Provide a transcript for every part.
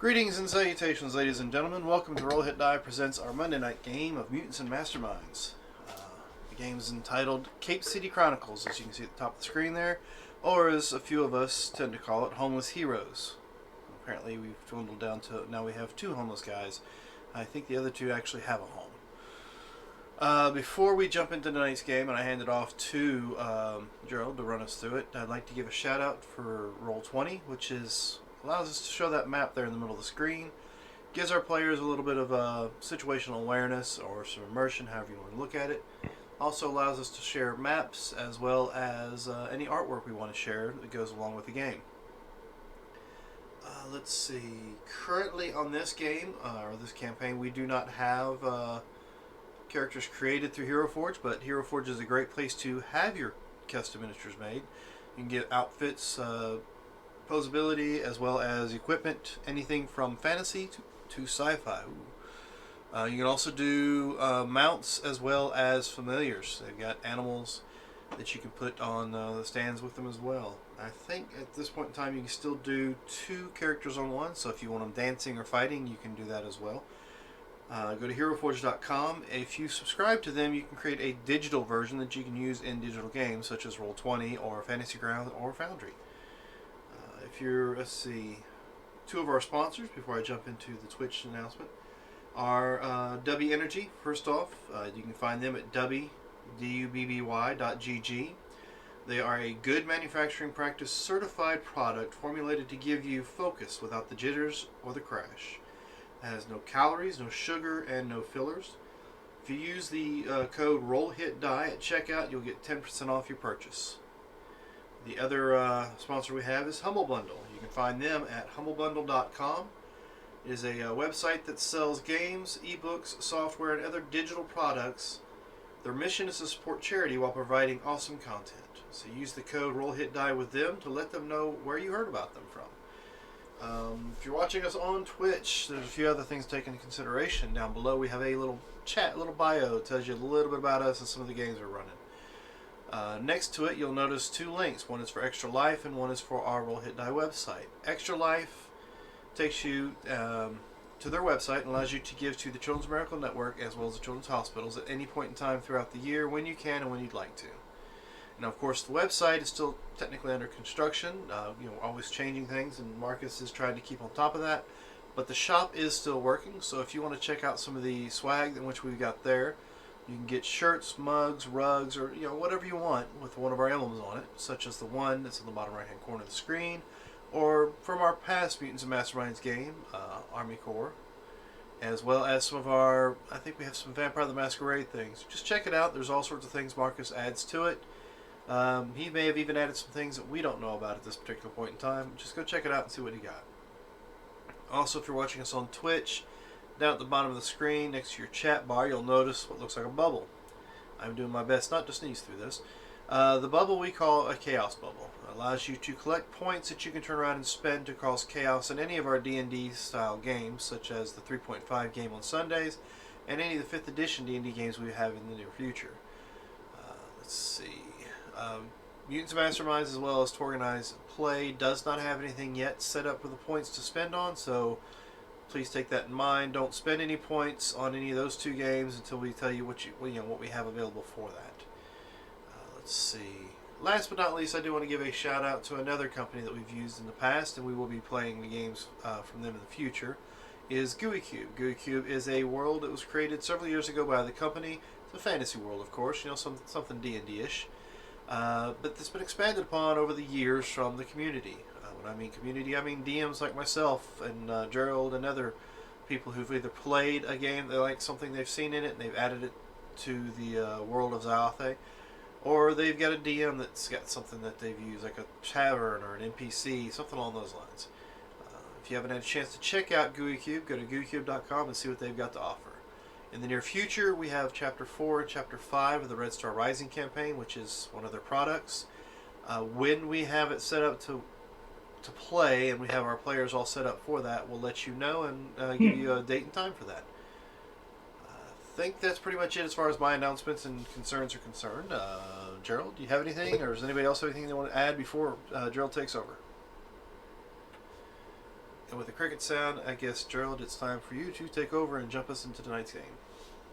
Greetings and salutations, ladies and gentlemen. Welcome to Roll Hit Die presents our Monday night game of Mutants and Masterminds. The game is entitled Cape City Chronicles, as you can see at the top of the screen there, or as a few of us tend to call it, Homeless Heroes. Apparently we've dwindled down to, now we have two homeless guys. I think the other two actually have a home. Before we jump into tonight's game and I hand it off to Gerald to run us through it, I'd like to give a shout out for Roll20, which allows us to show that map there in the middle of the screen. Gives our players a little bit of situational awareness or some immersion, however you want to look at it. Also allows us to share maps as well as any artwork we want to share that goes along with the game. Let's see. Currently on this game, or this campaign, we do not have characters created through Hero Forge, but Hero Forge is a great place to have your custom miniatures made. You can get outfits, posability, as well as equipment, anything from fantasy to sci-fi. You can also do mounts as well as familiars. They've got animals that you can put on the stands with them as well. I think at this point in time you can still do two characters on one, so if you want them dancing or fighting, you can do that as well. Go to HeroForge.com. If you subscribe to them, you can create a digital version that you can use in digital games such as Roll20 or Fantasy Grounds or Foundry. Let's see, two of our sponsors before I jump into the Twitch announcement are Dubby Energy. First off, you can find them at dubby.gg. They are a good manufacturing practice certified product formulated to give you focus without the jitters or the crash. It has no calories, no sugar, and no fillers. If you use the code ROLLHITDIE at checkout, you'll get 10% off your purchase. The other sponsor we have is Humble Bundle. You can find them at humblebundle.com. It is a website that sells games, ebooks, software, and other digital products. Their mission is to support charity while providing awesome content. So use the code ROLLHITDIE with them to let them know where you heard about them from. If you're watching us on Twitch, there's a few other things to take into consideration. Down below we have a little chat, a little bio that tells you a little bit about us and some of the games we're running. Next to it, you'll notice two links. One is for Extra Life and one is for our Roll Hit Die website. Extra Life takes you to their website and allows you to give to the Children's Miracle Network as well as the Children's Hospitals at any point in time throughout the year when you can and when you'd like to. Now, of course, the website is still technically under construction. Always changing things, and Marcus is trying to keep on top of that. But the shop is still working, so if you want to check out some of the swag in which we've got there, you can get shirts, mugs, rugs, or whatever you want with one of our emblems on it, such as the one that's in the bottom right-hand corner of the screen, or from our past Mutants and Masterminds game, Army Corps, as well as some of our, I think we have some Vampire the Masquerade things. Just check it out. There's all sorts of things Marcus adds to it. He may have even added some things that we don't know about at this particular point in time. Just go check it out and see what he got. Also, if you're watching us on Twitch, down at the bottom of the screen, next to your chat bar, you'll notice what looks like a bubble. I'm doing my best not to sneeze through this. The bubble we call a chaos bubble. It allows you to collect points that you can turn around and spend to cause chaos in any of our D&D style games, such as the 3.5 game on Sundays, and any of the 5th edition D&D games we have in the near future. Let's see. Mutants and Masterminds, as well as To Organize Play, does not have anything yet set up for the points to spend on, so please take that in mind. Don't spend any points on any of those two games until we tell you what we have available for that. Let's see. Last but not least, I do want to give a shout out to another company that we've used in the past, and we will be playing the games from them in the future, is Gooey Cube. Gooey Cube is a world that was created several years ago by the company. It's a fantasy world, of course, something D&D-ish. But it's been expanded upon over the years from the community. When I mean community, I mean DMs like myself and Gerald and other people who've either played a game they like something they've seen in it and they've added it to the world of Xyothe, or they've got a DM that's got something that they've used, like a tavern or an NPC, something along those lines. If you haven't had a chance to check out Gooey Cube, go to gooeycube.com and see what they've got to offer. In the near future, we have Chapter 4 and Chapter 5 of the Red Star Rising campaign, which is one of their products. When we have it set up to play and we have our players all set up for that, we'll let you know and give you a date and time for that. I think that's pretty much it as far as my announcements and concerns are concerned. Gerald, do you have anything, or does anybody else have anything they want to add before Gerald takes over? And with the cricket sound, I guess, Gerald, it's time for you to take over and jump us into tonight's game.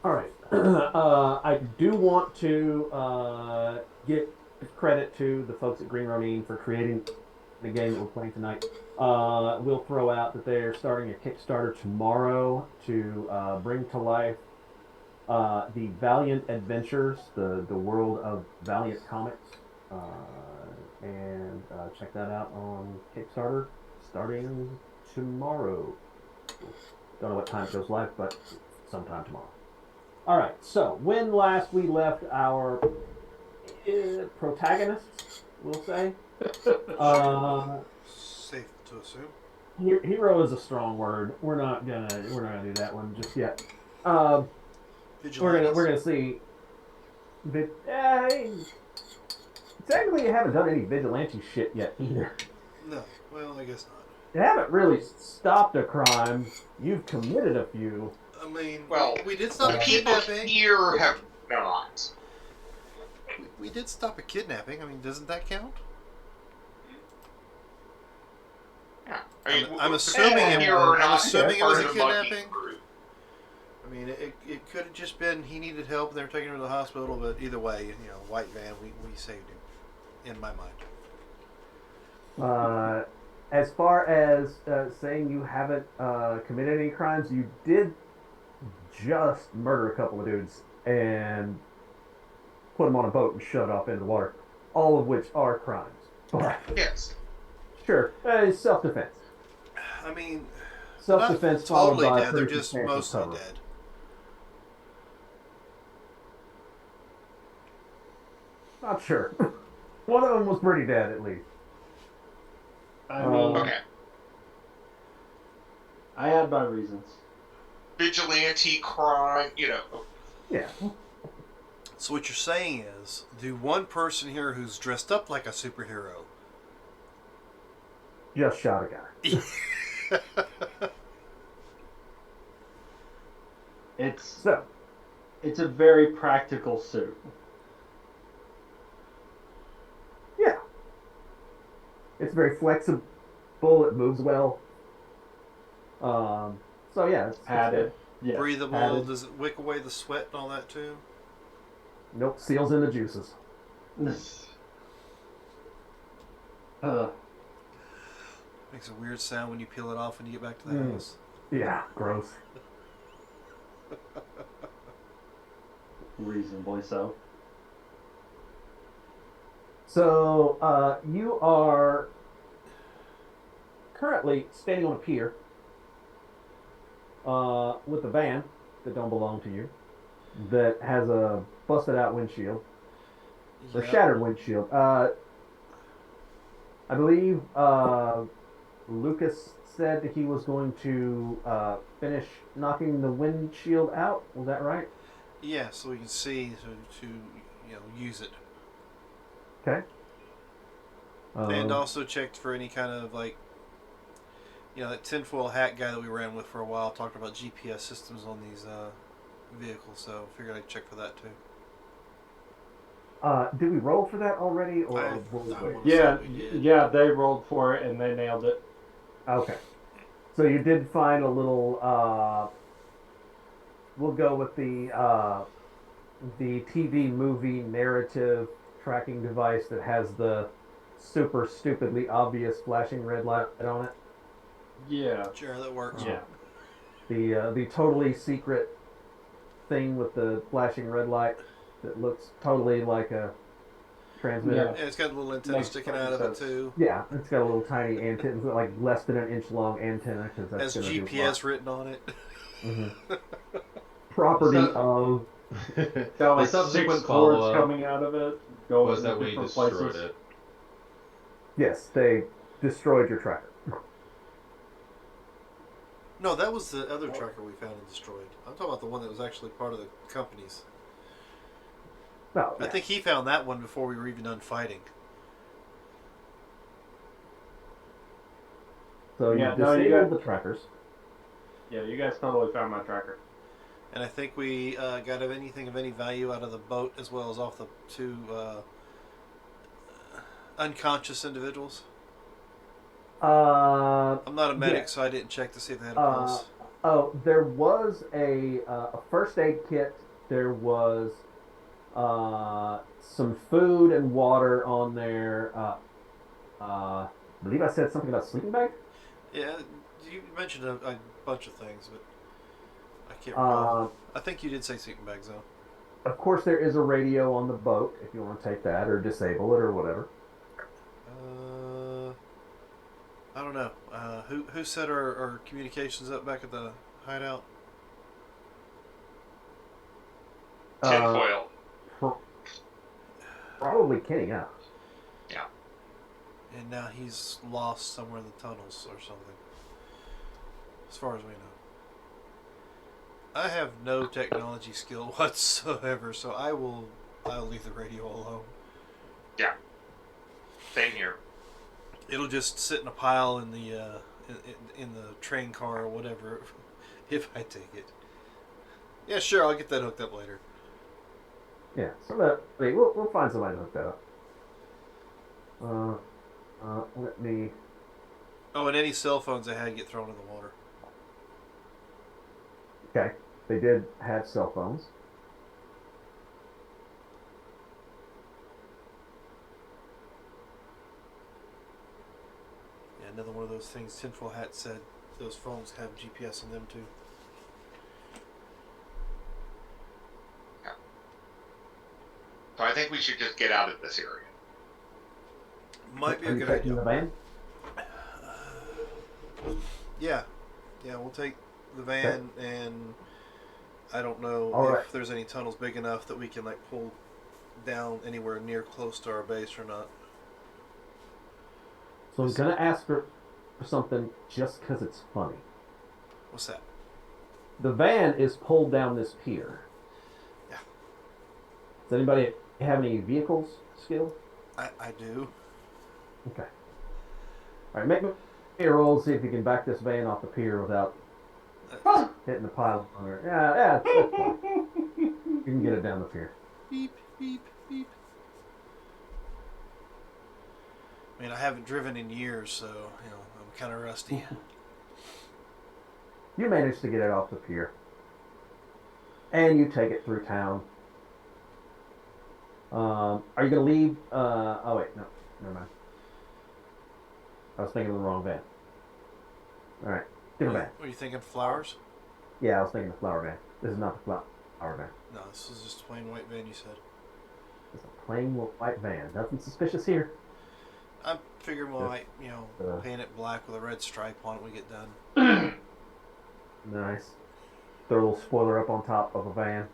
All right. I do want to give credit to the folks at Green Ronin for creating the game that we're playing tonight. We'll throw out that they're starting a Kickstarter tomorrow to bring to life the Valiant Adventures, the world of Valiant Comics. And check that out on Kickstarter starting tomorrow. Don't know what time it goes live, but sometime tomorrow. All right. So when last we left our protagonists, we'll say. Safe to assume. Hero is a strong word. We're not gonna do that one just yet. We're gonna see. Technically, you haven't done any vigilante shit yet either. No, well, I guess not. You haven't really stopped a crime. You've committed a few. I mean, Well, we did stop a people kidnapping. here have not. We did stop a kidnapping. I mean, doesn't that count? Yeah. I'm assuming it was a kidnapping. Group. I mean, it could have just been he needed help and they were taking him to the hospital, but either way, white van, we saved him, in my mind. As far as saying you haven't committed any crimes, you did just murder a couple of dudes and put them on a boat and shut off into the water, all of which are crimes. But yes, sure, self-defense. I mean, self-defense not totally followed by dead. They're just mostly cover. dead. Not sure. One of them was pretty dead, at least. I mean, okay. I had my reasons. Vigilante crime, Yeah. So what you're saying is, the one person here who's dressed up like a superhero Just shot a guy. It's So, a very practical suit. yeah. It's very flexible. It moves well. So yeah, it's Padded. Yeah. breathable. Padded. Does it wick away the sweat and all that too? Nope, seals in the juices. Makes a weird sound when you peel it off when you get back to the house. Yeah, gross. Reasonably so. So, you are currently standing on a pier with a van that don't belong to you that has a busted out windshield or Yep. shattered windshield. I believe Lucas said that he was going to finish knocking the windshield out. Was that right? Yeah, so we can see to use it. Okay. And also checked for any kind of that tinfoil hat guy that we ran with for a while talked about GPS systems on these vehicles, so figured I'd check for that too. Did we roll for that already, or I Yeah, we did. yeah, they rolled for it and they nailed it. okay? So you did find a little. We'll go with the TV movie narrative tracking device that has the super stupidly obvious flashing red light on it. Yeah. Sure, that works. Yeah. The totally secret thing with the flashing red light that looks totally like a transmitter. Yeah, it's got a little antenna Makes sticking out of it sense. too. Yeah, it's got a little tiny antenna, like less than an inch long antenna, because that's Has going to GPS written on it. Property So- of. Got The like subsequent 6 cords follow-up coming out of it. Going was in that we different destroyed places. it. Yes, they destroyed your tracker. No, that was the other tracker we found and destroyed. I'm talking about the one that was actually part of the company's. No, I think he found that one before we were even done fighting. so. Yeah, You no, you disabled got- the trackers. Yeah, you guys totally found my tracker. And I think we got anything of any value out of the boat as well as off the two unconscious individuals. I'm not a medic, Yes. so I didn't check to see if they had a Uh, pulse. oh, there was a first aid kit. There was some food and water on there. I believe I said something about sleeping bag. Yeah, you mentioned a bunch of things, but I can't recall. Uh, I think you did say sleeping bags, though. of course, there is a radio on the boat if you want to take that or disable it or whatever. Uh, I don't know. Who set our communications up back at the hideout? Uh, Tinfoil. pro- Probably Kenny. Yeah. Yeah. And now he's lost somewhere in the tunnels or something. As far as we know. I have no technology skill whatsoever, so I'll leave the radio alone. Yeah. Same here. It'll just sit in a pile in the in the train car or whatever, if I take it. Yeah, sure, I'll get that hooked up later. Yeah. So that we'll find somebody to hook that up. Let me. Oh, and any cell phones I had get thrown in the water. Okay. They did have cell phones. Yeah, another one of those things. Tinfoil Hat said those phones have GPS on them too. So I think we should just get out of this area. Might be a Are you good taking idea. the van? Yeah, we'll take the van, and I don't know All if right. there's any tunnels big enough that we can like pull down anywhere near close to our base or not. So I'm gonna ask for something just because it's funny. What's that? The van is pulled down this pier. Yeah. Does anybody have any vehicles skill? I do. Okay. All right, make me a roll. See if you can back this van off the pier without hitting the pile on there. Yeah, that's fine. You can get it down the pier. Beep, beep, beep. I mean, I haven't driven in years, so I'm kind of rusty. You manage to get it off the pier, and you take it through town. Are you gonna leave? Oh wait, no, never mind. I was thinking of the wrong van. All right, different van. What are you thinking? Flowers? Yeah, I was thinking the flower van. This is not the flower van. No, this is just a plain white van. You said. It's a plain white van. Nothing suspicious here. I figured we Just, might, paint it black with a red stripe on it when we get done. Nice. Throw a little spoiler up on top of a van.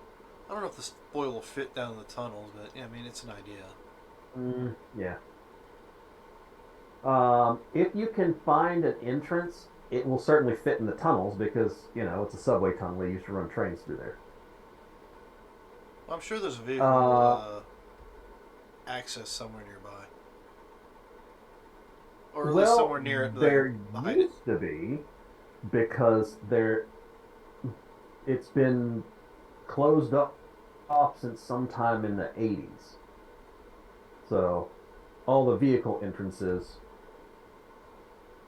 I don't know if the spoil will fit down the tunnels, but yeah, I mean, it's an idea. Yeah. If you can find an entrance, it will certainly fit in the tunnels because, it's a subway tunnel. They used to run trains through there. Well, I'm sure there's a vehicle access somewhere nearby. Or at least somewhere near it. There Behind it. used to be because it's been closed up off since sometime in the 80s. So all the vehicle entrances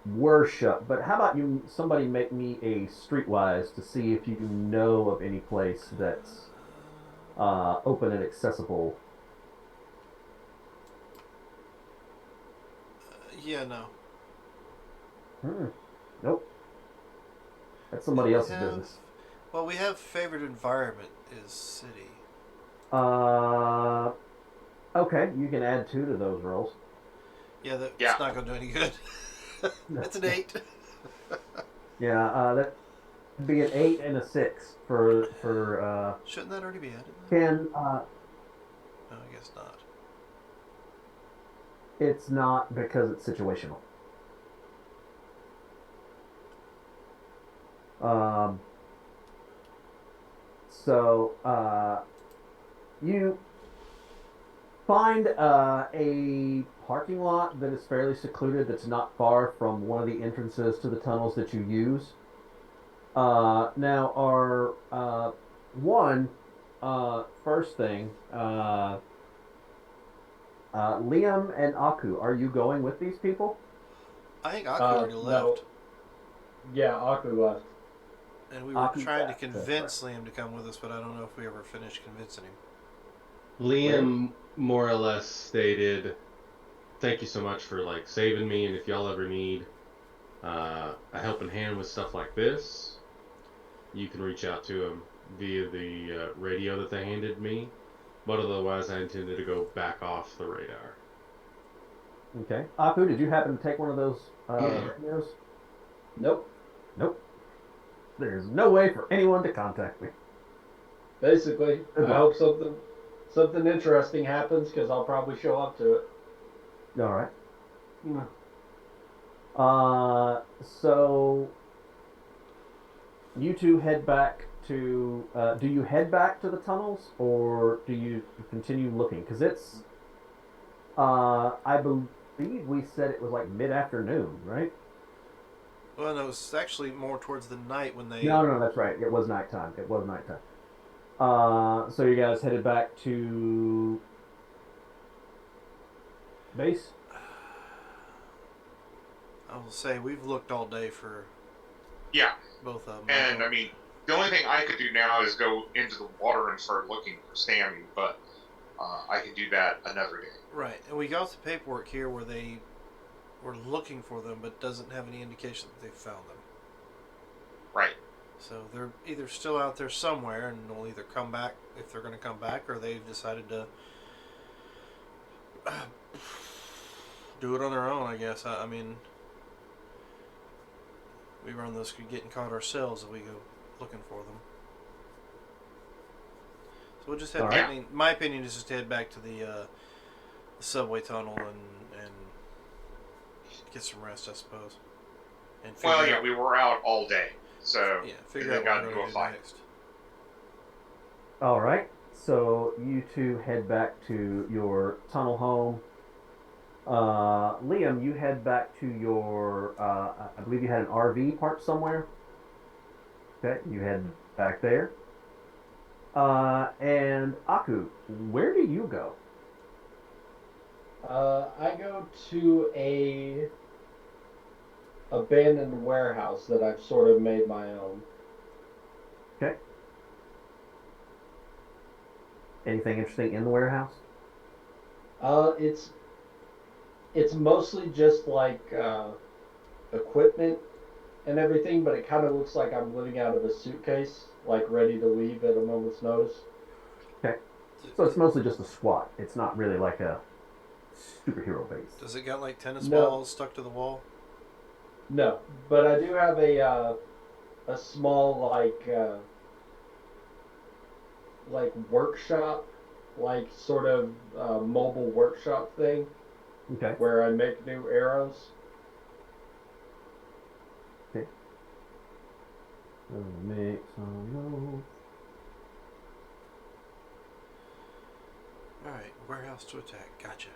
were shut. But how about somebody make me a streetwise to see if you know of any place that's open and accessible? Yeah, no. Nope. That's somebody else's have- business. Well, we have favorite environment is city. Uh, okay, you can add 2 to those rolls. Yeah, that's Yeah. not going to do any good. That's an 8. Yeah, that'd be an 8 and a 6 for Shouldn't that already be added? Ken. No, I guess not. It's not because it's situational. Um, you find a parking lot that is fairly secluded that's not far from one of the entrances to the tunnels that you use. Now, our first thing, Liam and Aku, are you going with these people? I think Aku already No. left. Yeah, Aku left. And we were Aku's trying to back, that's convince Liam to come with us, but I don't know if we ever finished convincing him. Liam more or less stated, "Thank you so much for like saving me, and if y'all ever need a helping hand with stuff like this, you can reach out to him via the radio that they handed me. But otherwise, I intended to go back off the radar." Okay. Aku, did you happen to take one of those radios? Nope. Nope. There's no way for anyone to contact me. Basically, Good I luck. hope something interesting happens because I'll probably show up to it. All right. So you two head back to. Do you head back to the tunnels, or do you continue looking? Because it's. I believe we said it was like mid-afternoon, right? Well, no, it was actually more towards the night when they. No, that's right. It was nighttime. So you guys headed back to base? I will say we've looked all day for Yeah, both of them. and I mean, the only thing I could do now is go into the water and start looking for Sammy, but I can do that another day. Right, and we got the paperwork here where they were looking for them, but doesn't have any indication that they found them. Right. So they're either still out there somewhere, and they'll either come back if they're going to come back, or they've decided to do it on their own. I guess. I mean, we run the risk of getting caught ourselves if we go looking for them. So we'll just head. All right. I mean, my opinion is just head back to the subway tunnel and get some rest, I suppose. And Well, yeah, we were out all day, so figure they out got what into we're a going to do fight. next. All right. So you two head back to your tunnel home. Liam, you head back to your. I believe you had an RV parked somewhere. Okay, you head back there. And Aku, where do you go? I go to a abandoned warehouse that I've sort of made my own. Okay. Anything interesting in the warehouse? It's mostly just like equipment and everything, but it kind of looks like I'm living out of a suitcase, like ready to leave at a moment's notice. Okay. So it's mostly just a squat. It's not really like a superhero base. Does it got like tennis No. balls stuck to the wall? No, but I do have a small like workshop, like sort of mobile workshop thing Okay. where I make new arrows. Okay. Make some notes. Alright, warehouse to attack. Gotcha.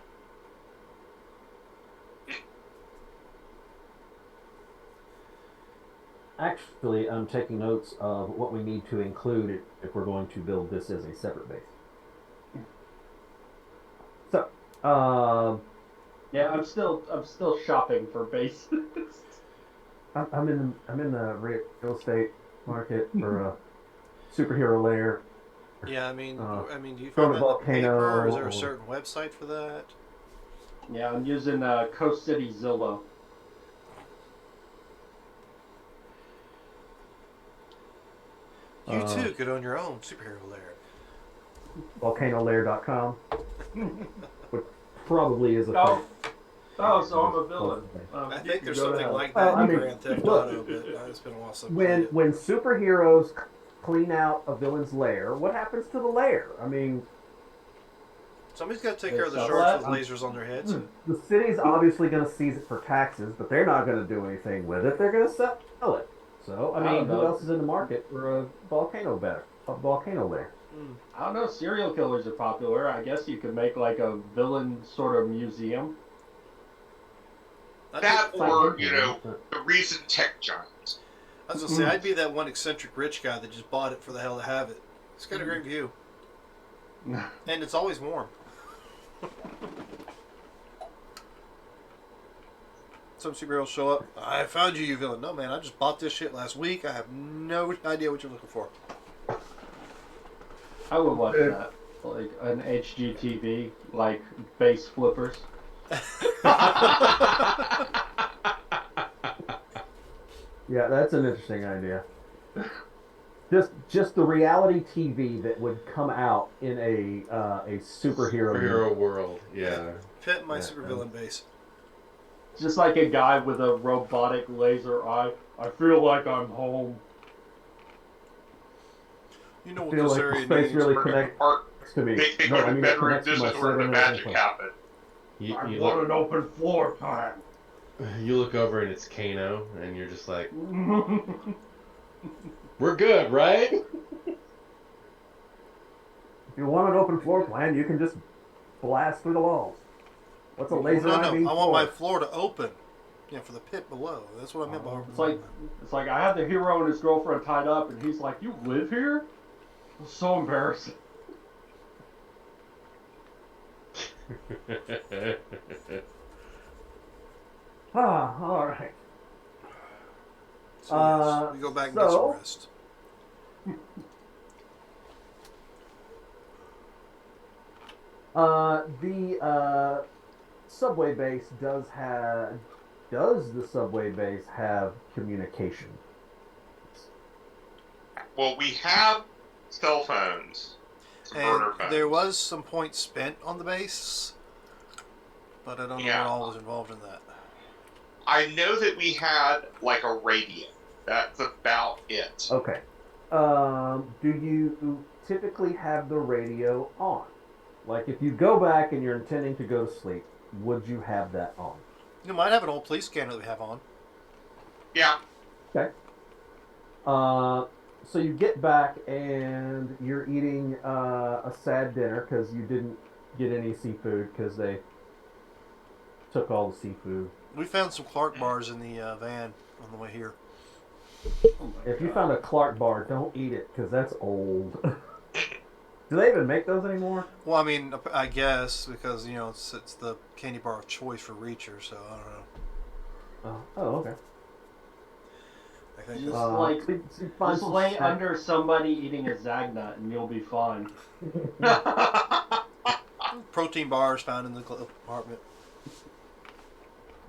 Actually, I'm taking notes of what we need to include if we're going to build this as a separate base. So, Yeah, I'm still shopping for bases. I'm in the real estate market for a superhero lair. Yeah, I mean, do you From find a that in the paper, or is there volcano, a certain website for that? Yeah, I'm using Coast City Zillow. You too could own your own superhero lair. volcanolair.com, which probably is a Oh. thing. Oh, so I'm a villain. I You think can there's go to something hell. like Well, that I in mean, Grand Theft look, Auto, but it's been a while since I When played it. when superheroes clean out a villain's lair, what happens to the lair? I mean, Somebody's got to take care of the It's sharks a- with lasers on their heads. the city's obviously going to seize it for taxes, but they're not going to do anything with it. They're going to sell it. So, I I mean, don't who know. else is in the market for a volcano lair? I don't know, serial killers are popular. I guess you could make like a villain sort of museum. That It's like or, Hitman. the recent tech giant. I was going to say, I'd be that one eccentric rich guy that just bought it for the hell to have it. It's got a great view. And it's always warm. some superheroes show up. I found you, you villain. No, man, I just bought this shit last week. I have no idea what you're looking for. I would watch that. Like an HGTV, like base flippers. Yeah, that's an interesting idea. Just the reality TV that would come out in a superhero Superhero world, yeah. Pet my Yeah, supervillain base. Just like a guy with a robotic laser eye. I feel like I'm home. You know I what feel this like area space needs. really Or- connects or to me. they No, go I to mean, the it bedroom. connects to This my is where the seven magic and happened. You I look, want an open floor plan. you look over and it's Kano, and you're just like, we're good, right? If you want an open floor plan, you can just blast through the walls. What's a laser no, eye mean I want for? my floor to open. Yeah, for the pit below. That's what I meant by. It's like I had the hero and his girlfriend tied up, and he's like, "You live here?" It was so embarrassing. All right. So yes, we go back and get some so- rest. The subway base does the subway base have communication? Well, we have cell phones, some And burner phones. there was some points spent on the base, but I don't know Yeah. what all was involved in that. I know that we had like a radio. That's about it. Okay. Do you typically have the radio on? Like, if you go back and you're intending to go to sleep, would you have that on? You might have an old police scanner that we have on. Yeah. Okay. So you get back and you're eating a sad dinner because you didn't get any seafood because they took all the seafood. We found some Clark bars in the van on the way here. If you found a Clark bar, don't eat it because that's old. Do they even make those anymore? Well, I mean, I guess because you know it's the candy bar of choice for reachers, so I don't know. Oh, okay. I think Just that's- like so you find just some lay snack- under somebody eating a Zagnut, and you'll be fine. protein bars found in the compartment.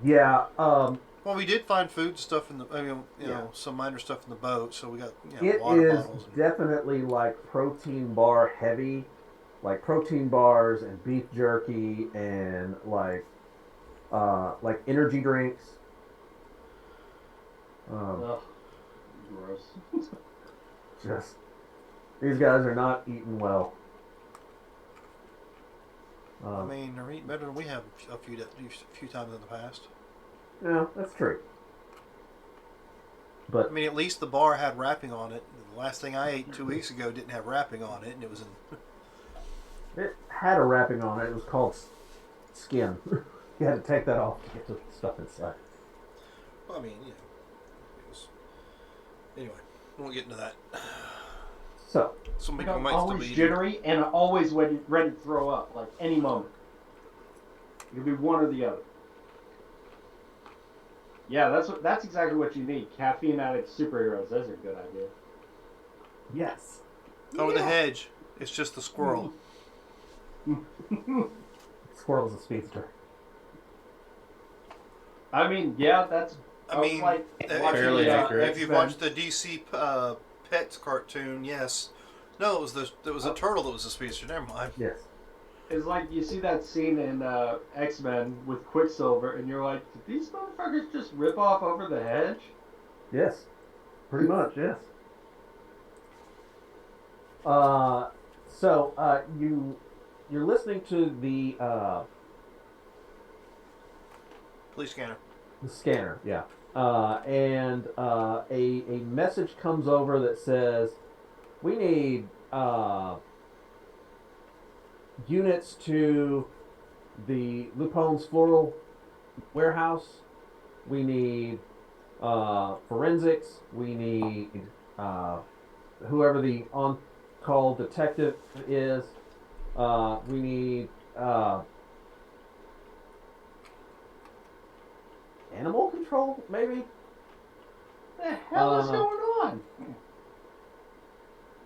Yeah. Well, we did find food stuff in the, you Yeah. know, some minor stuff in the boat, so we got It water is bottles. And, definitely like protein bar heavy, like protein bars and beef jerky and like energy drinks. Ugh, gross. Just these guys are not eating well. I mean, they're eating better than we have a few times in the past. No, that's true. I But mean, at least the bar had wrapping on it. The last thing I ate 2 weeks ago didn't have wrapping on it, and it was in. it had a wrapping on it. It was called skin. You had to take that off to get the stuff inside. Well, I mean, you know, it was. Anyway, we won't get into that. So, Some Like, people I'm might still always be eating. jittery and always ready to throw up, like any moment. It could be one or the other. Yeah, that's exactly what you need. Caffeine addict superheroes. Those are a good idea. yes. Over the hedge. It's just the squirrel. Squirrel's a speedster. I mean, yeah, that's. I mean, like Fairly accurate. if you've watched the DC Pets cartoon, yes. No, it was a turtle that was a speedster. Never mind. Yes. It's like you see that scene in X-Men with Quicksilver, and you're like, did these motherfuckers just rip off over the hedge? Yes. Pretty much, yes. You're listening to the Police scanner. scanner, yeah. And a message comes over that says, we need units to the Lupone's Floral Warehouse. We need forensics. We need whoever the on-call detective is. We need animal control, maybe? The hell is going on?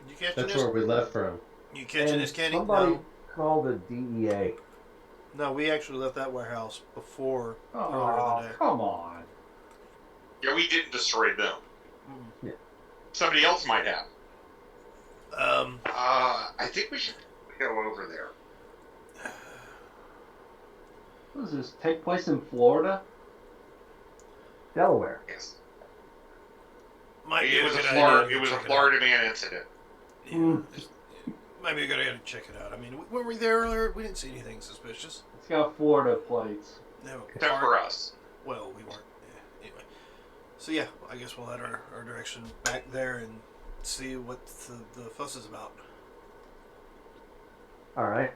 You catching That's this? where we left from. You catching And this, Kenny? somebody called the DEA. No, we actually left that warehouse before earlier in Oh, the day. come on. Yeah, we didn't destroy them. Mm. Yeah. Somebody else might have. Um, I think we should go over there. What does this take place in Florida? Delaware. Yes. might be It was good a idea Florida. to It was a check out. Florida man incident. Yeah, might be a good idea to check it out. I mean, when we were there earlier, we didn't see anything suspicious. It's got Florida plates. No, Except for us. well, we weren't. Yeah, anyway, so yeah, I guess we'll head our direction back there and see what the fuss is about. All right.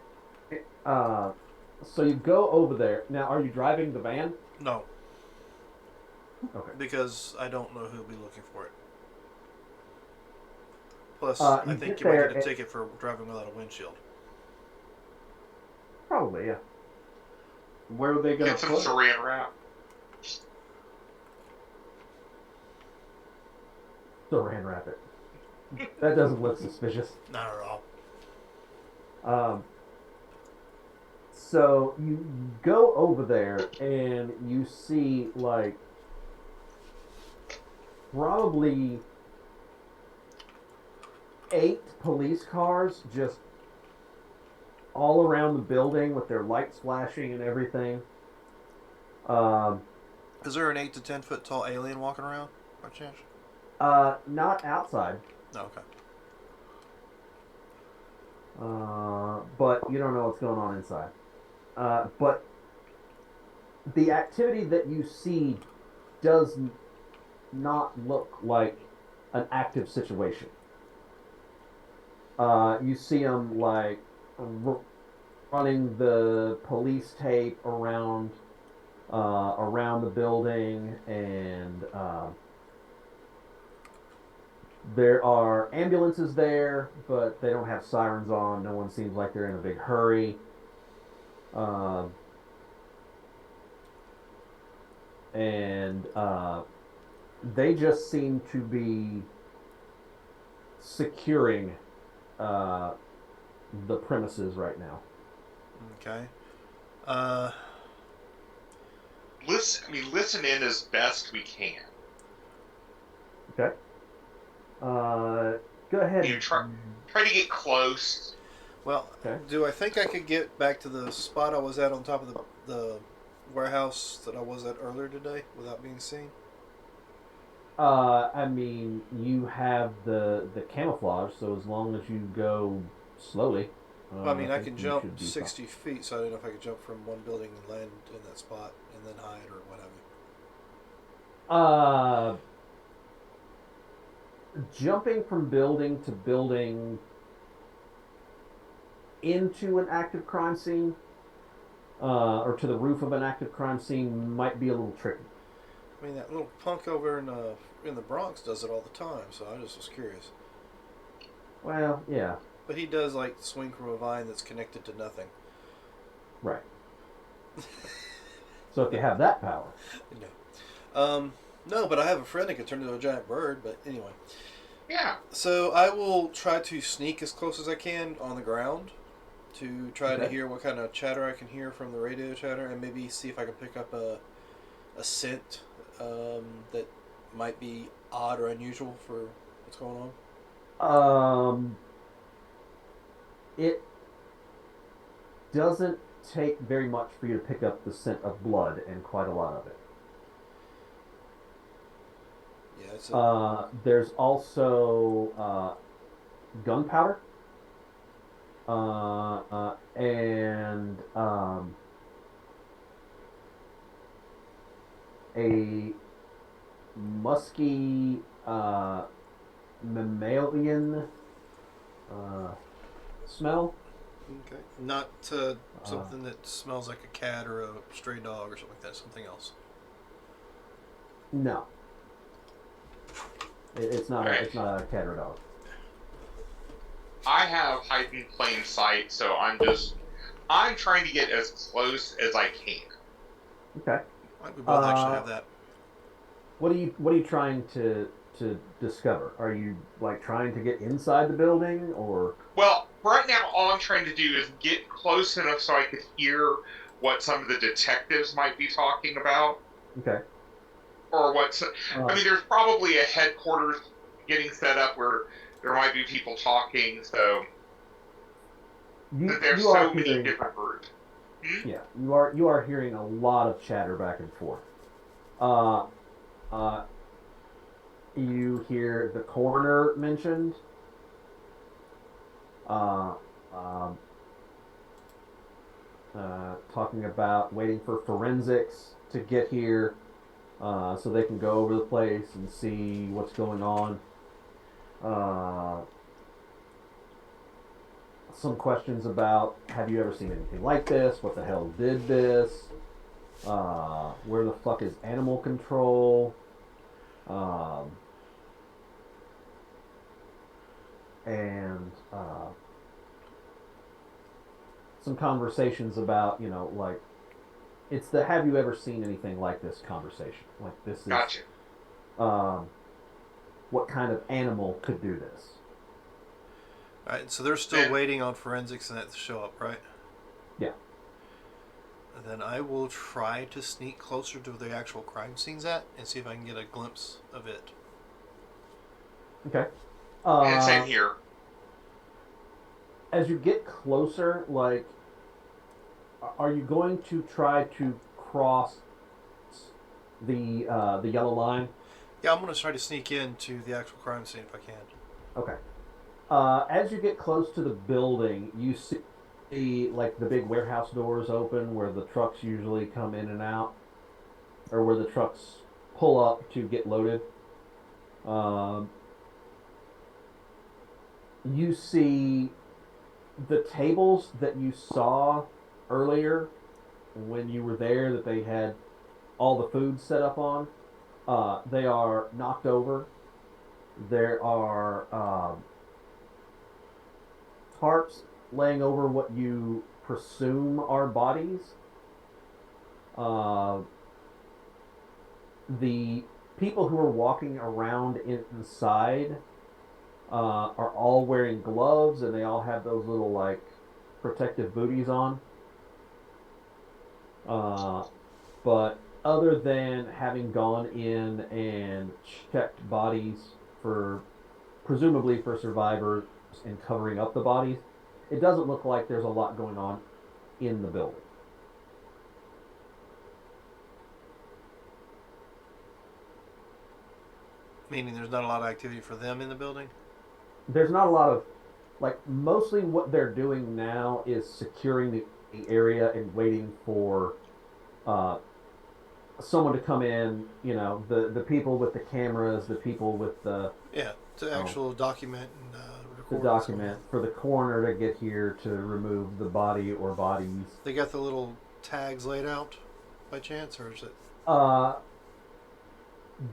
So you go over there. Now, are you driving the van? No, Okay. because I don't know who'll be looking for it. Plus, You I think get you might there get a and- ticket for driving without a windshield. Probably, yeah. Where are they going Get to some put it? saran wrap. Saran wrap it. That doesn't look suspicious. Not at all. So you go over there and you see like probably 8 police cars just all around the building with their lights flashing and everything. Is there an 8 to 10 foot tall alien walking around by chance? Not outside. No, okay. But you don't know what's going on inside. But the activity that you see does not look like an active situation. You see them like running the police tape around the building, and there are ambulances there, but they don't have sirens on. No one seems like they're in a big hurry. And they just seem to be securing the premises right now. Okay. Listen in as best we can. Okay. Go ahead. You try to get close. Well, Okay. do I think I could get back to the spot I was at on top of the warehouse that I was at earlier today without being seen? I mean, you have the camouflage, so as long as you go slowly. Well, I mean, I think can you jump should be 60 feet, so I don't know if I could jump from one building and land in that spot and then hide or what have you. Jumping from building to building into an active crime scene, or to the roof of an active crime scene, might be a little tricky. I mean, that little punk over in the Bronx does it all the time, so I just was curious. Well, yeah, But he does like swing from a vine that's connected to nothing. right. So if you have that power, No, but I have a friend that can turn into a giant bird. But anyway, Yeah. so I will try to sneak as close as I can on the ground to try to Okay. hear what kind of chatter I can hear from the radio chatter, and maybe see if I can pick up a scent that might be odd or unusual for what's going on. it doesn't take very much for you to pick up the scent of blood, and quite a lot of it. Yeah, it's There's also gunpowder, and a musky mammalian smell. okay. Not something that smells like a cat or a stray dog or something like that. Something else. No, it's not. Alright. It's not a cat or a dog. I have hide in plain sight, so I'm trying to get as close as I can. Okay. I think we both actually have that. What are you trying to discover? Are you like trying to get inside the building or? Well, right now, all I'm trying to do is get close enough so I could hear what some of the detectives might be talking about, Okay. or what's. I mean, there's probably a headquarters getting set up where there might be people talking. So there's you are so many hearing, different groups. yeah, you are hearing a lot of chatter back and forth. Uh, uh, you hear the coroner mentioned. Uh, um, talking about waiting for forensics to get here, so they can go over the place and see what's going on. Some questions about, have you ever seen anything like this? What the hell did this? Where the fuck is animal control? And some conversations about, like, it's the have you ever seen anything like this conversation. Like, this is, Gotcha. what kind of animal could do this? All right, so they're still waiting on forensics and that to show up, right? Yeah. Then I will try to sneak closer to the actual crime scenes and see if I can get a glimpse of it. Okay. And same here. As you get closer, like, are you going to try to cross the yellow line? Yeah, I'm going to try to sneak into the actual crime scene if I can. Okay. As you get close to the building, you see like the big warehouse doors open where the trucks usually come in and out, or where the trucks pull up to get loaded. You see the tables that you saw earlier when you were there that they had all the food set up on. They are knocked over. There are tarps laying over what you presume are bodies. The people who are walking around inside are all wearing gloves, and they all have those little like protective booties on. But other than having gone in and checked bodies for presumably for survivors and covering up the bodies, it doesn't look like there's a lot going on in the building. Meaning there's not a lot of activity for them in the building? There's not a lot of, like, mostly what they're doing now is securing the area and waiting for someone to come in, the people with the cameras, the people with the... Yeah, to actual document and record. The document for the coroner to get here to remove the body or bodies. They got the little tags laid out by chance, or is it?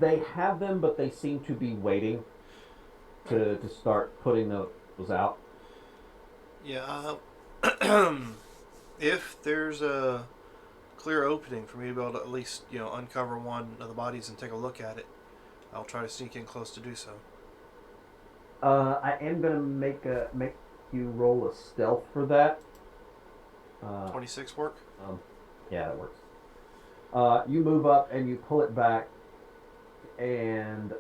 They have them, but they seem to be waiting to start putting those out. Yeah. If there's a clear opening for me to be able to at least, uncover one of the bodies and take a look at it, I'll try to sneak in close to do so. I am gonna make you roll a stealth for that. 26 work? Yeah, that works. You move up and you pull it back, and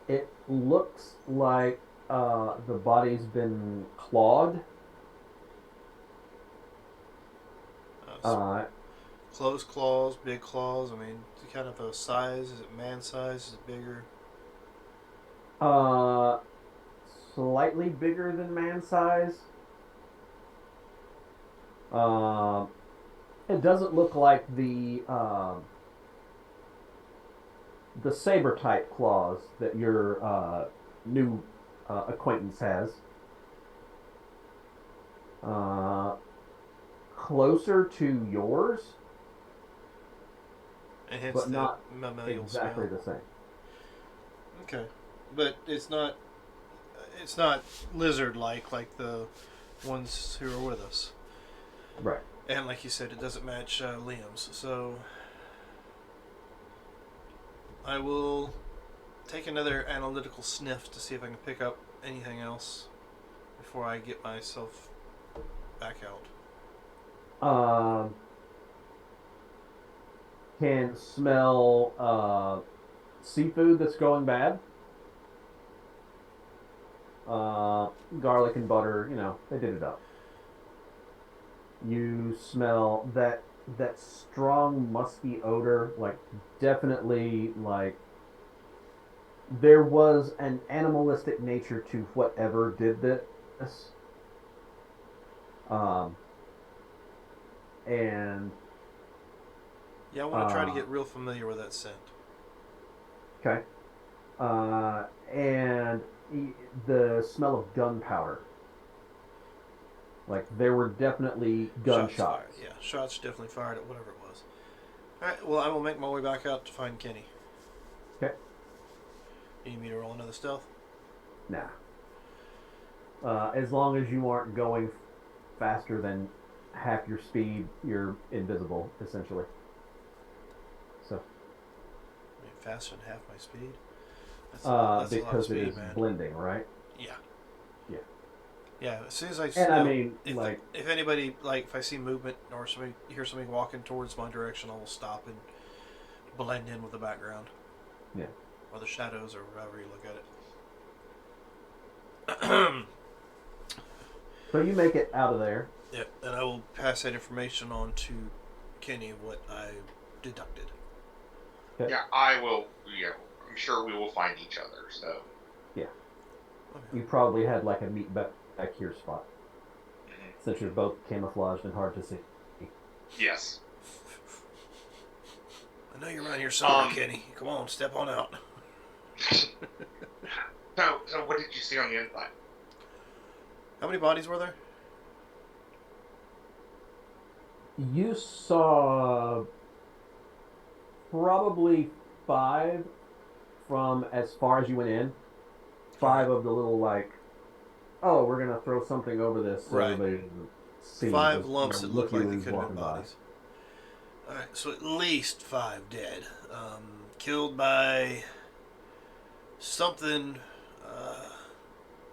it looks like the body's been clawed. Closed claws, big claws. I mean, kind of a size. Is it man size? Is it bigger? Slightly bigger than man size. It doesn't look like the saber type claws that your new acquaintance has. Closer to yours, And hence but the not mammalian exactly smell. the same. Okay, but it's not lizard-like like the ones who are with us. Right. And like you said, it doesn't match Liam's. So I will take another analytical sniff to see if I can pick up anything else before I get myself back out. Can smell seafood that's going bad. Garlic and butter, they did it up. You smell that strong musky odor, like definitely like there was an animalistic nature to whatever did this. And Yeah, I want to try to get real familiar with that scent. okay. And the smell of gunpowder. Like there were definitely gunshots. Yeah, shots definitely fired at whatever it was. Alright, well, I will make my way back out to find Kenny. Okay. You need me to roll another stealth? Nah. As long as you aren't going faster than half your speed, you're invisible, essentially. So. I mean, faster than half my speed? That's a lot of because speed, it is man. blending, right? Yeah. Yeah. Yeah, as soon as I and I mean, if anybody, like, if I see movement or hear somebody walking towards my direction, I will stop and blend in with the background. Yeah. Or the shadows, or however you look at it. So you make it out of there. Yeah, and I will pass that information on to Kenny of what I deducted. Okay. Yeah, I will. Yeah, I'm sure we will find each other. So. Yeah. Okay. You probably had like a meet back here spot, Mm-hmm. since you're both camouflaged and hard to see. Yes. I know you're around here somewhere, Kenny. Come on, step on out. So what did you see on the inside? How many bodies were there? You saw probably 5 from as far as you went in. 5 of the little like, oh, we're gonna throw something over this so Right. everybody can see. 5 lumps that look like they rookies could have walking been by. bodies. Alright, so at least 5 dead. Killed by something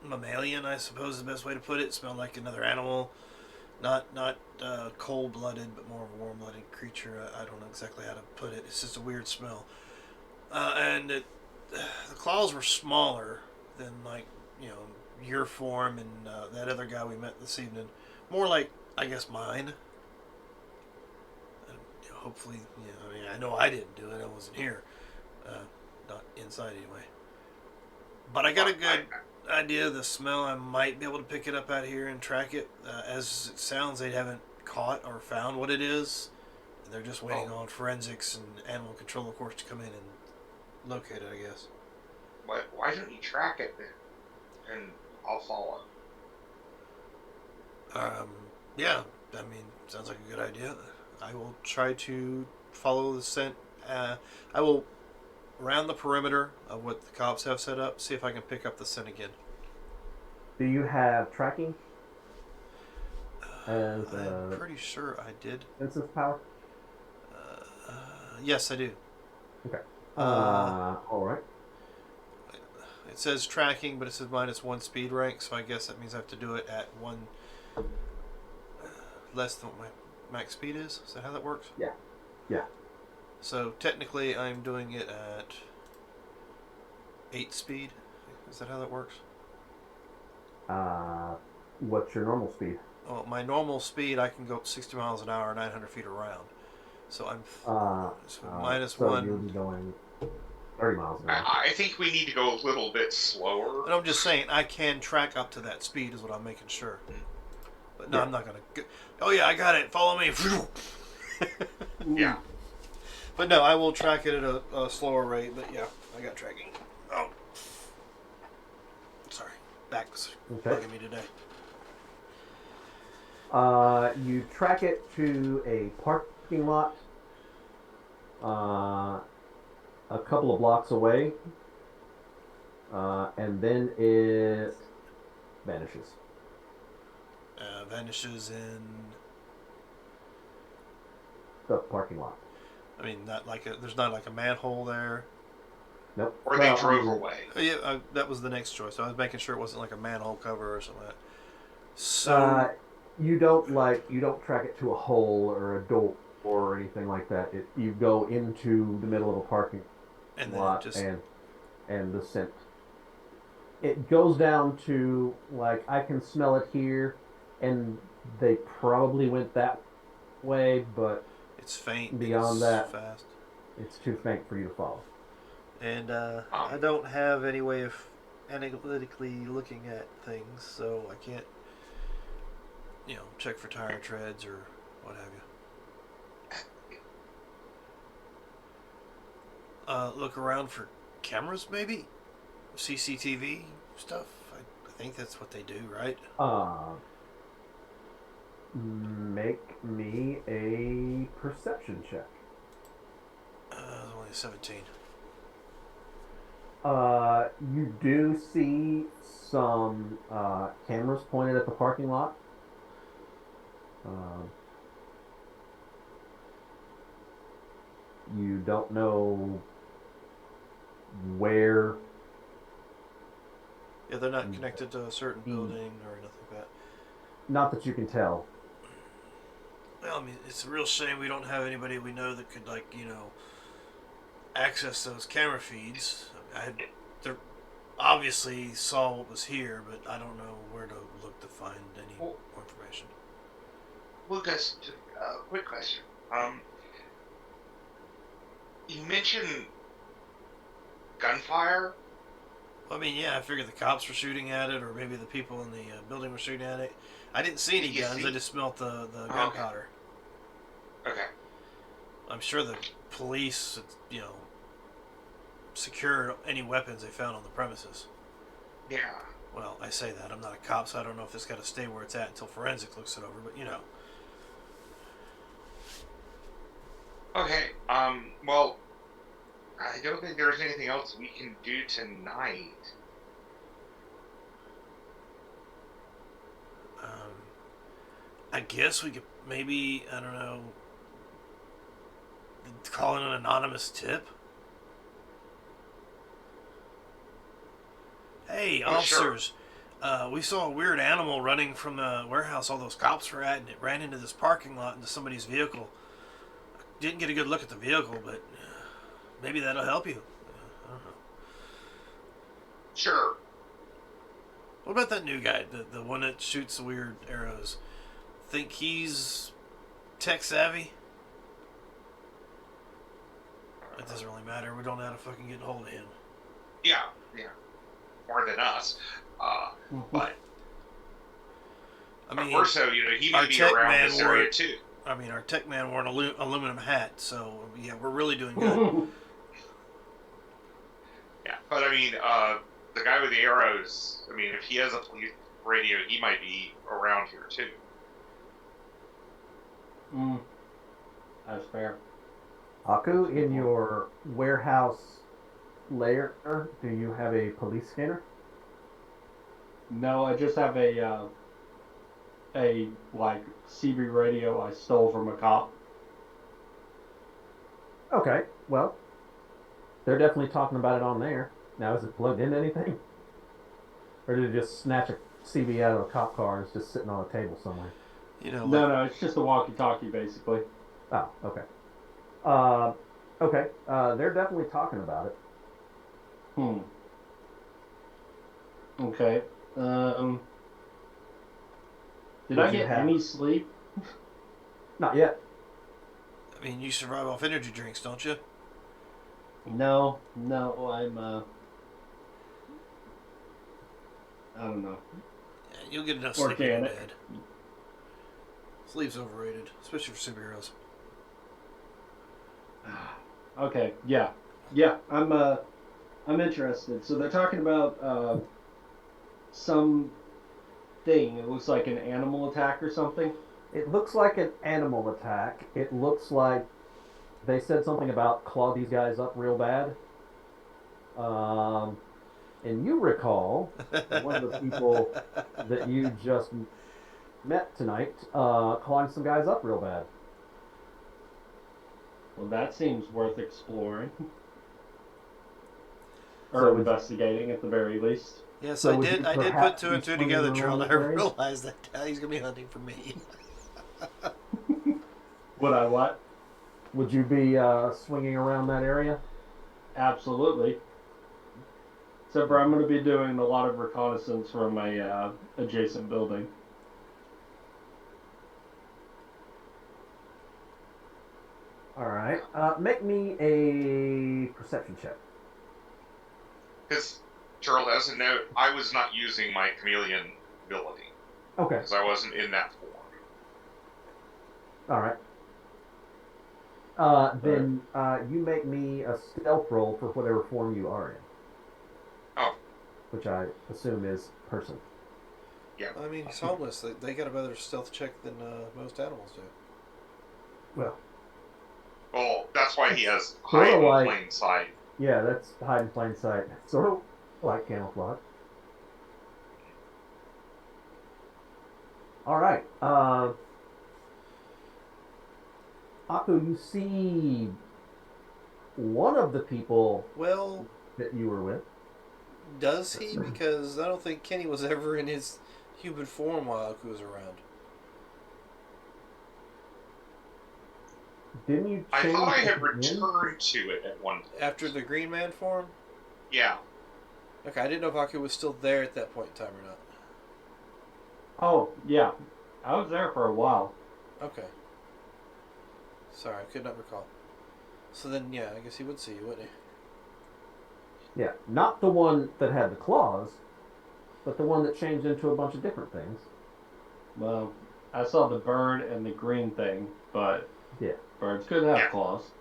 mammalian, I suppose is the best way to put it. Smelled like another animal. Not cold-blooded, but more of a warm-blooded creature. I don't know exactly how to put it. It's just a weird smell. And the claws were smaller than, like, your form and that other guy we met this evening. More like, I guess, mine. And, hopefully, I mean, I know I didn't do it. I wasn't here. Not inside, anyway. But I got a good idea of the smell. I might be able to pick it up out here and track it. As it sounds, they haven't caught or found what it is. They're just waiting on forensics and animal control, of course, to come in and locate it, I guess. Why don't you track it then? And I'll follow. Yeah, I mean, sounds like a good idea. I will try to follow the scent. I will round the perimeter of what the cops have set up, see if I can pick up the scent again. Do you have tracking? As I'm pretty sure I did. sense of power? Yes, I do. Okay. All right. It says tracking, but it says -1 speed rank, so I guess that means I have to do it at 1 less than what my max speed is. Is that how that works? Yeah. Yeah. So technically, I'm doing it at 8 speed. Is that how that works? What's your normal speed? Well, my normal speed, I can go up 60 miles an hour, 900 feet around. So I'm minus so 1. you'll be going 30 miles an hour. I think we need to go a little bit slower. And I'm just saying, I can track up to that speed, is what I'm making sure. But no, Yeah. I'm not going to. Oh, yeah, I got it. Follow me. Yeah. But no, I will track it at a slower rate. But yeah, I got tracking. Oh. Sorry. Back's bugging me today. You track it to a parking lot a couple of blocks away, and then it vanishes. Vanishes in. The parking lot. I mean, not like there's not like a manhole there. Nope. Or Well, they drove I mean, away. Yeah, that was the next choice. I was making sure it wasn't like a manhole cover or something like that. So, you don't track it to a hole or a door or anything like that. You go into the middle of a parking and then it lot just and the scent. It goes down to like I can smell it here, and they probably went that way, but it's faint. beyond It's that, fast. it's too faint for you to follow. And I don't have any way of analytically looking at things, so I can't, check for tire treads or what have you. Look around for cameras, maybe CCTV stuff. I think that's what they do, right? Make me a perception check. It's only a 17. You do see some cameras pointed at the parking lot. You don't know where. Yeah, they're not connected to a certain building or nothing like that. Not that you can tell. Well, I mean, it's a real shame we don't have anybody we know that could, access those camera feeds. They obviously saw what was here, but I don't know where to look to find any more information. Lucas, quick question. You mentioned gunfire. Well, I mean, yeah, I figured the cops were shooting at it, or maybe the people in the building were shooting at it. I didn't see any guns. I just smelled the gunpowder. Okay. I'm sure the police, secured any weapons they found on the premises. Yeah. Well, I say that. I'm not a cop, so I don't know if it's got to stay where it's at until forensic looks it over, but Okay. Well, I don't think there's anything else we can do tonight. I guess we could maybe, I don't know, call in an anonymous tip. Hey, officers, sure. We saw a weird animal running from the warehouse all those cops were at, and it ran into this parking lot into somebody's vehicle. Didn't get a good look at the vehicle, but maybe that'll help you. I don't know. Sure. What about that new guy, the one that shoots the weird arrows? Think he's tech savvy? It doesn't really matter. We don't know how to fucking get a hold of him. Yeah. More than us. But I mean, or so, he may be around this area too. I mean, our tech man wore an aluminum hat, so yeah, we're really doing good. Yeah, but I mean, the guy with the arrows, I mean, if he has a police radio, he might be around here too. That's fair. Aku, in your warehouse layer, do you have a police scanner? No, I just have a CB radio I stole from a cop. Okay, well, they're definitely talking about it on there. Now, is it plugged into anything? Or did it just snatch a CB out of a cop car and it's just sitting on a table somewhere? No, it's just a walkie-talkie, basically. Oh, okay. Okay, they're definitely talking about it. Okay. Did I get any sleep? Not yet. I mean, you survive off energy drinks, don't you? No, I'm, I don't know. Yeah, you'll get enough sleep in your Organic. bed. Sleep's overrated, especially for superheroes. Okay, yeah, I'm interested. So they're talking about, some thing. It looks like an animal attack or something. It looks like an animal attack. It looks like they said something about claw these guys up real bad. And you recall one of the people that you just met tonight clawing some guys up real bad. Well, that seems worth exploring. or So investigating at the very least. Yes, So I would you did. I did put perhaps two be and two swinging together, around Charles. that I area? realized that he's gonna be hunting for me. Would I what? Would you be swinging around that area? Absolutely. Except for I'm going to be doing a lot of reconnaissance from a adjacent building. All right. Make me a perception check. Because, Charles, as a note, I was not using my chameleon ability. Okay. Because I wasn't in that form. All right. Then you make me a stealth roll for whatever form you are in. Oh. Which I assume is person. Yeah. I mean, he's homeless. They got a better stealth check than most animals do. Well, That's why he has Sorta hide in like- plain sight. yeah, that's hide in plain sight. Sort of like camouflage. All right. Aku, you see one of the people Well, that you were with. does he? Because I don't think Kenny was ever in his human form while Aku was around. Didn't you I change thought I at had the end? returned to it at one point. After the Green Man form? Yeah. Okay, I didn't know if Aku was still there at that point in time or not. Oh, yeah. I was there for a while. Okay. Sorry, I could not recall. So then, yeah, I guess he would see you, wouldn't he? Yeah, not the one that had the claws, but the one that changed into a bunch of different things. Well, I saw the bird and the green thing, but Yeah. birds could have Yeah. claws.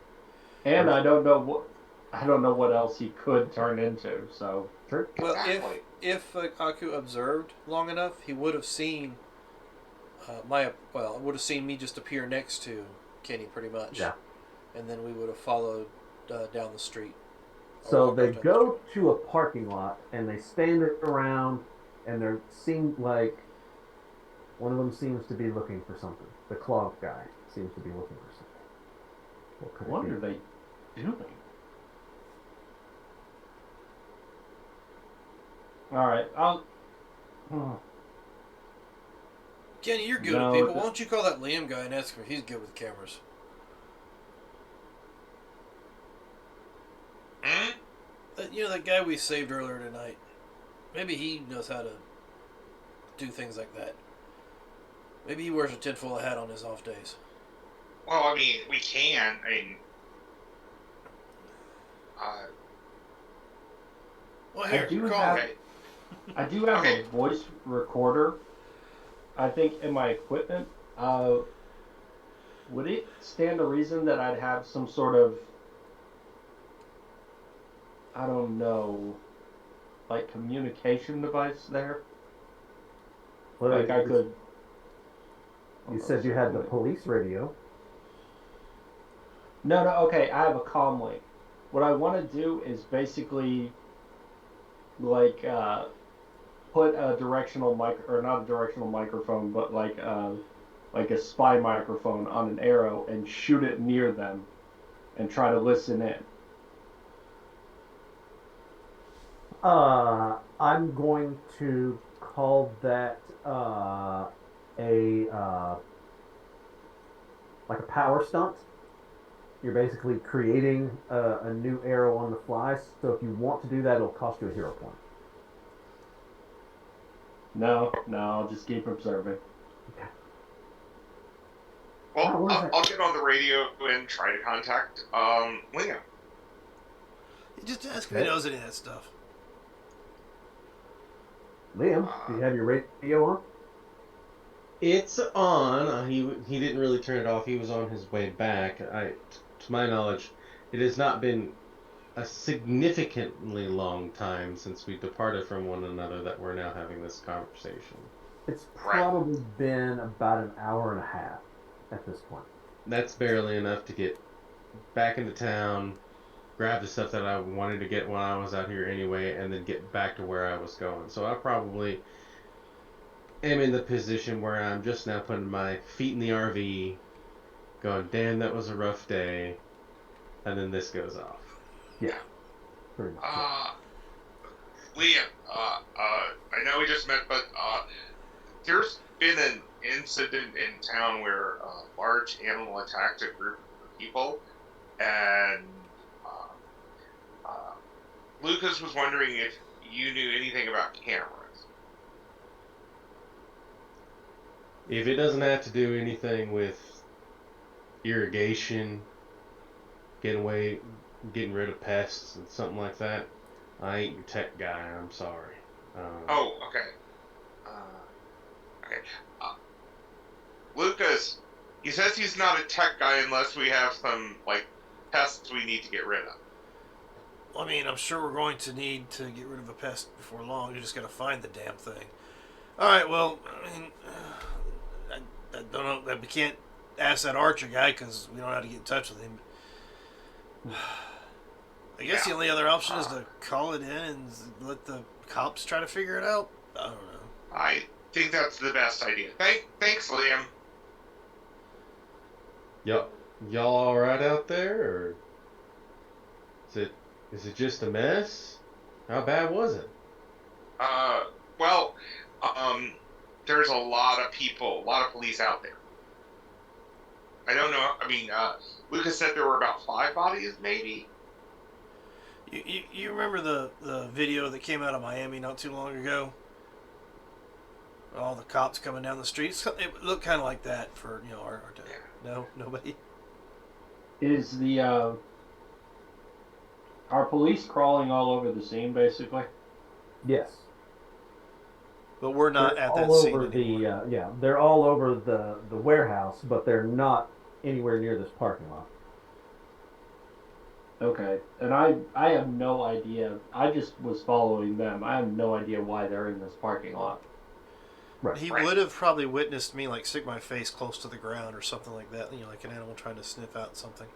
And I don't know what else he could turn into, so True. Well, Exactly. if Aku observed long enough, he would have seen would have seen me just appear next to Kenny, pretty much. Yeah. And then we would have followed down the street. So walked they down the go to a parking lot and they stand around, and they seem like one of them seems to be looking for something. The claw guy seems to be looking for something. What could what it are be? they doing? Alright, I'll... Kenny, you're good No, with people. it- Why don't you call that Liam guy and ask him if he's good with cameras? Hmm? That guy we saved earlier tonight. Maybe he knows how to do things like that. Maybe he wears a tinfoil hat on his off days. Well, I mean, we can. I mean, Well, I here, do call have- him. okay. I do have Okay. a voice recorder, I think, in my equipment. Would it stand to reason that I'd have some sort of, I don't know, like communication device there? Well, Like I could... You said you had the police radio. No, okay, I have a comm link. What I want to do is basically, like, put a directional or not a directional microphone, but like a spy microphone on an arrow and shoot it near them, and try to listen in. I'm going to call that like a power stunt. You're basically creating a new arrow on the fly. So if you want to do that, it'll cost you a hero point. No, I'll just keep observing. Well, what is that? I'll get on the radio and try to contact Liam. Just ask if he knows any of that stuff. Liam, do you have your radio on? It's on. He didn't really turn it off. He was on his way back. To my knowledge, it has not been a significantly long time since we departed from one another that we're now having this conversation. It's Right. probably been about an hour and a half at this point. That's barely enough to get back into town, grab the stuff that I wanted to get when I was out here anyway, and then get back to where I was going. So I probably am in the position where I'm just now putting my feet in the RV, going, damn, that was a rough day, and then this goes off. Yeah, pretty much. Liam, I know we just met, but there's been an incident in town where a large animal attacked a group of people, and Lucas was wondering if you knew anything about cameras. If it doesn't have to do anything with irrigation, getting rid of pests and something like that, I ain't your tech guy. I'm sorry. Oh, okay. Okay. Lucas, he says he's not a tech guy unless we have some like pests we need to get rid of. Well, I mean, I'm sure we're going to need to get rid of a pest before long. You just got to find the damn thing. All right. Well, I mean, I don't know. We can't ask that Archer guy because we don't know how to get in touch with him. I guess the only other option is to call it in and let the cops try to figure it out. I don't know. I think that's the best idea. Thanks, Liam. Y'all all right out there, or is it just a mess? How bad was it? Well, there's a lot of people, a lot of police out there. I don't know. I mean, Lucas said there were about 5 bodies, maybe. You remember the video that came out of Miami not too long ago? All the cops coming down the streets. It looked kind of like that for our day. No, nobody. Is the are police crawling all over the scene basically? Yes. But we're not They're at that all scene over anymore. they're all over the warehouse, but they're not anywhere near this parking lot. Okay, and I have no idea. I just was following them. I have no idea why they're in this parking lot. Right. He would have probably witnessed me like stick my face close to the ground or something like that. Like an animal trying to sniff out something.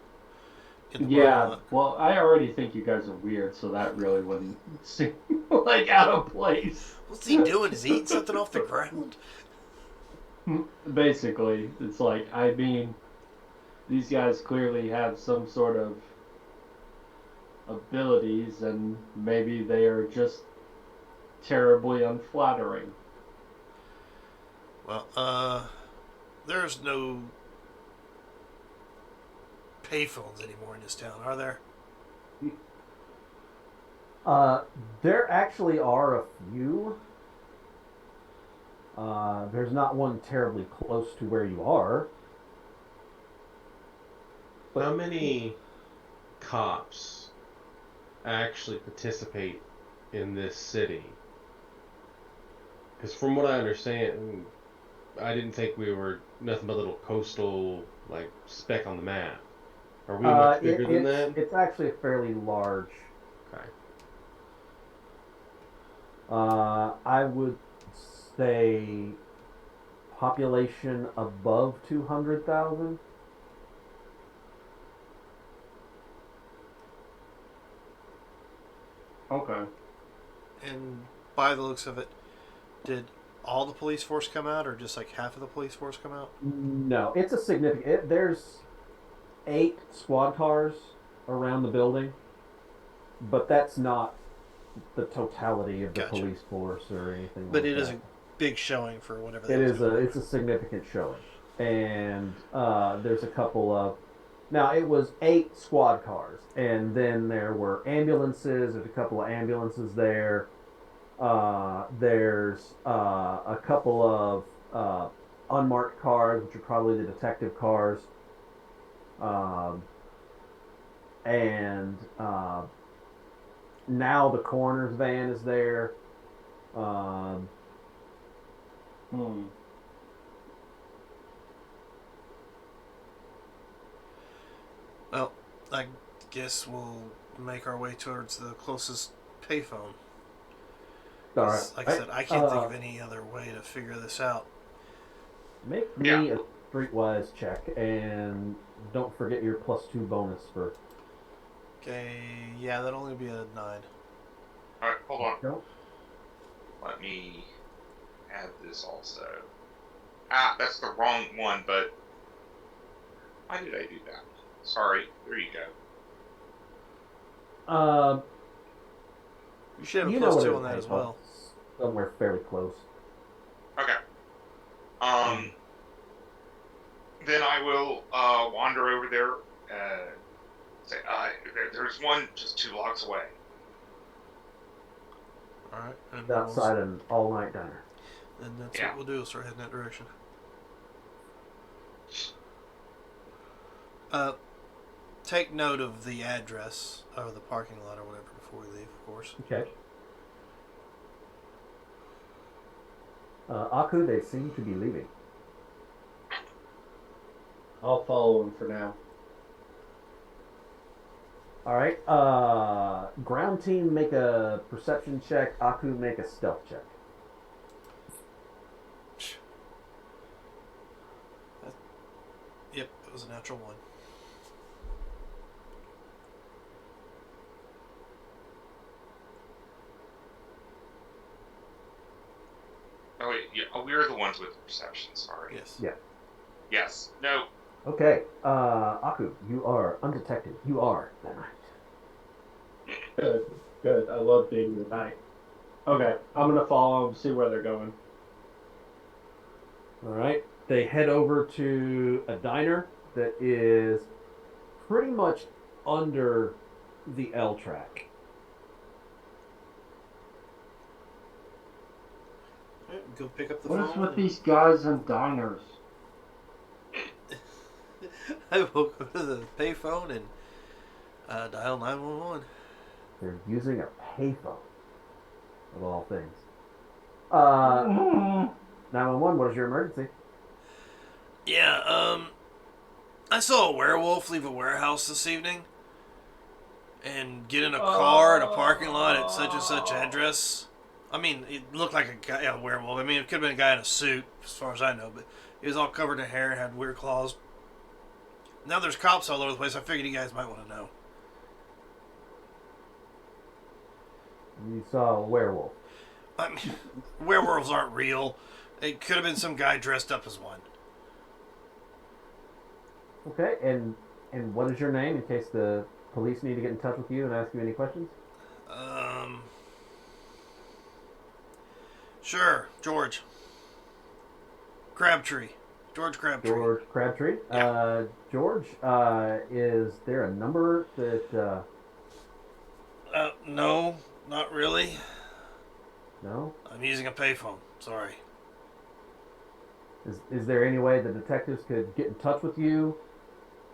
In the parking Yeah, lot. well, I already think you guys are weird, so that really wouldn't seem like out of place. What's he doing? Is he eating something off the ground? Basically, it's like, I mean, these guys clearly have some sort of abilities, and maybe they are just terribly unflattering. Well, there's no payphones anymore in this town, are there? There actually are a few. There's not one terribly close to where you are. But how many cops actually participate in this city? Because from what I understand, I didn't think we were nothing but a little coastal like speck on the map. Are we much bigger than that? It's actually a fairly large. Okay. I would say population above 200,000. Okay. And by the looks of it, did all the police force come out, or just like half of the police force come out? No, it's a significant. There's 8 squad cars around the building, but that's not the totality of the Gotcha. police force or anything. But like it is that. a big showing for whatever. It is it's a significant showing, and there's a couple of. Now it was 8 squad cars, and then there were ambulances. There's a couple of ambulances there. There's a couple of unmarked cars, which are probably the detective cars. And now the coroner's van is there. Well, I guess we'll make our way towards the closest payphone. All right. Like I said, I can't think of any other way to figure this out. Make me a streetwise check, and don't forget your +2 bonus for. Okay, yeah, that'll only be a 9. Alright, hold on. Go. Let me add this also. That's the wrong one, but why did I do that? Sorry, there you go. You should have a You know plus what 2 it on that is, as well. somewhere fairly close. Okay. Then I will wander over there. Say, there's one just 2 blocks away. All right. And Outside an all-night diner. And that's Yeah. what we'll do. Start heading that direction. Take note of the address of the parking lot or whatever before we leave, of course. Okay. Aku, they seem to be leaving. I'll follow him for now. All right. Ground team, make a perception check. Aku, make a stealth check. Yep, it was a natural 1. Oh wait, yeah, we're the ones with perception. Sorry. Yes. Yeah. Yes. No. Okay. Aku, you are undetected. You are the knight. Good, good. I love being the knight. Okay, I'm gonna follow them, see where they're going. All right. They head over to a diner that is pretty much under the L track. Alright, go pick up the What phone. is with these guys and diners? I will go to the payphone and dial 911. They're using a payphone, of all things. 911, what is your emergency? Yeah, I saw a werewolf leave a warehouse this evening and get in a car in a parking lot at such and such address. I mean, it looked like a werewolf. I mean, it could have been a guy in a suit, as far as I know, but he was all covered in hair and had weird claws. Now there's cops all over the place. I figured you guys might want to know. You saw a werewolf. I mean, werewolves aren't real. It could have been some guy dressed up as one. Okay, and what is your name in case the police need to get in touch with you and ask you any questions? Sure, George. Crabtree. George Crabtree. George Crabtree. Yeah. George, is there a number that? No, not really. No. I'm using a payphone. Sorry. Is there any way the detectives could get in touch with you?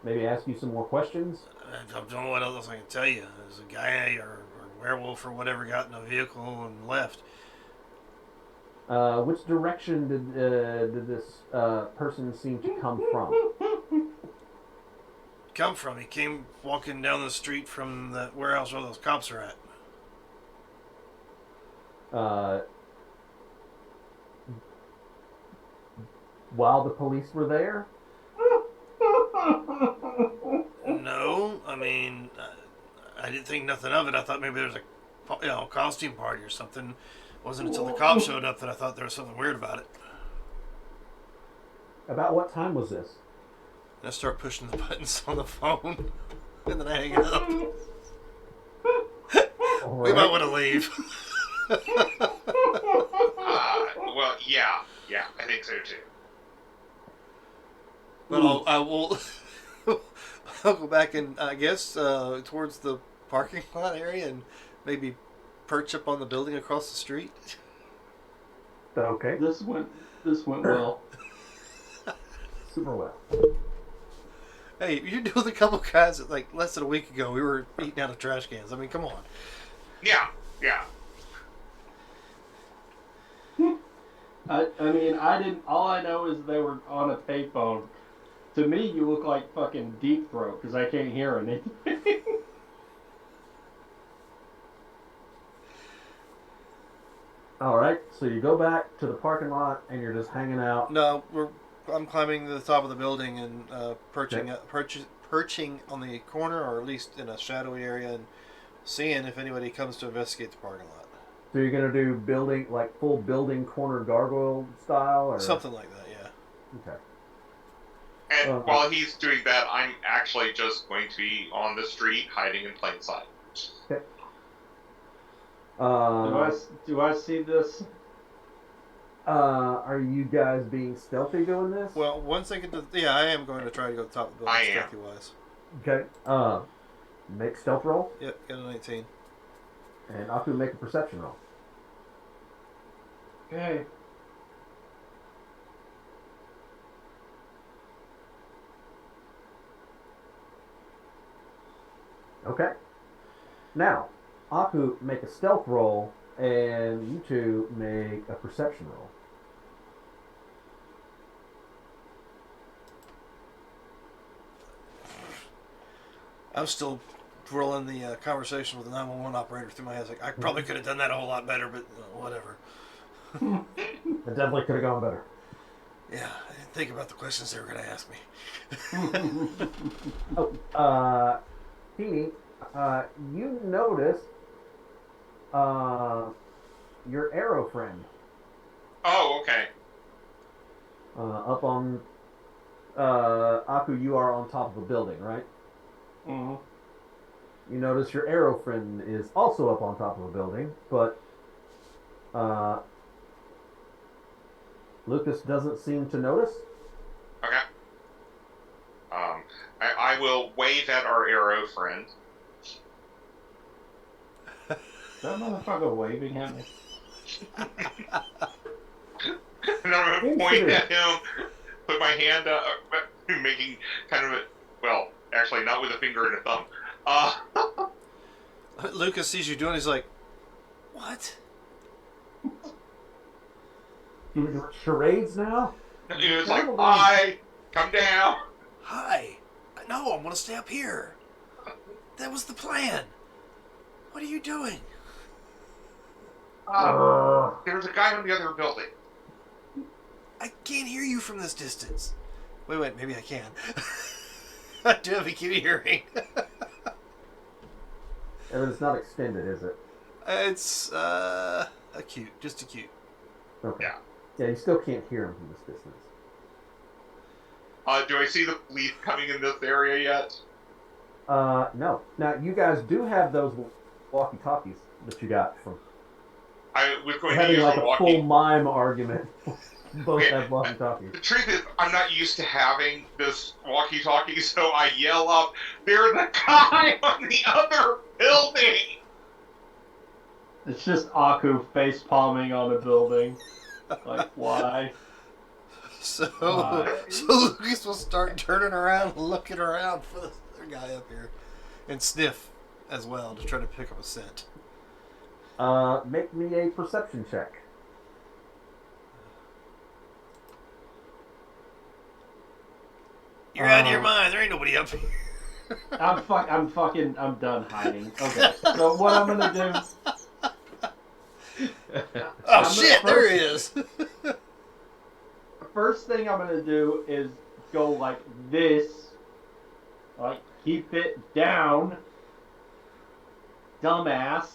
Maybe ask you some more questions? I don't know what else I can tell you. There's a guy or werewolf or whatever got in a vehicle and left. Which direction did this person seem to come from? Come from? He came walking down the street from the warehouse where those cops are at. While the police were there? No, I mean, I didn't think nothing of it. I thought maybe there was a costume party or something. It wasn't until the cops showed up that I thought there was something weird about it. About what time was this? And I start pushing the buttons on the phone, and then I hang it up. We might want to leave. Well, yeah, I think so too. But I will. I'll go back and I guess towards the parking lot area and maybe perch up on the building across the street. Okay. This went well. Super well. Hey, you're doing a couple guys that like less than a week ago we were eating out of trash cans. I mean, come on. Yeah. I mean, I didn't. All I know is they were on a payphone. To me, you look like fucking Deep Throat because I can't hear anything. All right. So you go back to the parking lot and you're just hanging out. No, I'm climbing to the top of the building and perching on the corner or at least in a shadowy area and seeing if anybody comes to investigate the parking lot. So you're gonna do building like full building corner gargoyle style or Something like that, yeah. Okay. And while he's doing that, I'm actually just going to be on the street hiding in plain sight. Okay. Do I see this? Are you guys being stealthy doing this? Well, once they get to, yeah, I am going to try to go to the top of the building I am. stealthy wise. Okay. Make stealth roll, Yep, got a 19. and Aku make a perception roll. Okay. Okay. Now, Aku make a stealth roll, and you two make a perception roll. I'm still rolling the conversation with the 911 operator through my head. Like, I probably could have done that a whole lot better, but whatever. It definitely could have gone better. Yeah, I didn't think about the questions they were going to ask me. Teeny, you notice your arrow friend Oh, okay. up on Aku. You are on top of a building, right? Mm-hmm. You notice your arrow friend is also up on top of a building, but Lucas doesn't seem to notice. Okay. I will wave at our arrow friend. Is that motherfucker waving at me? And I'm going to point at him, put my hand up, making kind of a, well, actually not with a finger and a thumb. Lucas sees you doing it, he's like, what? You doing charades now? He was like, hi, come down. Hi. No, I'm going to stay up here. That was the plan. What are you doing? There's a guy in the other building. I can't hear you from this distance. Wait, maybe I can. I do have acute hearing. And it's not extended, is it? It's acute, just acute. Okay. Yeah. Yeah, you still can't hear him from this distance. Do I see the police coming in this area yet? No. Now, you guys do have those walkie-talkies that you got from I was going to having use like a a walkie. full mime argument. Both Okay. have walkie-talkies. The truth is, I'm not used to having this walkie-talkie, so I yell up, "There's a guy on the other building!" It's just Aku face palming on a building. Like, why? So, Why? so Lucas will start turning around and looking around for this other guy up here. And sniff as well to try to pick up a scent. Make me a perception check. You're out of your mind. There ain't nobody up here. I'm done hiding. Okay, so what I'm gonna do? Oh shit! There he is. The first thing I'm gonna do is go like this, like keep it down, dumbass,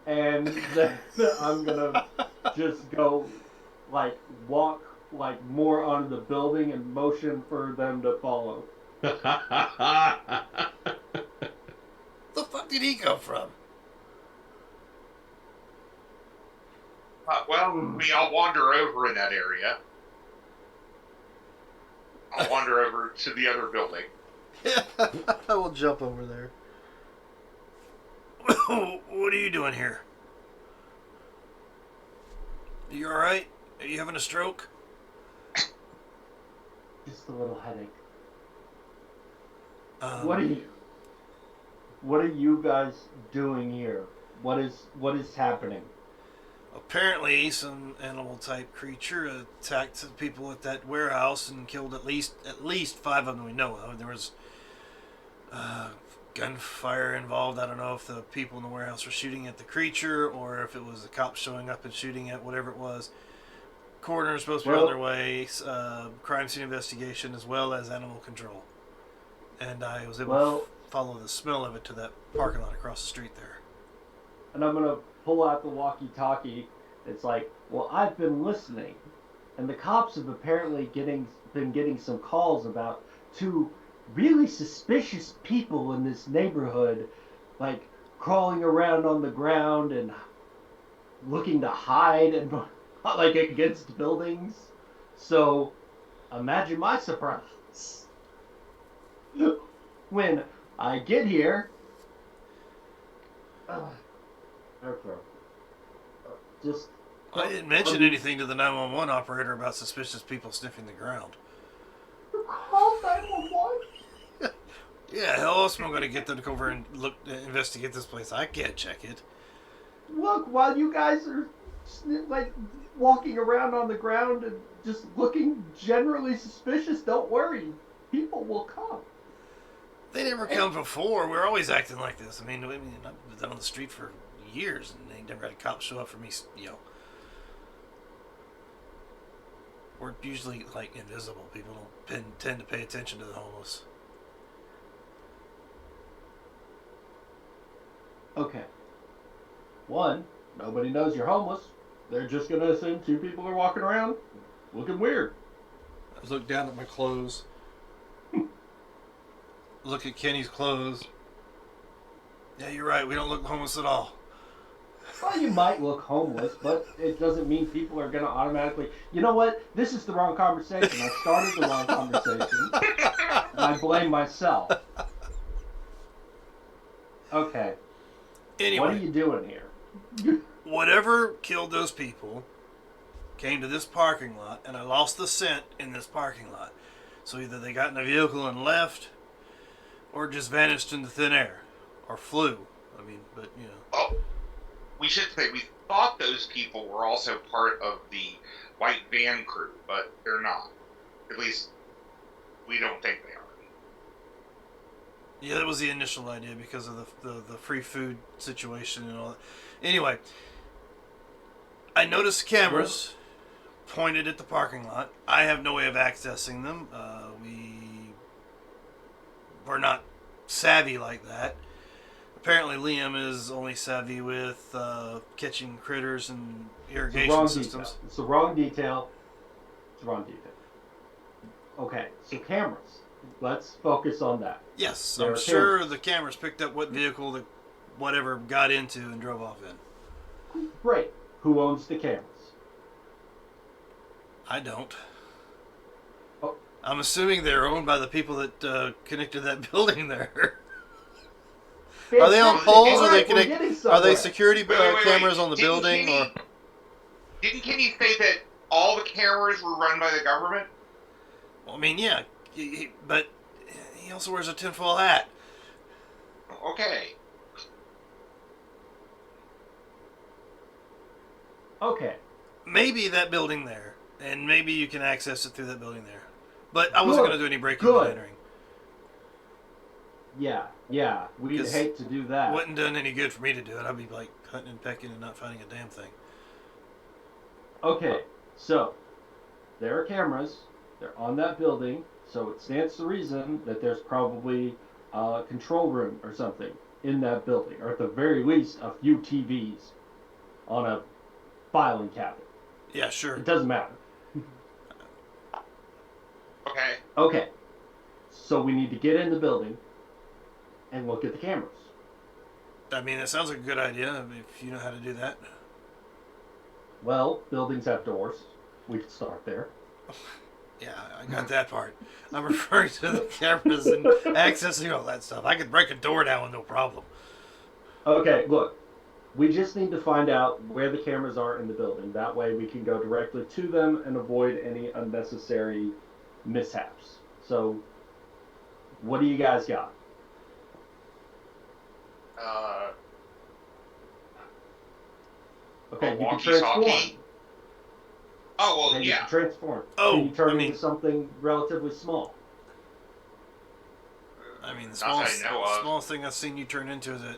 and then I'm gonna just go like walk like more onto the building and motion for them to follow. The fuck did he come from? Well, we all wander over in that area. I'll wander over to the other building. I will jump over there. What are you doing here? You alright? Are you having a stroke? Just a little headache. Um, What are you guys doing here? What is happening? Apparently, some animal-type creature attacked the people at that warehouse and killed at least 5 of them we know of. There was gunfire involved. I don't know if the people in the warehouse were shooting at the creature or if it was the cops showing up and shooting at whatever it was. Coroner's supposed to be on their way. Crime scene investigation as well as animal control. And I was able to follow the smell of it to that parking lot across the street there. And I'm gonna pull out the walkie-talkie. It's like, well, I've been listening, and the cops have apparently been getting some calls about 2 really suspicious people in this neighborhood, like crawling around on the ground and looking to hide and like against buildings. So imagine my surprise when I get here. Okay. Just I didn't mention anything to the 911 operator about suspicious people sniffing the ground. call 911. Yeah, how else am I going to get them to come over and investigate this place? I can't check it. Look, while you guys are like walking around on the ground and just looking generally suspicious, don't worry, people will come. They never come before. We're always acting like this. I mean, I've been on the street for years, and they never had a cop show up for me. We're usually like invisible. People don't tend to pay attention to the homeless. Okay. One, nobody knows you're homeless. They're just gonna assume two people are walking around looking weird. I look down at my clothes. Look at Kenny's clothes. Yeah, you're right. We don't look homeless at all. Well, you might look homeless, but it doesn't mean people are gonna automatically. You know what? This is the wrong conversation. I started the wrong conversation. And I blame myself. Okay. Anyway, What are you doing here? whatever killed those people came to this parking lot, and I lost the scent in this parking lot. So either they got in a vehicle and left, or just vanished into thin air, or flew. I mean, but you know. Oh, we should say we thought those people were also part of the white van crew, but they're not. At least we don't think they are. Yeah, that was the initial idea because of the free food situation and all that. Anyway, I noticed cameras pointed at the parking lot. I have no way of accessing them. We're not savvy like that. Apparently, Liam is only savvy with catching critters and irrigation systems. It's the wrong detail. It's the wrong detail. Okay, so cameras. Let's focus on that. Yes, There I'm are sure cameras. the cameras picked up what vehicle the whatever got into and drove off in. Great. Who owns the cameras? I don't. Oh. I'm assuming they're owned by the people that connected that building there. Are they on Fantastic. poles? Are they Alright, we're getting connect? Are somewhere. they security Wait. cameras on the Didn't building? Kenny- Or Didn't Kenny say that all the cameras were run by the government? well, I mean, yeah, but he also wears a tinfoil hat. Okay. Okay. Maybe that building there, and maybe you can access it through that building there. But I wasn't going to do any breaking and entering. Yeah. We'd 'Cause hate to do that. Wouldn't done any good for me to do it. I'd be like hunting and pecking and not finding a damn thing. Okay, so there are cameras. They're on that building, so it stands to reason that there's probably a control room or something in that building, or at the very least, a few TVs on a filing cabinet. Yeah, sure. It doesn't matter. Okay. Okay, so we need to get in the building and look at the cameras. I mean, that sounds like a good idea if you know how to do that. Well, buildings have doors. We could start there. Yeah, I got that part. I'm referring to the cameras and accessing all that stuff. I could break a door down with no problem. Okay, look. We just need to find out where the cameras are in the building. That way we can go directly to them and avoid any unnecessary mishaps. So, what do you guys got? Okay, you can transform. walkie-talkie. Oh, well, Okay, you yeah. can transform. Oh, Can you turn I mean- into something relatively small? I mean, the Not that I know of. smallest thing I've seen you turn into is that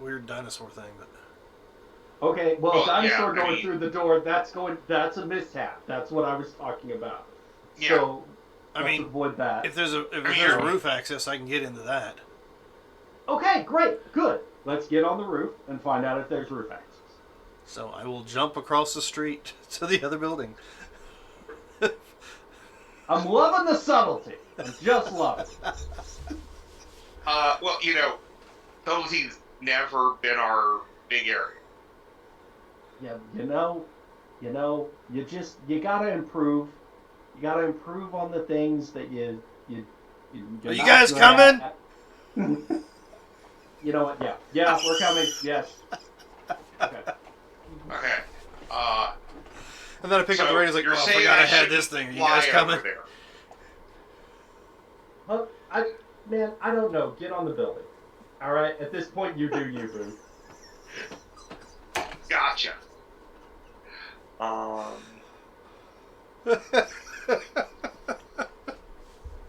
weird dinosaur thing. But Okay, well, Well, dinosaur yeah, I going mean- through the door, that's a mishap. That's what I was talking about. Yeah. So, I let's mean, avoid that. if there's a you're- roof access, I can get into that. Okay, great, good. Let's get on the roof and find out if there's roof access. So I will jump across the street to the other building. I'm loving the subtlety. I'm just loving it. Well, you know, Philippines never been our big area. Yeah, you gotta improve. You gotta improve on the things that Are you're you not guys good coming? at. You know what? Yeah, yeah, we're coming. Yes. Okay. Okay. Uh, And then I pick up the so radio. It's like, you're oh, I saying forgot I I had shouldn't this thing. Are you fly guys coming? over there? Well, I don't know. Get on the building. All right. At this point, you do you, boo. Gotcha.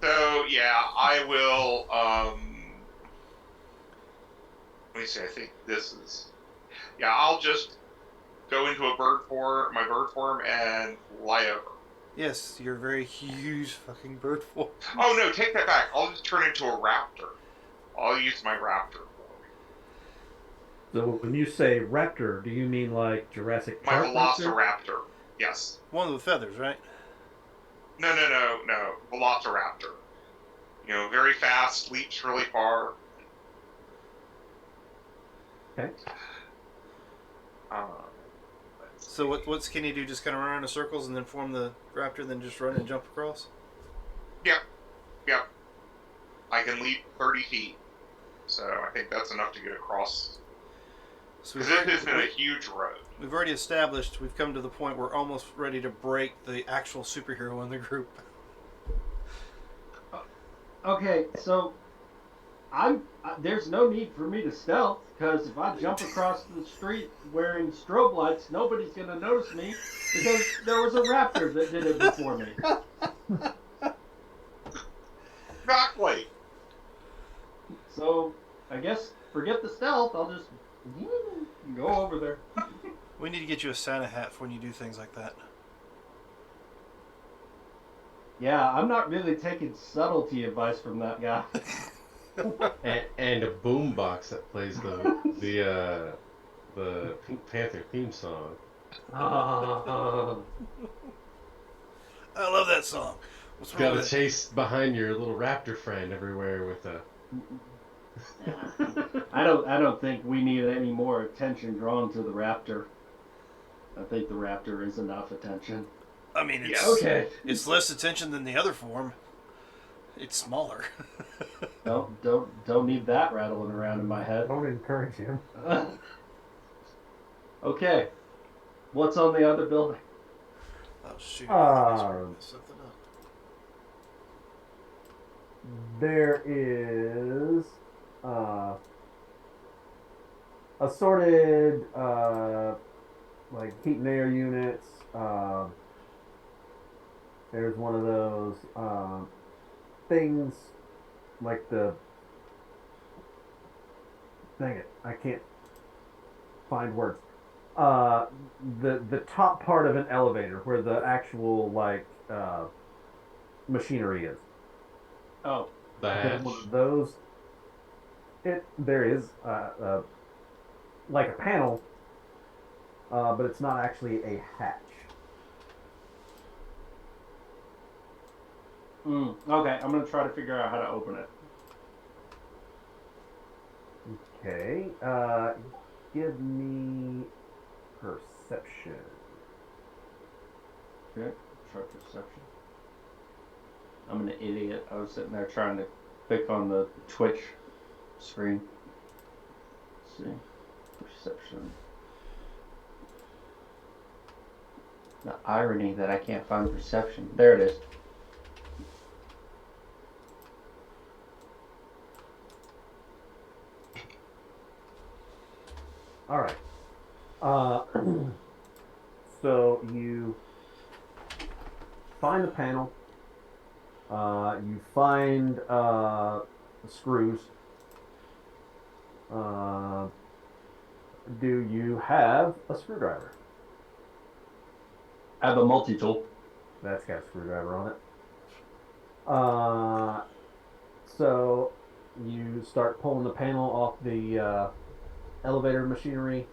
So yeah, I will. Let me see. I think this is. Yeah, I'll just go into my bird form, and fly over. Yes, you're a very huge fucking bird form. Oh no, take that back. I'll just turn into a raptor. I'll use my raptor form. So when you say raptor, do you mean like Jurassic My Park raptor? velociraptor. Yes. One with feathers, right? No. Velociraptor. Very fast, leaps really far. Okay. Uh, So what's can you do? Just kind of run around in circles and then form the raptor, then just run and jump across? Yep. I can leap 30 feet. So I think that's enough to get across. So Because this isn't a huge road. we've already established we've come to the point we're almost ready to break the actual superhero in the group. Okay, so there's no need for me to stealth because if I jump across the street wearing strobe lights, nobody's gonna notice me because there was a raptor that did it before me. Exactly. So I guess forget the stealth. I'll just go over there. We need to get you a Santa hat for when you do things like that. Yeah, I'm not really taking subtlety advice from that guy. And a boombox that plays the Pink Panther theme song. I love that song. What's wrong Got to with it? chase behind your little raptor friend everywhere with a. I don't think we need any more attention drawn to the raptor. I think the raptor is enough attention. I mean, it's Yes. Okay. it's less attention than the other form. It's smaller. Don't need that rattling around in my head. Don't encourage him. Okay. What's on the other building? Oh shoot! Uh, Something up. There is assorted like heat and air units. There's one of those things like the. Dang it! I can't find words. The top part of an elevator where the actual like machinery is. Oh, The There's hatch. one of those. There is like a panel, but it's not actually a hatch. okay. I'm gonna try to figure out how to open it. Okay. Give me perception. Okay. Try perception. I'm an idiot. I was sitting there trying to click on the Twitch screen. Let's see. Perception. The irony that I can't find perception. There it is. All right. So you find the panel. You find the screws. Do you have a screwdriver? I have a multi-tool. That's got a screwdriver on it. So you start pulling the panel off the elevator machinery.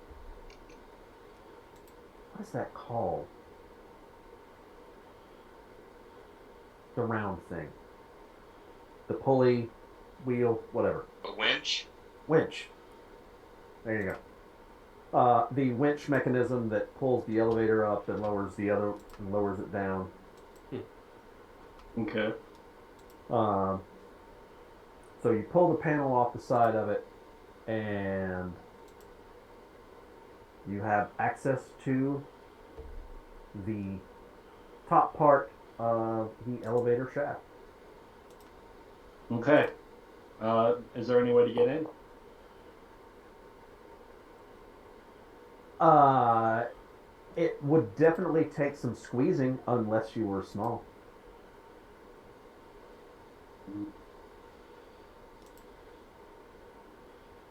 What is that called? The round thing. The pulley, wheel, whatever. A winch. Winch. There you The winch mechanism that pulls the elevator up and lowers it down. Okay. Um, so you pull the panel off the side of it, and you have access to the top part of the elevator shaft. Okay. Is there any way to get in? Uh, it would definitely take some squeezing unless you were small.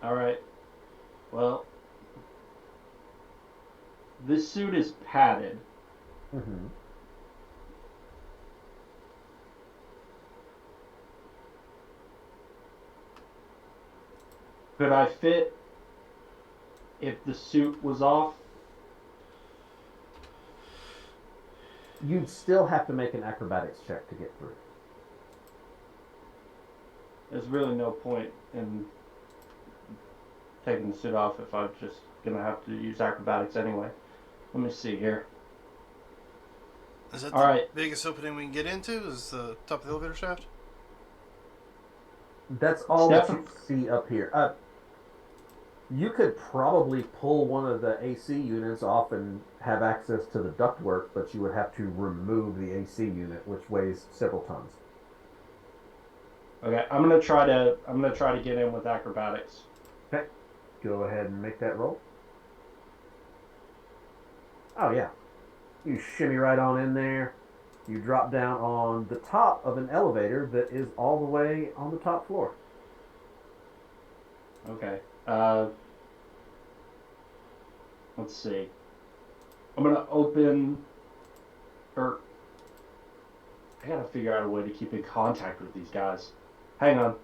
All right. Well, this suit is padded. Mm-hmm. Could I fit if the suit was off? You'd still have to make an acrobatics check to get through. There's really no point in taking the suit off if I'm just gonna have to use acrobatics anyway. Let me see here. Is that All the right. biggest opening we can get into? Is the top of the elevator shaft? That's all that you Stefan, see up here. You could probably pull one of the AC units off and have access to the ductwork, but you would have to remove the AC unit, which weighs several tons. okay, I'm gonna try to get in with acrobatics. Okay, go ahead and make that roll. Oh yeah, you shimmy right on in there. You drop down on the top of an elevator that is all the way on the top floor. Okay. Let's see. I'm gonna open, or I gotta figure out a way to keep in contact with these guys. Hang on.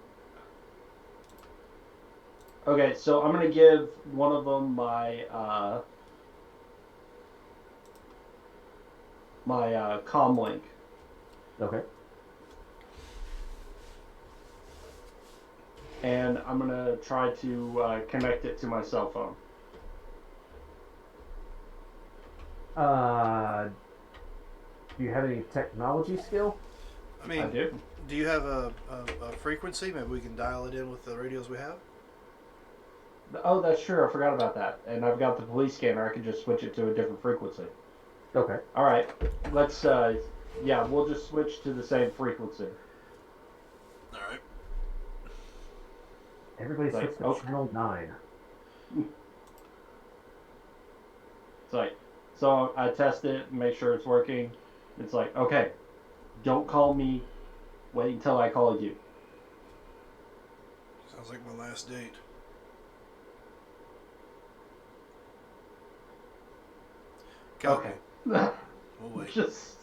Okay, so I'm gonna give one of them my comm link, Okay. and I'm gonna try to connect it to my cell phone. Do you have any technology skill? I mean, I do. do you have a frequency? Maybe we can dial it in with the radios we have. Oh, that's true. I forgot about that. And I've got the police scanner. I can just switch it to a different frequency. Okay. All right. Let's. Yeah, we'll just switch to the same frequency. All right. Everybody Like, switch to okay. channel 9. It's like, so I test it, make sure it's working. It's like, okay, don't call me. Wait until I call you. Sounds like my last date. Copy. Okay. We'll wait. Just.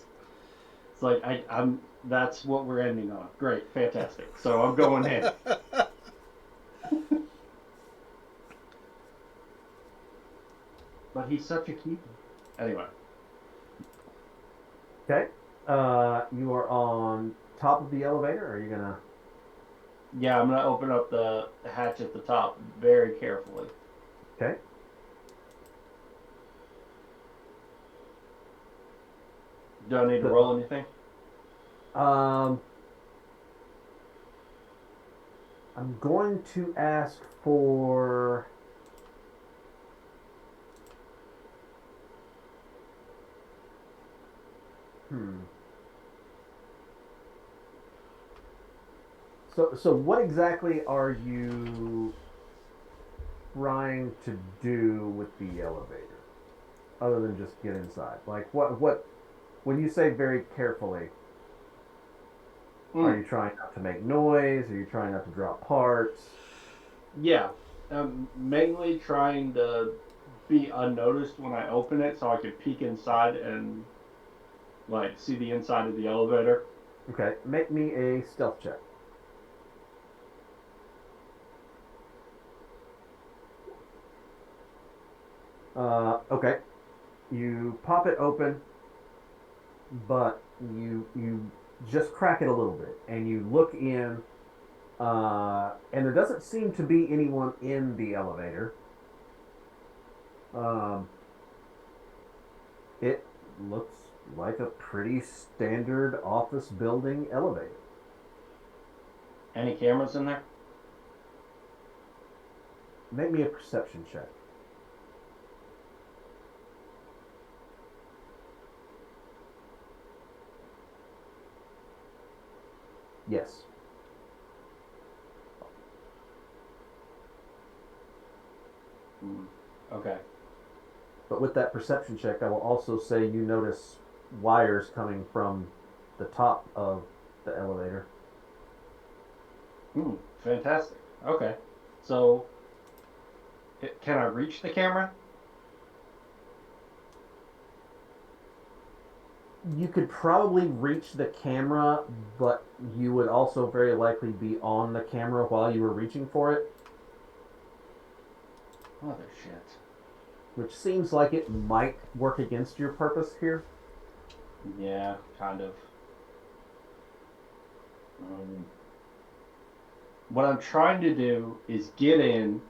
It's like I'm. That's what we're ending on. Great, fantastic. So I'm going in. But he's such a keeper. Anyway. Okay. You are on top of the elevator, or are you gonna? Yeah, I'm gonna open up the hatch at the top very carefully. Okay. Do I need to roll anything? Um, I'm going to ask for. So what exactly are you trying to do with the elevator, other than just get inside? Like what? When you say very carefully, are you trying not to make noise? Are you trying not to drop parts? Yeah, I'm mainly trying to be unnoticed when I open it, so I can peek inside and like see the inside of the elevator. Okay, make me a stealth check. Okay, you pop it open, but you just crack it a little bit, and you look in, and there doesn't seem to be anyone in the elevator. Um, it looks like a pretty standard office building elevator. Any cameras in there? Make me a perception check. Yes. Okay. But with that perception check, I will also say you notice wires coming from the top of the elevator. Fantastic. Okay. So, can I reach the camera? You could probably reach the camera, but you would also very likely be on the camera while you were reaching for it, Mother shit. which seems like it might work against your purpose here. Yeah, kind of. What I'm trying to do is get in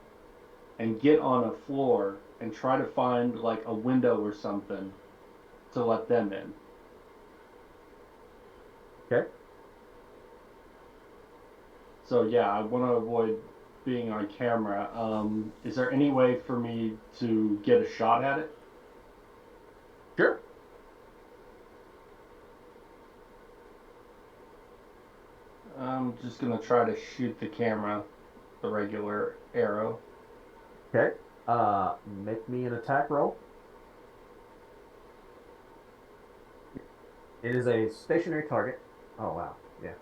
and get on a floor and try to find like a window or something to let them in. Okay. So yeah, I want to avoid being on camera. Is there any way for me to get a shot at it? Sure. I'm just gonna try to shoot the camera, the regular arrow. Okay. Make me an attack roll. It is a stationary target. Oh wow, yeah.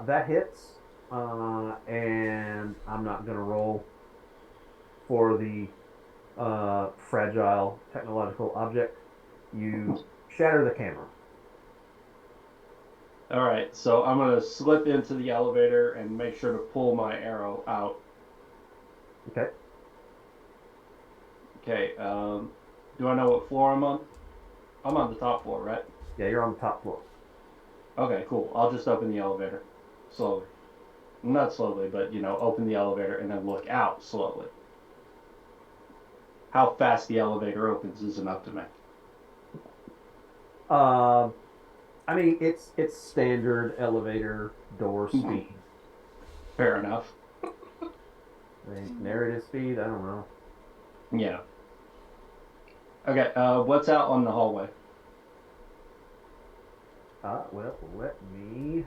That hits, and I'm not gonna roll for the fragile technological object. You shatter the camera. All right, so I'm gonna slip into the elevator and make sure to pull my arrow out. Okay. Okay. Do I know what floor I'm on? I'm on the top floor, right? Yeah, you're on the top floor. Okay, cool. I'll just open the elevator slowly. Not slowly, but open the elevator and then look out slowly. How fast the elevator opens isn't up to me. I mean, it's standard elevator door speed. Fair enough. I mean, narrative speed. I don't know. Yeah. Okay. What's out on the hallway? Well, let me.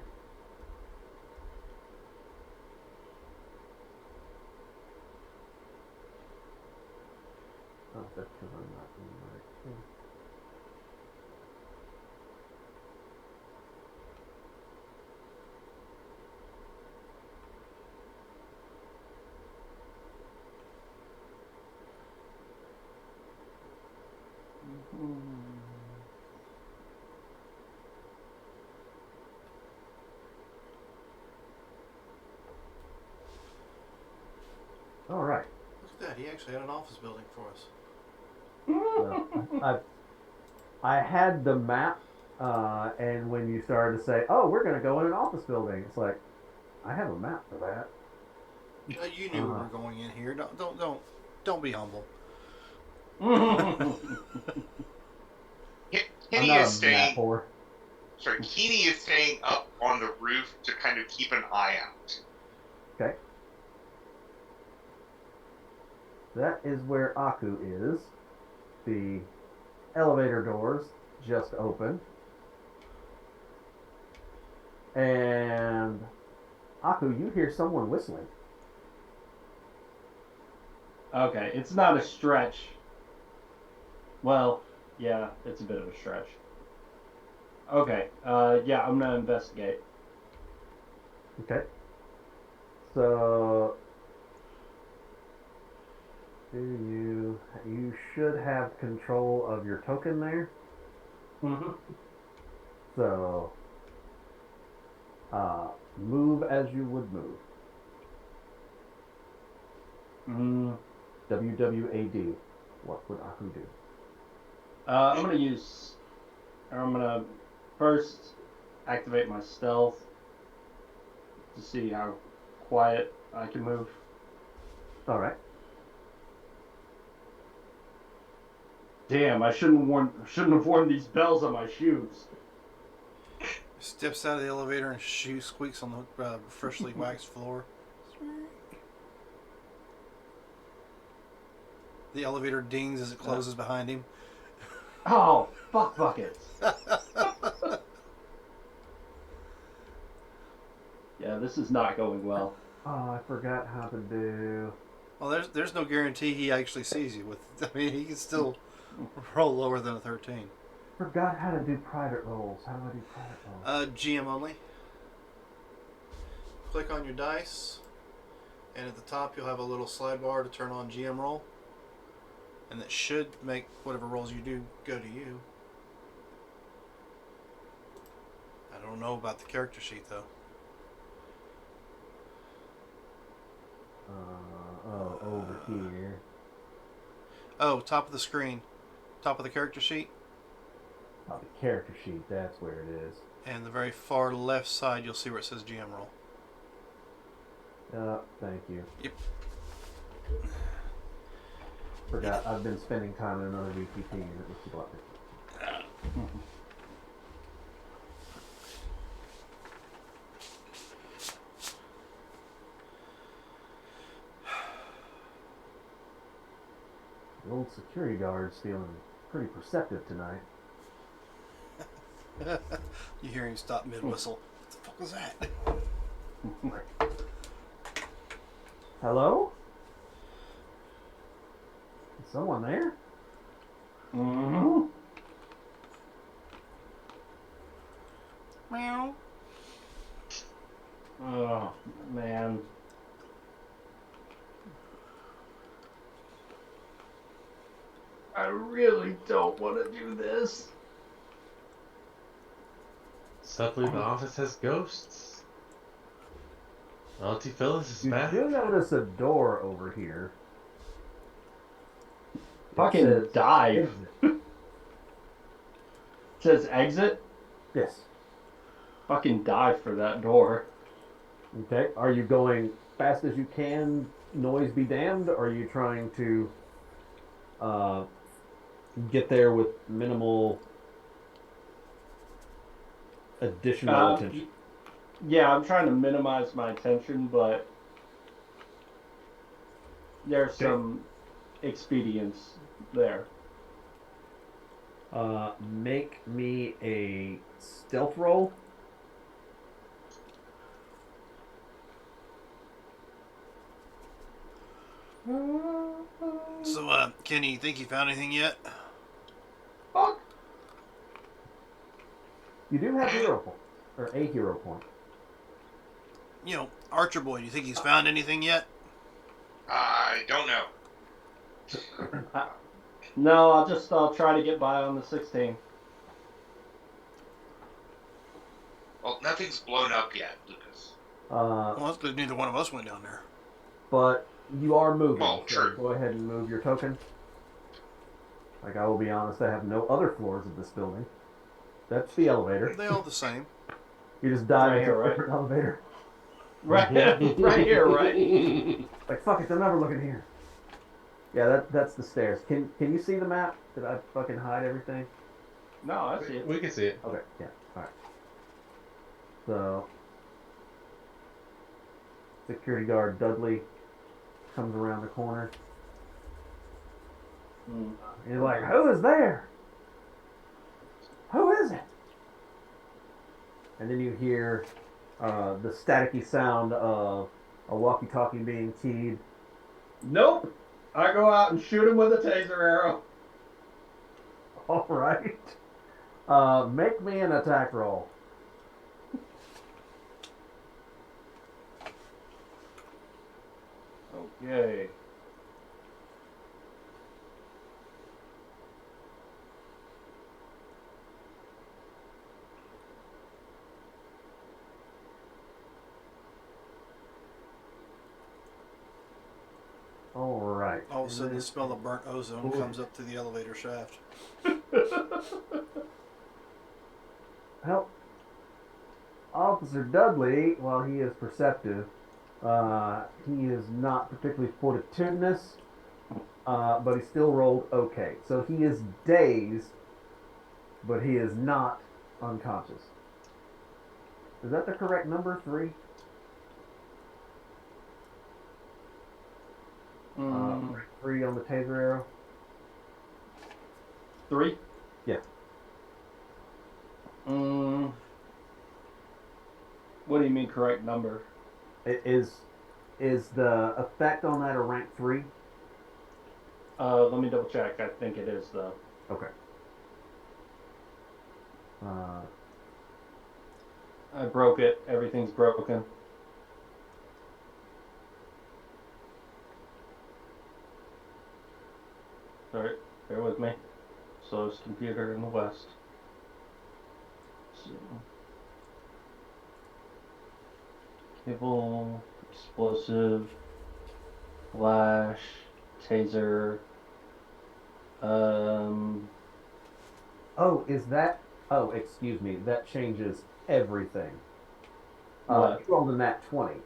Oh, that's because I'm not in the right thing. All right. Look at that. He actually had an office building for us. Well, I had the map, and when you started to say, "Oh, we're going to go in an office building," it's like, I have a map for that. You knew we were going in here. Don't be humble. I'm Kenny not is a map staying. whore. Sorry, Kenny is staying up on the roof to kind of keep an eye out. Okay. That is where Aku is. The elevator doors just open. And Aku, you hear someone whistling. Okay, it's not a stretch. Well, yeah, it's a bit of a stretch. Okay, yeah, I'm gonna investigate. Okay. So you should have control of your token there. Mm-hmm. So move as you would move. WWAD. What would Aku do? I'm gonna first activate my stealth to see how quiet I can move. All right. Damn, I shouldn't have worn these bells on my shoes. Steps out of the elevator and shoe squeaks on the freshly waxed floor. The elevator dings as it closes behind him. Oh, fuck buckets. Yeah, this is not going well. Oh, I forgot how to do. Well, there's no guarantee he actually sees you. I mean, he can still roll lower than a 13. Forgot how to do private rolls. How do I do private rolls? GM only. Click on your dice, and at the top you'll have a little slide bar to turn on GM roll, and that should make whatever rolls you do go to you. I don't know about the character sheet though. Over here. Oh, top of the screen, top of the character sheet, Oh, the character sheet. That's where it is. and the very far left side you'll see where it says GM roll. Thank you. Yep. Forgot. I've been spending time in another VTP and it was neglected. The old security guard's feeling pretty perceptive tonight. You hear him stop mid whistle. What the fuck was that? Hello? Is someone there? Mm-hmm. Meow. Oh, man. I really don't want to do this. Suddenly the office has ghosts. Auntie Phyllis is You back. do notice a door over here. Fucking It says dive. exit. Says exit. Yes. Fucking dive for that door. Okay. Are you going fast as you can, noise be damned, or are you trying to get there with minimal additional attention? Yeah, I'm trying to minimize my attention, but there's some expedience there. Make me a stealth roll. So, Kenny, you think you found anything yet? Fuck. You do have hero point, or a hero point. You know, Archer Boy, do you think he's found anything yet? I don't know. No, I'll try to get by on the 16. Well, nothing's blown up yet, Lucas. Well, that's because neither one of us went down there. But you are moving. Oh, so true. go ahead and move your token. Like, I will be honest, I have no other floors of this building. That's the elevator. They all the same. You just dive Right into here, a right? different elevator. Right, right here, right? Like, fuck it, I'm never looking here. Yeah, that's the stairs. Can you see the map? Did I fucking hide everything? No, I see it. We can see it. Okay, yeah, alright. So, security guard Dudley comes around the corner. Mm. And you're like, who is there? Who is it? And then you hear the staticky sound of a walkie-talkie being keyed. Nope. I go out and shoot him with a taser arrow. All right. Make me an attack roll. Okay. All right. All of a sudden, the smell of burnt ozone comes up through the elevator shaft. Well, Officer Dudley, while he is perceptive, he is not particularly fortitudinous, but he still rolled okay. So he is dazed, but he is not unconscious. Is that the correct number? 3? Mm, 3 on the taser arrow? 3? Yeah. What do you mean correct number? Is the effect on that a rank 3? Let me double check. I think it is though. Okay. I broke it. Everything's broken. Sorry, bear with me. Slowest computer in the West. So, cable, explosive, flash, taser. Oh, is that? Oh, excuse me. That changes everything. What? You rolled a nat 20,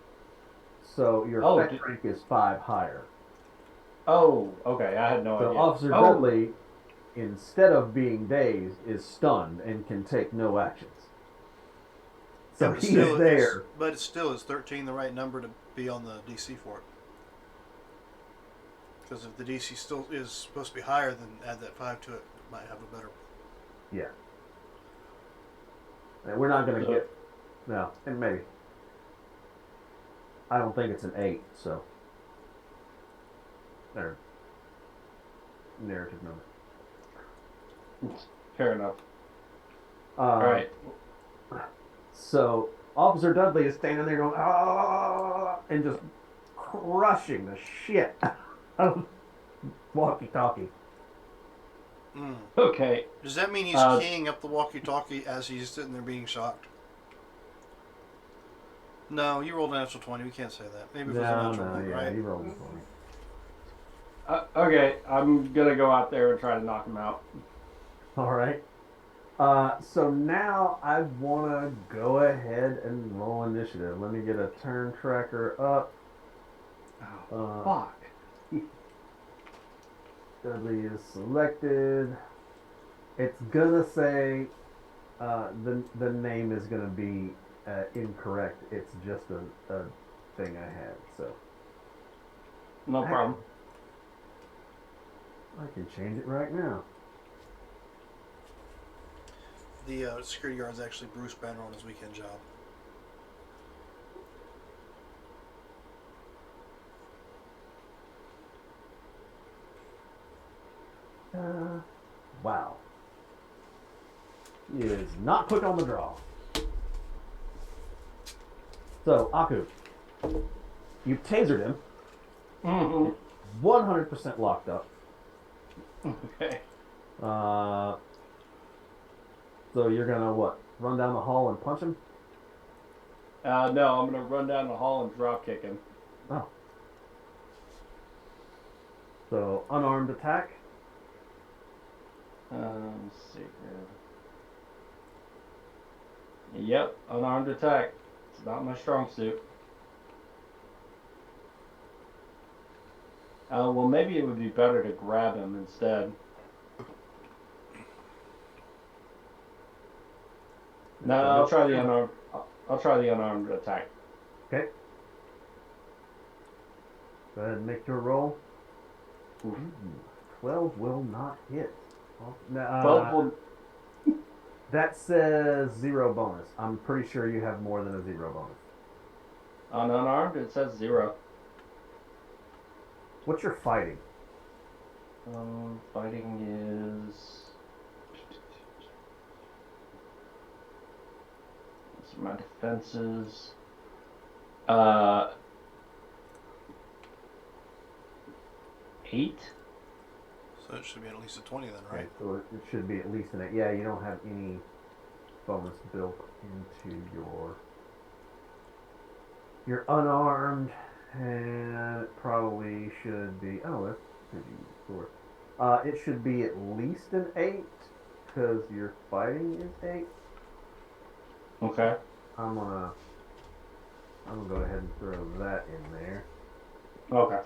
so your Oh, effect rank is 5 higher. Oh, okay. I had no So idea. Officer Dudley, instead of being dazed, is stunned and can take no actions. So Yeah, but he still is there. But it's still, is 13 the right number to be on the DC for it? Because if the DC still is supposed to be higher, then add that 5 to it. It might have a better. Yeah. And we're not going to get. No, and maybe. I don't think it's an 8, so. There. Narrative number. Fair enough. All right. So Officer Dudley is standing there going, ah, and just crushing the shit out of walkie-talkie. Mm. Okay. Does that mean he's keying up the walkie-talkie as he's sitting there being shocked? No, you rolled a natural 20. We can't say that. Maybe if it was a natural 1, yeah, right? you rolled a 20. Okay, I'm gonna go out there and try to knock him out. All right. So now I want to go ahead and roll initiative. Let me get a turn tracker up. Fuck. Dudley is selected. It's gonna say the name is gonna be incorrect. It's just a thing I had. So No problem. I can change it right now. The security guard's actually Bruce Banner on his weekend job. Wow. He is not quick on the draw. So, Aku, you tasered him. Mm-hmm. 100% locked up. Okay. So you're gonna what? Run down the hall and punch him? No, I'm gonna run down the hall and drop kick him. Oh. So unarmed attack. Let's see here. Yep, unarmed attack. It's not my strong suit. Well, maybe it would be better to grab him instead. No, I'll try the unarmed. I'll try the unarmed attack. Okay. Go ahead and make your roll. Oof. 12 will not hit. 12 will. That says 0 bonus. I'm pretty sure you have more than a 0 bonus. On unarmed, it says 0. What's your fighting? Fighting is. These are my defenses. 8. So it should be at least a 20 then, right? So it should be at least an 8. Yeah, you don't have any bonus built into your unarmed, and it probably should be. Oh, that's pretty short. It should be at least an 8 because your fighting is 8. Okay. I'm gonna go ahead and throw that in there. Okay.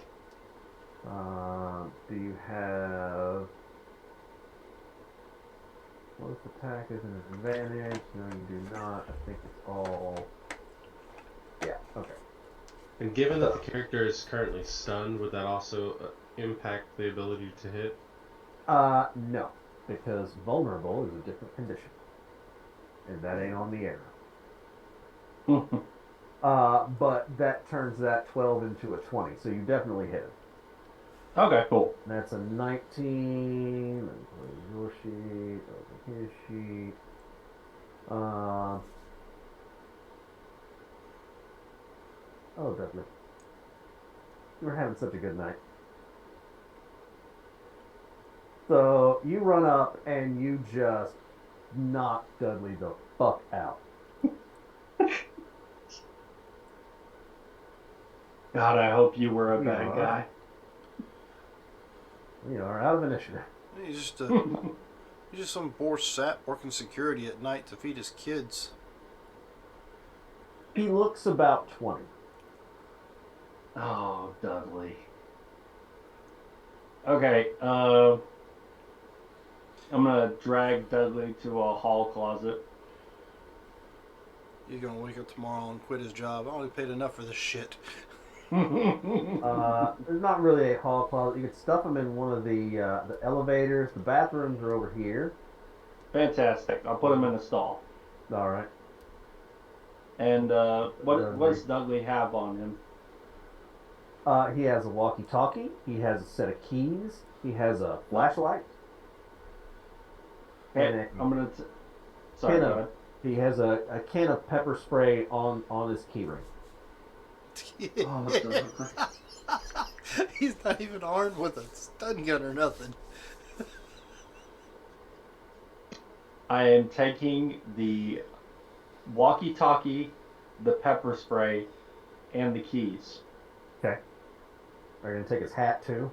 Do you have close attack is an advantage? No, you do not. I think it's all. Yeah. Okay. And given that the character is currently stunned, would that also impact the ability to hit? No, because vulnerable is a different condition, and that ain't on the arrow. But that turns that 12 into a 20, so you definitely hit it. Okay, cool. That's a 19. Let me put your sheet over his sheet. Oh, Dudley. You were having such a good night. So you run up and you just knock Dudley the fuck out. God, I hope you were a You bad are. guy. You are out of initiative. He's just some poor sap working security at night to feed his kids. He looks about 20. Oh, Dudley. Okay, I'm gonna drag Dudley to a hall closet. He's gonna wake up tomorrow and quit his job. I only paid enough for this shit. There's not really a hall closet. You could stuff them in one of the elevators. The bathrooms are over here. Fantastic. I'll put him in a stall. All right. And what does Dudley have on him? He has a walkie-talkie. He has a set of keys. He has a flashlight. Okay, I'm gonna. Sorry, go ahead. He has a can of pepper spray on his keyring. Oh, He's not even armed with a stun gun or nothing. I am taking the walkie-talkie, the pepper spray, and the keys. Okay. Are you gonna take his hat too?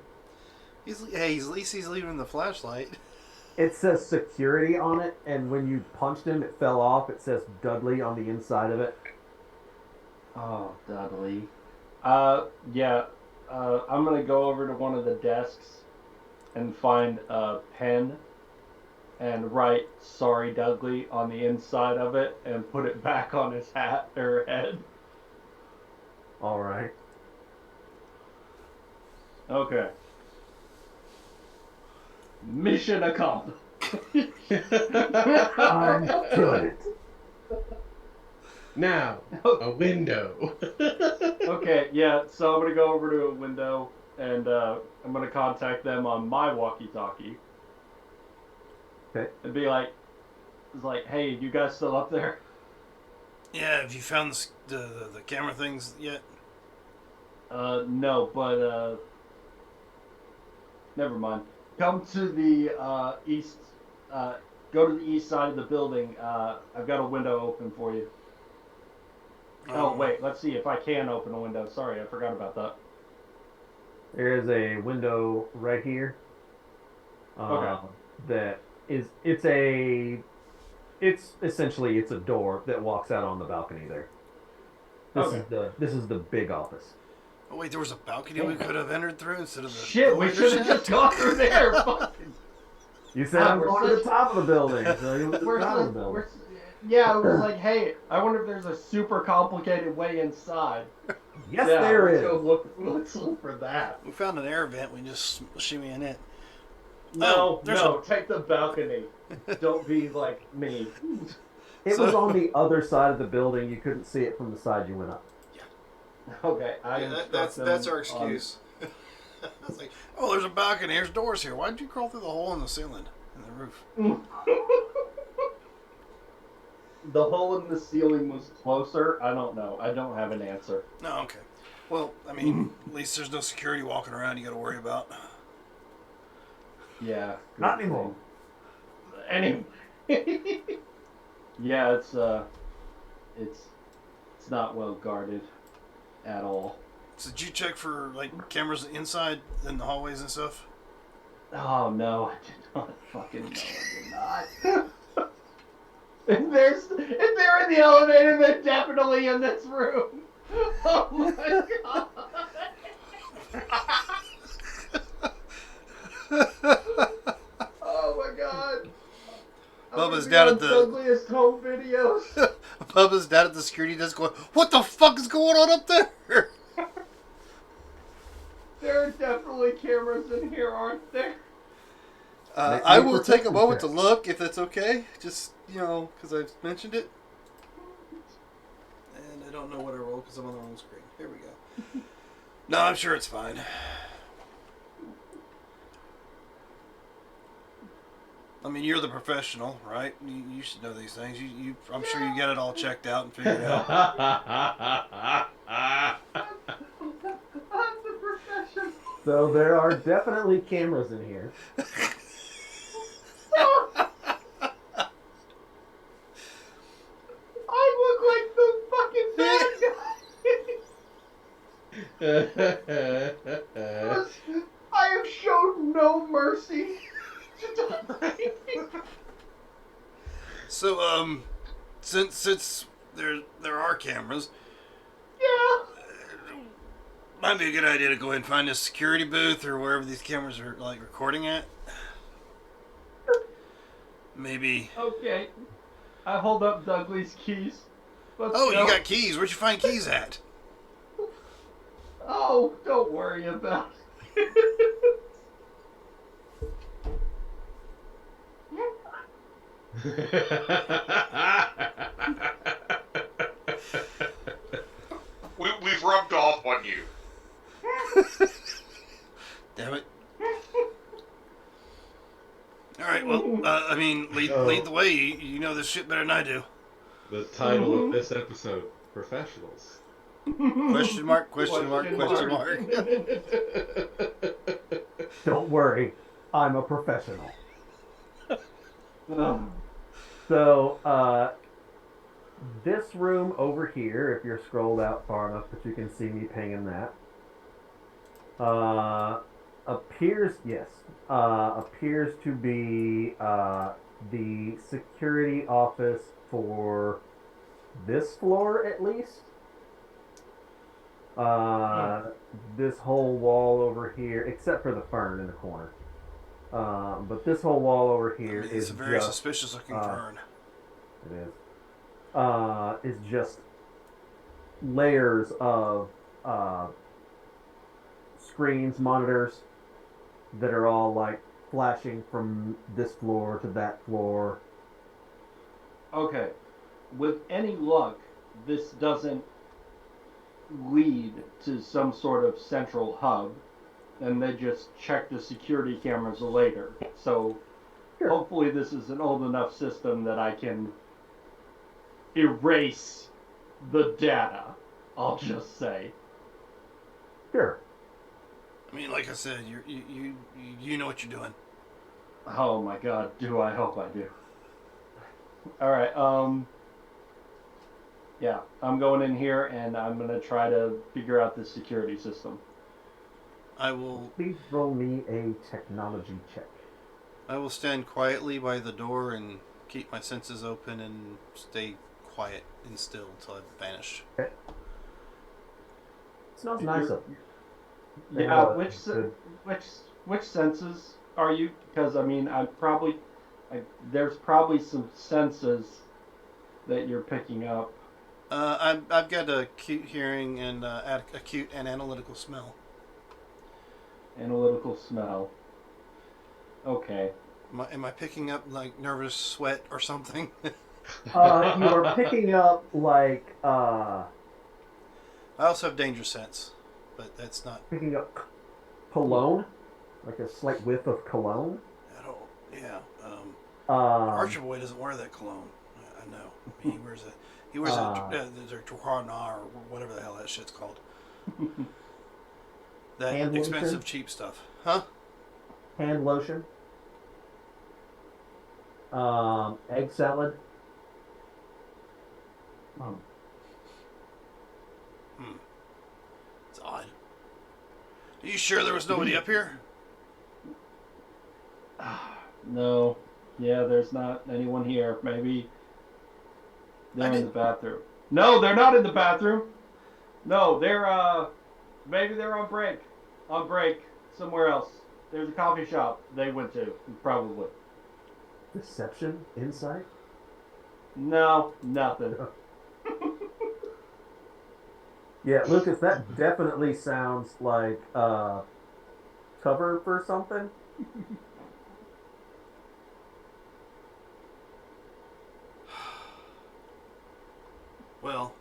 At least he's leaving the flashlight. It says security on it, and when you punched him, it fell off. It says Dudley on the inside of it. Oh, Dudley. Yeah. I'm gonna go over to one of the desks and find a pen and write "Sorry, Dudley" on the inside of it and put it back on his hat or head. All right. Okay. Mission accomplished. I'm good. Now, a window. Okay, yeah, so I'm gonna go over to a window and I'm gonna contact them on my walkie-talkie. Okay. And be like, hey, you guys still up there? Yeah, have you found the camera things yet? No, but never mind. Come to the east. Go to the east side of the building. I've got a window open for you. Oh wait, let's see if I can open a window. Sorry, I forgot about that. There is a window right here. Okay. That is, it's essentially a door that walks out on the balcony there. This is the big office. Oh wait, there was a balcony we could have entered through instead of the Shit, we should have just gone through there. Fucking. You said I'm going to the top of the building. So you went to the Where's top of the the- building. where's- Yeah, it was like, hey, I wonder if there's a super complicated way inside. Yes, Yeah, there let's is. go let's look for that. We found an air vent. We just shimmy in it. No, there's take the balcony. Don't be like me. It So- was on the other side of the building. You couldn't see it from the side you went up. Okay, That's our excuse. I was like, oh, there's a balcony. There's doors here. Why did you crawl through the hole in the ceiling, in the roof? The hole in the ceiling was closer. I don't know. I don't have an answer. No, okay. Well, I mean, at least there's no security walking around you got to worry about. Yeah. good Not anymore. thing. Anyway. Yeah, it's not well guarded at all. So did you check for like cameras inside in the hallways and stuff? Oh no, I did not fucking know. I did not. If they're in the elevator, they're definitely in this room. Oh my god. down at the ugliest home videos. Bubba's down at the security desk going, "What the fuck is going on up there?" There are definitely cameras in here, aren't there? I will take a moment to look if that's okay. Just because I've mentioned it, and I don't know what I roll because I'm on the wrong screen. Here we go. No, I'm sure it's fine. I mean, you're the professional, right? You should know these things. I'm sure you get it all checked out and figured out. I'm the professional. So there are definitely cameras in here. I look like the fucking bad guy. I have shown no mercy. So, since there are cameras, Yeah. might be a good idea to go ahead and find a security booth or wherever these cameras are like recording at. Maybe. Okay. I hold up Douglas' keys. Let's Oh, go. you got keys. Where'd you find keys at? Oh, don't worry about it. We've rubbed off on you. Damn it. All right. Well, I mean, lead the way. You know this shit better than I do. The title of this episode: Professionals. Question mark? Question mark? Question mark? Don't worry, I'm a professional. Oh. So, this room over here, if you're scrolled out far enough that you can see me pinging that, appears to be the security office for this floor at least. This whole wall over here, except for the fern in the corner. But this whole wall over here It's is a very just, suspicious looking fern. It is just layers of screens, monitors that are all like flashing from this floor to that floor. Okay. With any luck, this doesn't lead to some sort of central hub, and they just check the security cameras later. So Sure. hopefully this is an old enough system that I can erase the data, I'll just say. Sure. I mean, like I said, you know what you're doing. Oh my god, do I hope I do. Alright, yeah, I'm going in here and I'm gonna try to figure out this security system. I will Please roll me a technology check. stand quietly by the door and keep my senses open and stay quiet and still until I've vanished. Okay. It smells nice up. Yeah, Good. which senses are you? Because I mean, there's probably some senses that you're picking up. I've got acute hearing and acute and analytical smell. Analytical smell. Okay. Am I picking up like nervous sweat or something? You are picking up like I also have danger sense, but that's not. picking up cologne, like a slight whiff of cologne. I don't. Yeah. Um, Boy doesn't wear that cologne. I know. I mean, he wears a. He wears a Chronicles or whatever the hell that shit's called. That Hand expensive, lotion? cheap stuff, huh? hand lotion. Egg salad. It's odd. Are you sure there was nobody up here? No. Yeah, there's not anyone here. Maybe they're in the bathroom. No, they're not in the bathroom. No, they're maybe they're on break. On break somewhere else. There's a coffee shop they went to, probably. Deception, insight. No, nothing. Yeah, Lucas, that definitely sounds like cover for something. Well,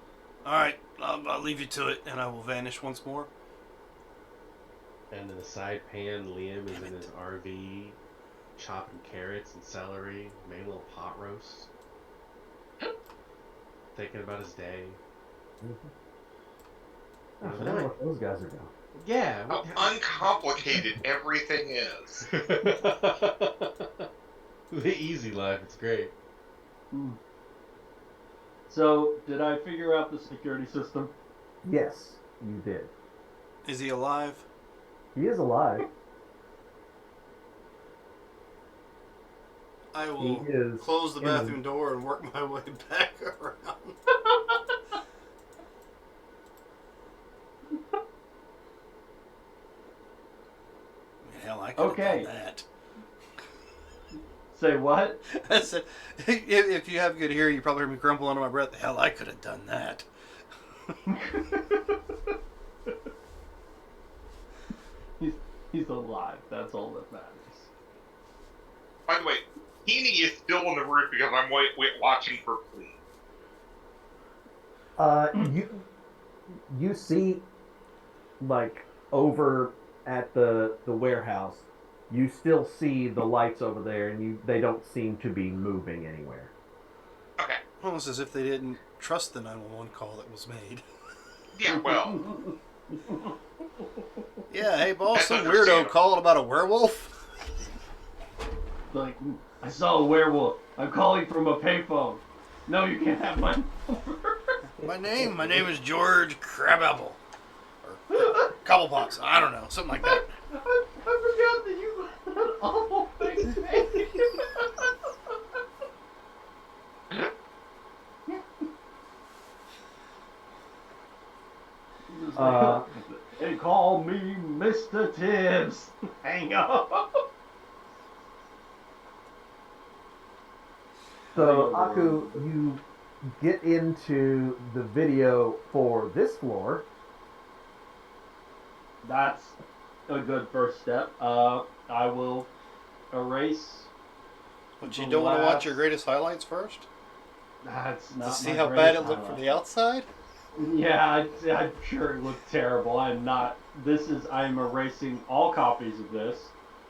alright, I'll leave you to it, and I will vanish once more. And in the side pan, Liam is in his RV, chopping carrots and celery, making a little pot roast, thinking about his day. I wonder what those guys are doing. Yeah. How uncomplicated everything is. The easy life, it's great. So, did I figure out the security system? Yes, you did. Is he alive? He is alive. I He will is close the in bathroom door and work my way back around. Hell, I could have done that. Say what? I said, if you have good hearing, you probably heard me grumble under my breath. Hell, I could have done that. He's alive. That's all that matters. By the way, Heaney is still on the roof because I'm watching for police. You see, like, over at the warehouse, you still see the lights over there, and they don't seem to be moving anywhere. Okay. Almost as if they didn't trust the 911 call that was made. Yeah, well. Yeah, hey boss, That's some weirdo understandable. called about a werewolf. Like, I saw a werewolf. I'm calling from a payphone. No, you can't have my number. My name is George Crabapple. Or Cobblepox, I don't know, something like that. I forgot that you had that awful face. They call me Mr. Tibbs. Hang up. So, Aku, you get into the video for this floor. That's a good first step. I will erase. But you don't want to watch your greatest highlights first? That's not. To see my how bad greatest it looked from highlight. the outside? Yeah, I'm sure it looked terrible. I'm not. I'm erasing all copies of this.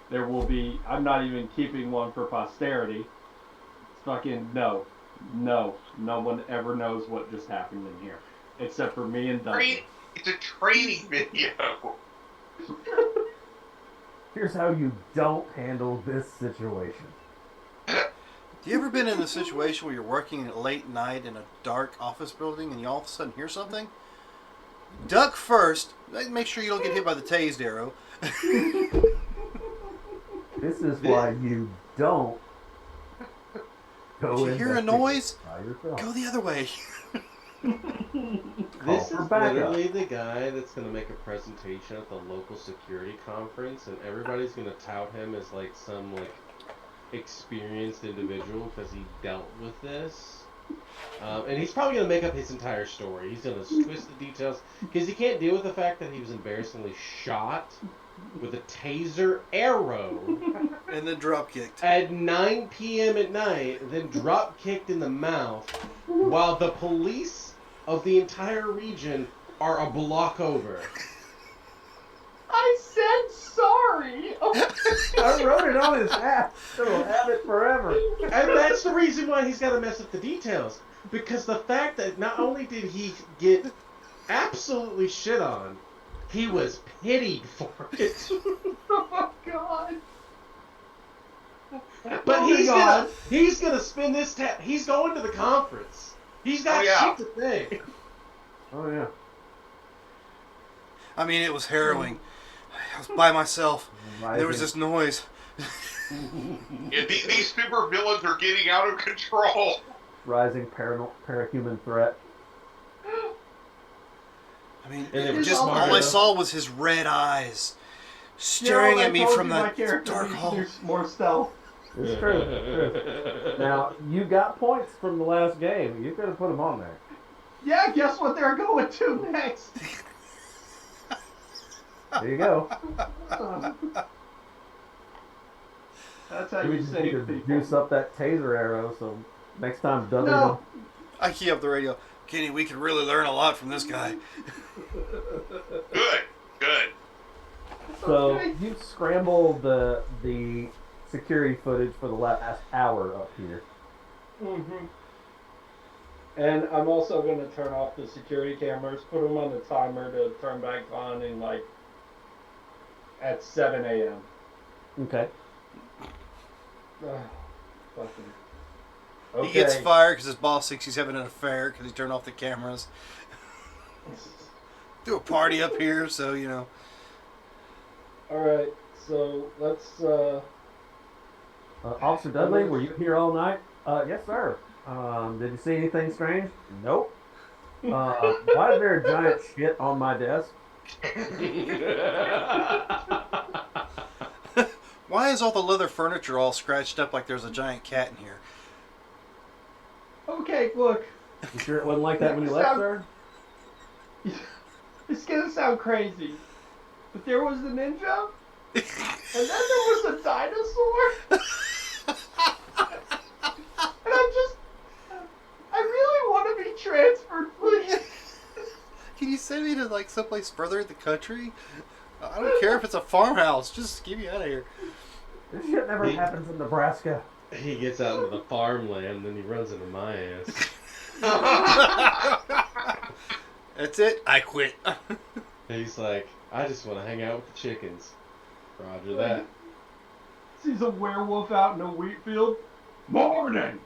There will be. I'm not even keeping one for posterity. Fucking no. No one ever knows what just happened in here, except for me and Douglas. It's a training video. Here's how you don't handle this situation. You ever been in a situation where you're working at late night in a dark office building and you all of a sudden hear something? Duck first. Make sure you don't get hit by the tased arrow. This is why you don't go If you hear a investigate noise, by yourself. go the other way. This for is backup. literally the guy that's going to make a presentation at the local security conference, and everybody's going to tout him as like some like experienced individual because he dealt with this. And he's probably going to make up his entire story. He's going to twist the details because he can't deal with the fact that he was embarrassingly shot with a taser arrow And then drop kicked. at 9 p.m. at night, then drop kicked in the mouth, while the police of the entire region are a block over. I said sorry. I wrote it on his app, so he'll have it forever. And that's the reason why he's got to mess up the details. Because the fact that not only did he get absolutely shit on, he was pitied for it. Oh God. But Oh, he's gonna spin this he's going to the conference. He's got shit to say. Oh yeah. I mean, it was harrowing. I was by myself. There was this noise. Yeah, these super villains are getting out of control. Rising parahuman threat. I mean, And it it was just smart all I enough. saw was his red eyes staring at me from the dark hall. There's more stealth. It's true. Now, you got points from the last game. You could have put them on there. Yeah, guess what they're going to next? There you go. That's how We you just need to save people. juice up that taser arrow so next time Dudley No. I key up the radio. Kenny, we could really learn a lot from this guy. Good. So Okay. you scrambled the security footage for the last hour up here. Mm-hmm. And I'm also going to turn off the security cameras, put them on the timer to turn back on in like at 7 a.m. Okay. Fucking. He gets fired because his boss thinks he's having an affair because he turned off the cameras. Do a party up here, so, you know. Alright, so let's Officer Dudley, were you here all night? Yes, sir. Did you see anything strange? Nope. Why is there a giant shit on my desk? Why is all the leather furniture all scratched up like there's a giant cat in here? Okay, look. You sure it wasn't like that when you left, sir? It's gonna sound crazy, but there was a ninja, and then there was a dinosaur, and I really want to be transferred, please. Can you send me to, like, someplace further in the country? I don't care if it's a farmhouse. Just get me out of here. This shit never happens in Nebraska. He gets out into the farmland, then he runs into my ass. That's it. I quit. He's like, I just want to hang out with the chickens. Roger that. Sees a werewolf out in a wheat field. Morning.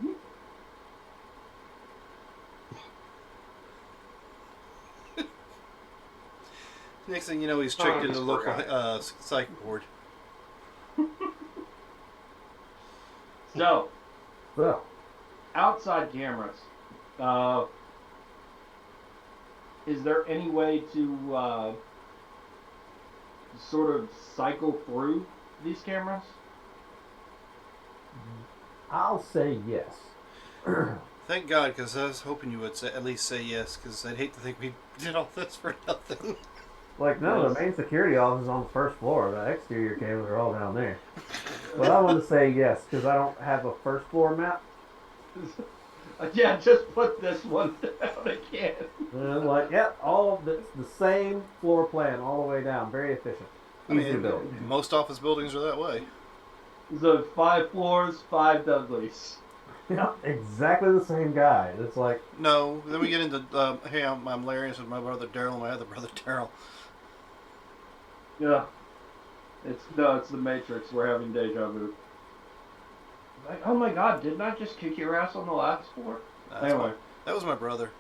Next thing you know, he's tricked into the this poor local psych ward. So, So, outside cameras. Is there any way to sort of cycle through these cameras? I'll say yes. Thank God, because I was hoping you would say, at least say yes, because I'd hate to think we did all this for nothing. Like, no, the main security office is on the first floor. The exterior cameras are all down there. But I want to say yes, because I don't have a first floor map. Yeah, just put this one down again. Like, yeah, all of it's the same floor plan all the way down. Very efficient. I Easy to mean, build. most office buildings are that way. So 5 floors, 5 Dudleys. Yep, exactly the same guy. It's like, No, then we get into, hey, I'm Larry, this is my brother Daryl, and my other brother Daryl. Yeah. It's the Matrix. We're having deja vu. Like, oh my God, didn't I just kick your ass on the last floor? Anyway. That was my brother.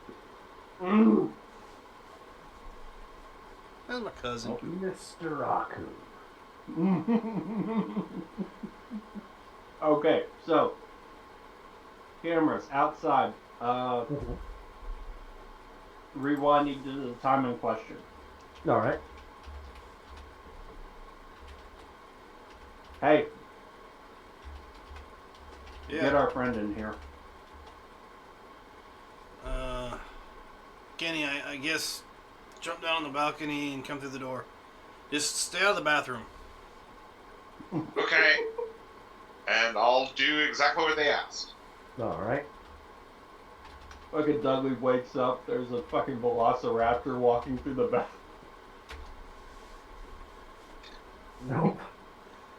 Mm. That was my cousin. Mr. Aku. Okay, so cameras outside. Rewinding to the timing question. All right. Hey, Yeah. get our friend in here. Kenny, I guess jump down on the balcony and come through the door. Just stay out of the bathroom. Okay. And I'll do exactly what they asked. All right. Fucking Dudley wakes up. There's a fucking velociraptor walking through the bath. Nope.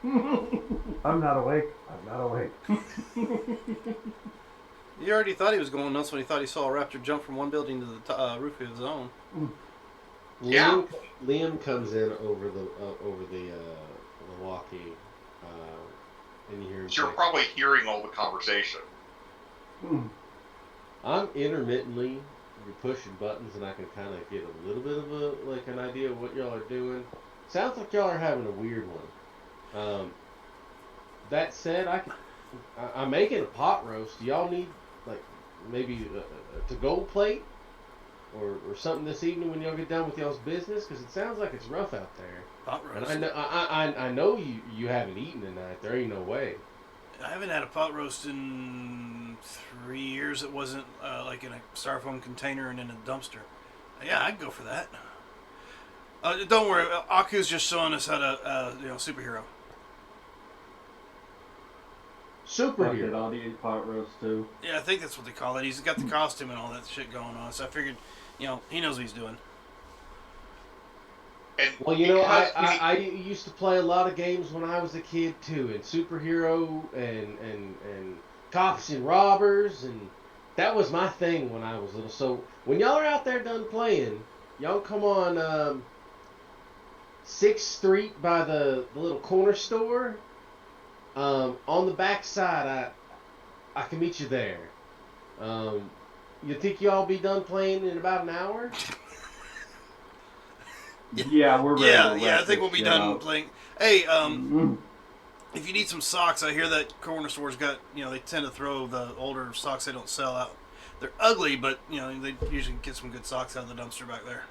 I'm not awake. I'm not awake. He already thought he was going nuts when he thought he saw a raptor jump from one building to the roof of his own. Yeah. Liam comes in over the walkie, and you hear him You're say, probably hearing all the conversation. I'm intermittently pushing buttons, and I can kind of get a little bit of an idea of what y'all are doing. Sounds like y'all are having a weird one. That said, I'm making a pot roast. Do y'all need maybe a to-go plate or something this evening when y'all get done with y'all's business? Because it sounds like it's rough out there. Pot roast. And I know you haven't eaten tonight. There ain't no way. I haven't had a pot roast in 3 years. It wasn't like in a styrofoam container and in a dumpster. Yeah, I'd go for that. Don't worry, Aku's just showing us how to, superhero. Fuck it, Superhero. I'll eat pot roast too. Yeah, I think that's what they call it. He's got the costume and all that shit going on, so I figured, he knows what he's doing. And Well, because I used to play a lot of games when I was a kid too, and superhero and cops and robbers, and that was my thing when I was little. So when y'all are out there done playing, y'all come on 6th Street by the little corner store. On the back side, I can meet you there. You think y'all be done playing in about an hour? Yeah, we're ready. to Yeah, wrap I think we'll this be shit done up. playing. Hey, Mm. if you need some socks, I hear that corner store's got, they tend to throw the older socks they don't sell out. They're ugly, but, they usually get some good socks out of the dumpster back there.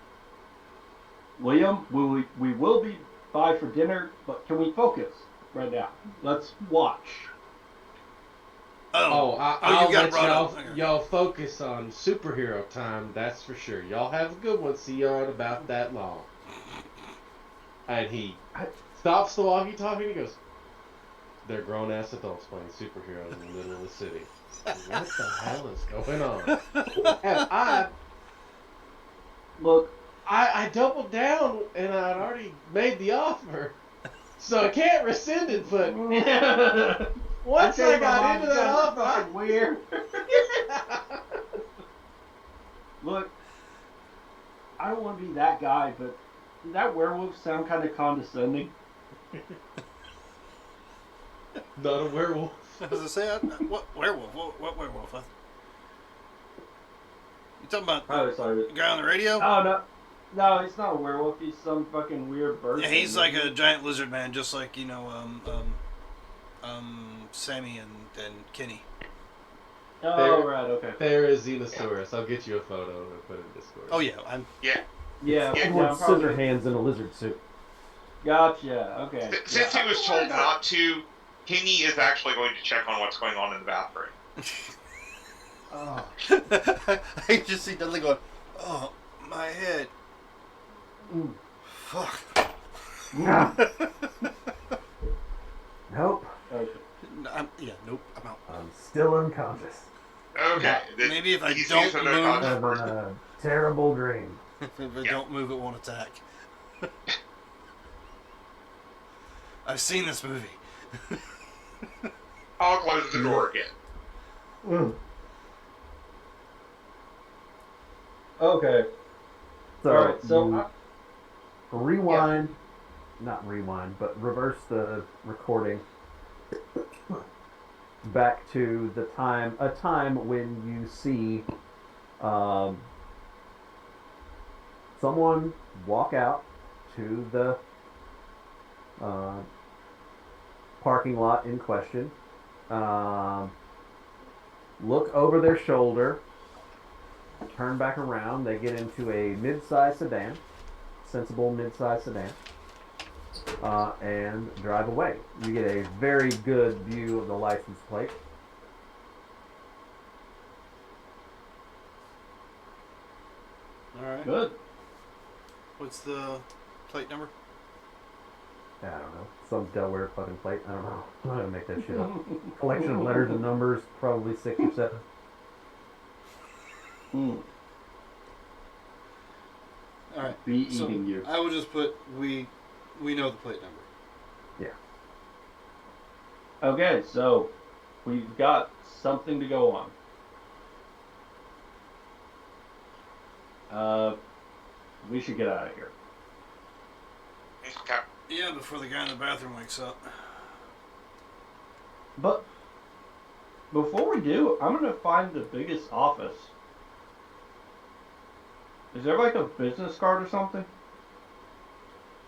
William, we will be by for dinner, but can we focus right now? Let's watch. I'll you got let it brought y'all, up. Okay. y'all focus on superhero time, that's for sure. Y'all have a good one. See y'all in about that long. And he stops the walkie-talkie and he goes, they're grown-ass adults playing superheroes in the middle of the city. What the hell is going on? And Look, I doubled down and I'd already made the offer. So I can't rescind it, but once I got into that offer, weird. Look, I don't want to be that guy, but did that werewolf sound kind of condescending? not a werewolf. I was gonna say, what werewolf? What werewolf? You talking about Oh, sorry. the guy on the radio? Oh, no. No, he's not a werewolf. He's some fucking weird bird. Yeah, he's thing, like isn't a he? giant lizard man, just like Sammy and Kenny. Oh, There- right, okay. There is Xenosaurus. I'll get you a photo and put it in Discord. Oh yeah, I'm. Yeah, Yeah. Edward I'm probably- Scissorhands in a lizard suit. Gotcha, okay. since Yeah. he was told not to, Kenny is actually going to check on what's going on in the bathroom. Oh. I just see Dudley going, oh my head, Mm. fuck. Nope, Okay. Nope, I'm out. I'm still unconscious. Okay. Maybe if I he don't sees an move- unconscious Having person. a terrible dream. If I Yeah. don't move, it won't attack. I've seen this movie. I'll close the door again. Mm. Okay. So, Alright, so you rewind, not rewind, but reverse the recording back to a time when you see someone walk out to the parking lot in question, look over their shoulder, turn back around. They get into a mid-size sedan, sensible mid-size sedan, and drive away. You get a very good view of the license plate. All right. good. What's the plate number? I don't know, some Delaware fucking plate. I don't know. I'm not gonna make that shit up. Collection of letters and numbers, probably 6 or 7. Mm. All right. Be So eating you. I will just put we know the plate number. Okay, so we've got something to go on. We should get out of here. Okay. Yeah, before the guy in the bathroom wakes up. But before we do, I'm gonna find the biggest office. Is there like a business card or something?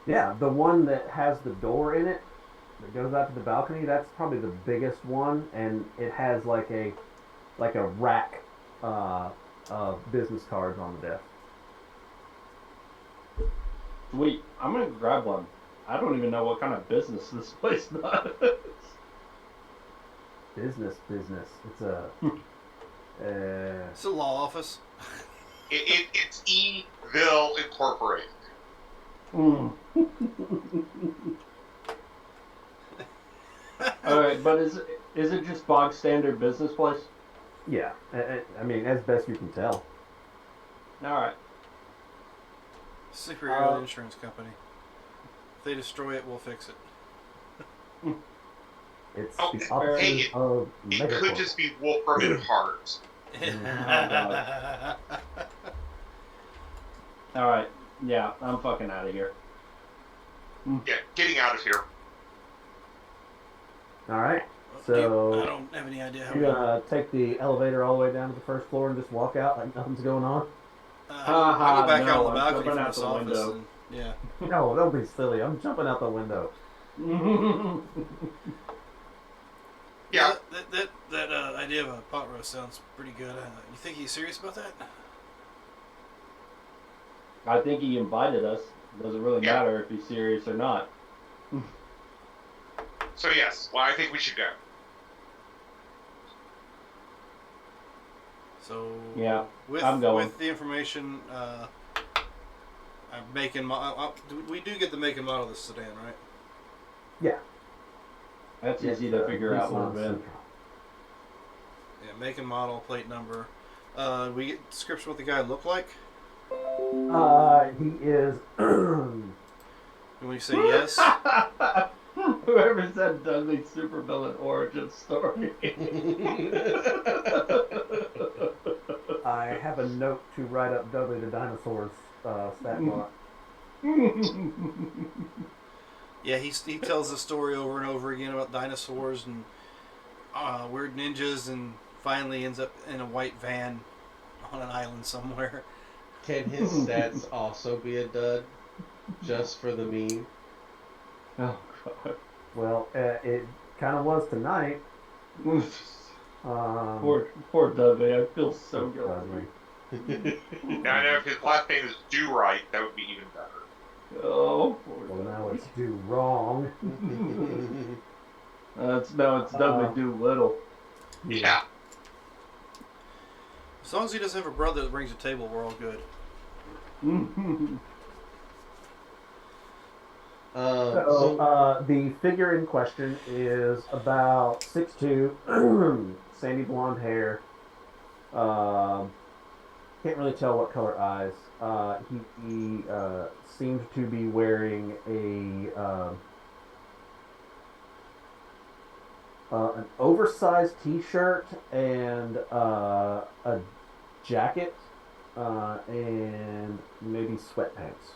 Yeah, the one that has the door in it that goes out to the balcony, that's probably the biggest one, and it has like a rack of business cards on the desk. Sweet. I'm gonna grab one. I don't even know what kind of business this place does. business. It's a. It's a law office. It's Eville Incorporated. Mm. All right, but is it just bog standard business place? Yeah, I mean, as best you can tell. All right. Superhero insurance company. If they destroy it, we'll fix it. It's Oh, the offices hey, of It could Megacorp. just be Wolfram and Hart. All right. Yeah, I'm fucking out of here. Yeah, getting out of here. All right. I So don't have any idea how you're gonna take the elevator all the way down to the first floor and just walk out like nothing's going on? I'll go back out on the no, I'm balcony jumping from out this the office. window. And, yeah. No, don't be silly. I'm jumping out the window. Yeah. That idea of a pot roast sounds pretty good. You think he's serious about that? I think he invited us. Doesn't really Yeah. matter if he's serious or not. So yes, well, I think we should go. So Yeah, with I'm going. with the information, I'm making we do get the make and model of the sedan, right? Yeah. That's easy to figure out what it's been. Yeah, make and model, plate number. We get description what the guy looked like. He is. And when you say yes, Whoever said Dudley's supervillain origin story. I have a note to write up Dudley the Dinosaur's stat block. yeah, he tells the story over and over again about dinosaurs and weird ninjas, and finally ends up in a white van on an island somewhere. Can his stats also be a dud? Just for the meme? Oh, God. Well, it kind of was tonight. Poor Dudley. I feel so guilty. Dudley. Now I know if his last name is Do Right, that would be even better. Oh, poor Well, Dudley. now it's do wrong. It's Dudley Doolittle. Yeah. As long as he doesn't have a brother that brings a table, we're all good. The figure in question is about 6'2", sandy blonde hair. Can't really tell what color eyes. He seems to be wearing an oversized T-shirt and a jacket and maybe sweatpants.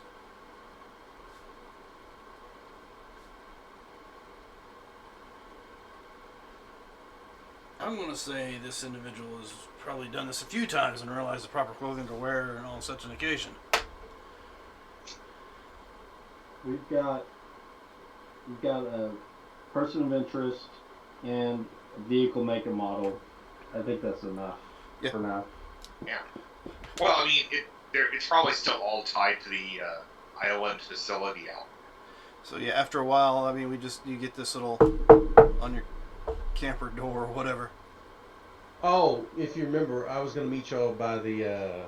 I'm going to say this individual has probably done this a few times and realized the proper clothing to wear on such an occasion. We've got a person of interest and a vehicle make and model. I think that's enough for now. Yeah. Well, I mean, it's probably still all tied to the island facility out. So yeah, after a while, I mean, you get this little on your camper door or whatever. Oh, if you remember, I was gonna meet y'all by the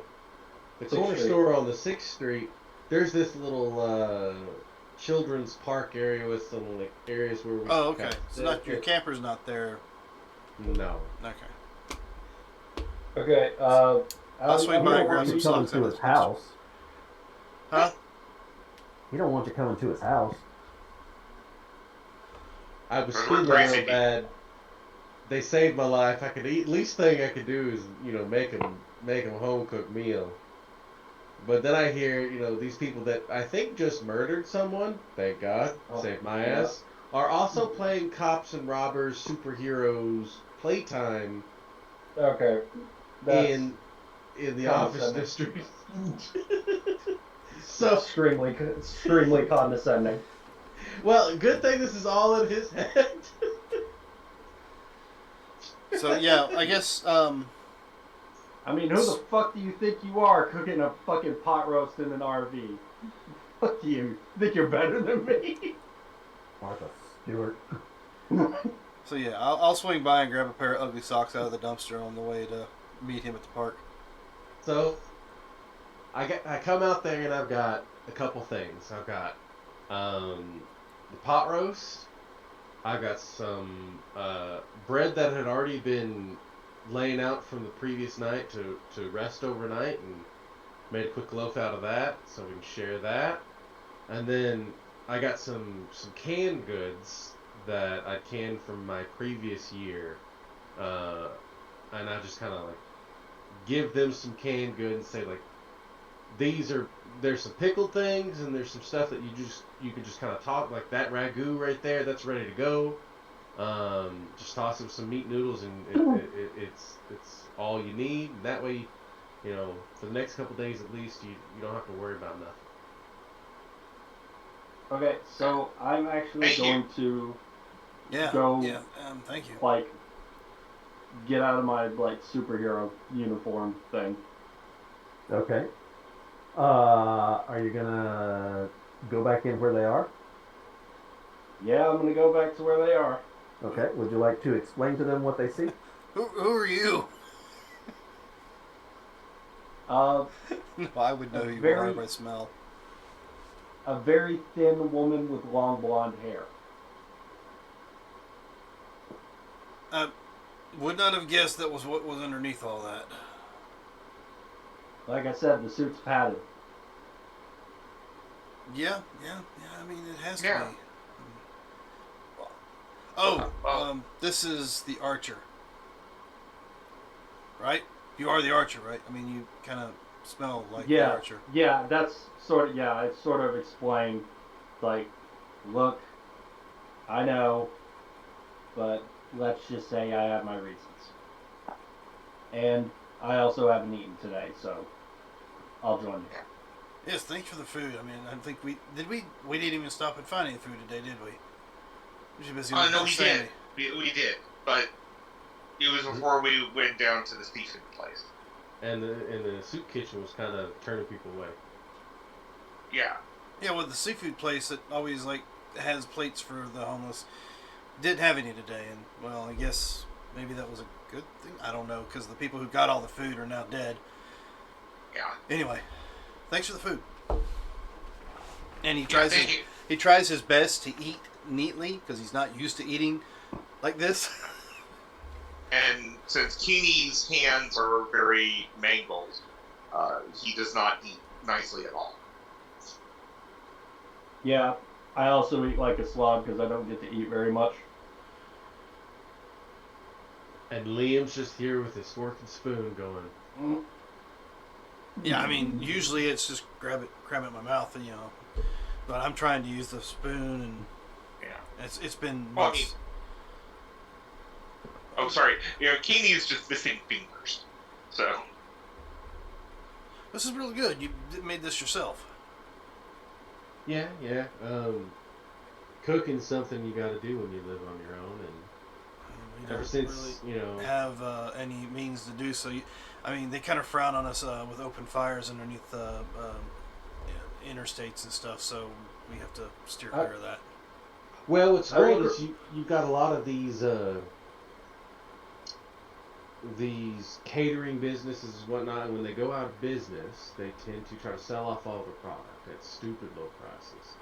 corner Street. store on the 6th Street. There's this little children's park area with some like areas where we. Oh, okay. kind of So sit. not your camper's not there. No. Okay. Okay. I'll swing by and grab You some coming socks. to his house. Huh? You don't want you coming to his house. I was We're feeling crazy. real bad. They saved my life. I could eat. Least thing I could do is make them home cooked meal. But then I hear these people that I think just murdered someone. Thank God, saved my ass. Are also playing cops and robbers, superheroes, playtime Okay. in the office condescending. district. So extremely condescending. well, good thing this is all in his head. So yeah, I guess. I mean, who the fuck do you think you are cooking a fucking pot roast in an RV? Fuck you. Think you're better than me? Martha Stewart. So yeah, I'll swing by and grab a pair of ugly socks out of the dumpster on the way to meet him at the park. So I come out there and I've got a couple things. I've got the pot roast. I've got some bread that had already been laying out from the previous night to rest overnight, and made a quick loaf out of that so we can share that. And then I got some canned goods that I canned from my previous year, and I just kind of like give them some canned goods and say like, there's some pickled things and there's some stuff that you can just kind of talk like that ragu right there, that's ready to go. Just toss them some meat noodles and it's all you need. And that way, for the next couple days at least, you don't have to worry about nothing. Okay, so I'm actually going to Yeah. go. Yeah. Thank you. Like, get out of my like superhero uniform thing. Okay. Are you gonna go back in where they are? Yeah, I'm gonna go back to where they are. Okay. Would you like to explain to them what they see? Who are you? Uh, No, I would know A you very- are by smell. a very thin woman with long blonde hair. Would not have guessed that was what was underneath all that. Like I said, the suit's padded. Yeah. I mean, it has to Yeah. be. Oh, Well- this is the archer, right? You are the archer, right? I mean, you kind of smell like the archer. Yeah, that's sort of, yeah, it's sort of explained, like, look, I know, but let's just say I have my reasons. And I also haven't eaten today, so I'll join you. Yes, thanks for the food. I mean, I think we didn't even stop and find any food today, did we? We should busy with No, we Sammy. did. We did, but it was before we went down to the seafood place. And the soup kitchen was kind of turning people away. Yeah. Yeah, well, the seafood place that always like has plates for the homeless didn't have any today, and well, I guess maybe that was a good thing. I don't know, because the people who got all the food are now dead. Yeah. Anyway, thanks for the food. And Yeah, thank you. he tries his best to eat neatly because he's not used to eating like this. And since Keeney's hands are very mangled, he does not eat nicely at all. Yeah, I also eat like a slob because I don't get to eat very much. And Liam's just here with his fork and spoon going, Yeah, I mean, usually it's just cram it in my mouth, and but I'm trying to use the spoon, and Yeah. it's been Well, I months. mean- Oh, sorry. Keeney's just missing fingers. So, This is really good. You made this yourself. yeah. Cooking's something you got to do when you live on your own, and We ever don't since really have any means to do so. I mean, they kind of frown on us with open fires underneath interstates and stuff, so we have to steer clear of that. well, what's I great wonder- is you got a lot of these catering businesses and whatnot, and when they go out of business, they tend to try to sell off all their product at stupid low prices.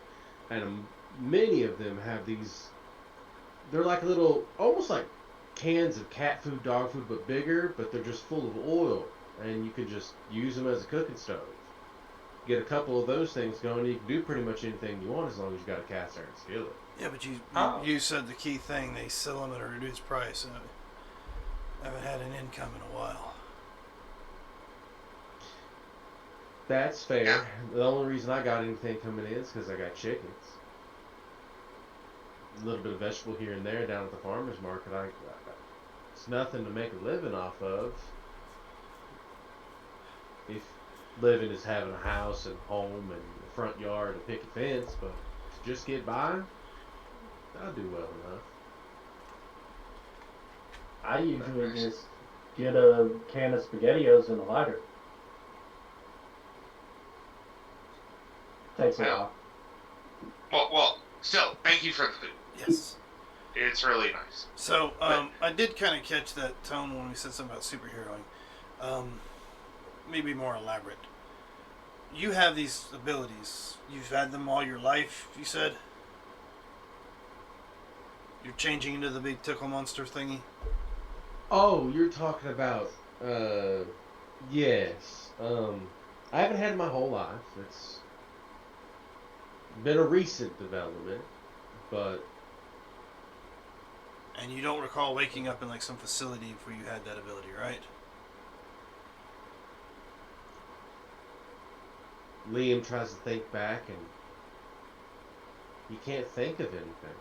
And many of them have these, they're like little, almost like cans of cat food, dog food, but bigger, but they're just full of oil, and you can just use them as a cooking stove. Get a couple of those things going, you can do pretty much anything you want as long as you got a cast iron skillet. Yeah, but Oh. you said the key thing. They sell them at a reduced price. I haven't had an income in a while. That's fair. The only reason I got anything coming in is because I got chickens. A little bit of vegetable here and there down at the farmer's market. It's nothing to make a living off of. If living is having a house and home and a front yard and picket fence, but to just get by, I'll do well enough. I usually just get a can of SpaghettiOs and a lighter. Takes a Well. while. well, still, thank you for the food. Yes. It's really nice. So, I did kind of catch that tone when we said something about superheroing. Maybe more elaborate. You have these abilities. You've had them all your life, you said? You're changing into the big tickle monster thingy? Oh, you're talking about, yes. I haven't had it my whole life. It's been a recent development, but And you don't recall waking up in like some facility where you had that ability, right? Liam tries to think back and he can't think of anything.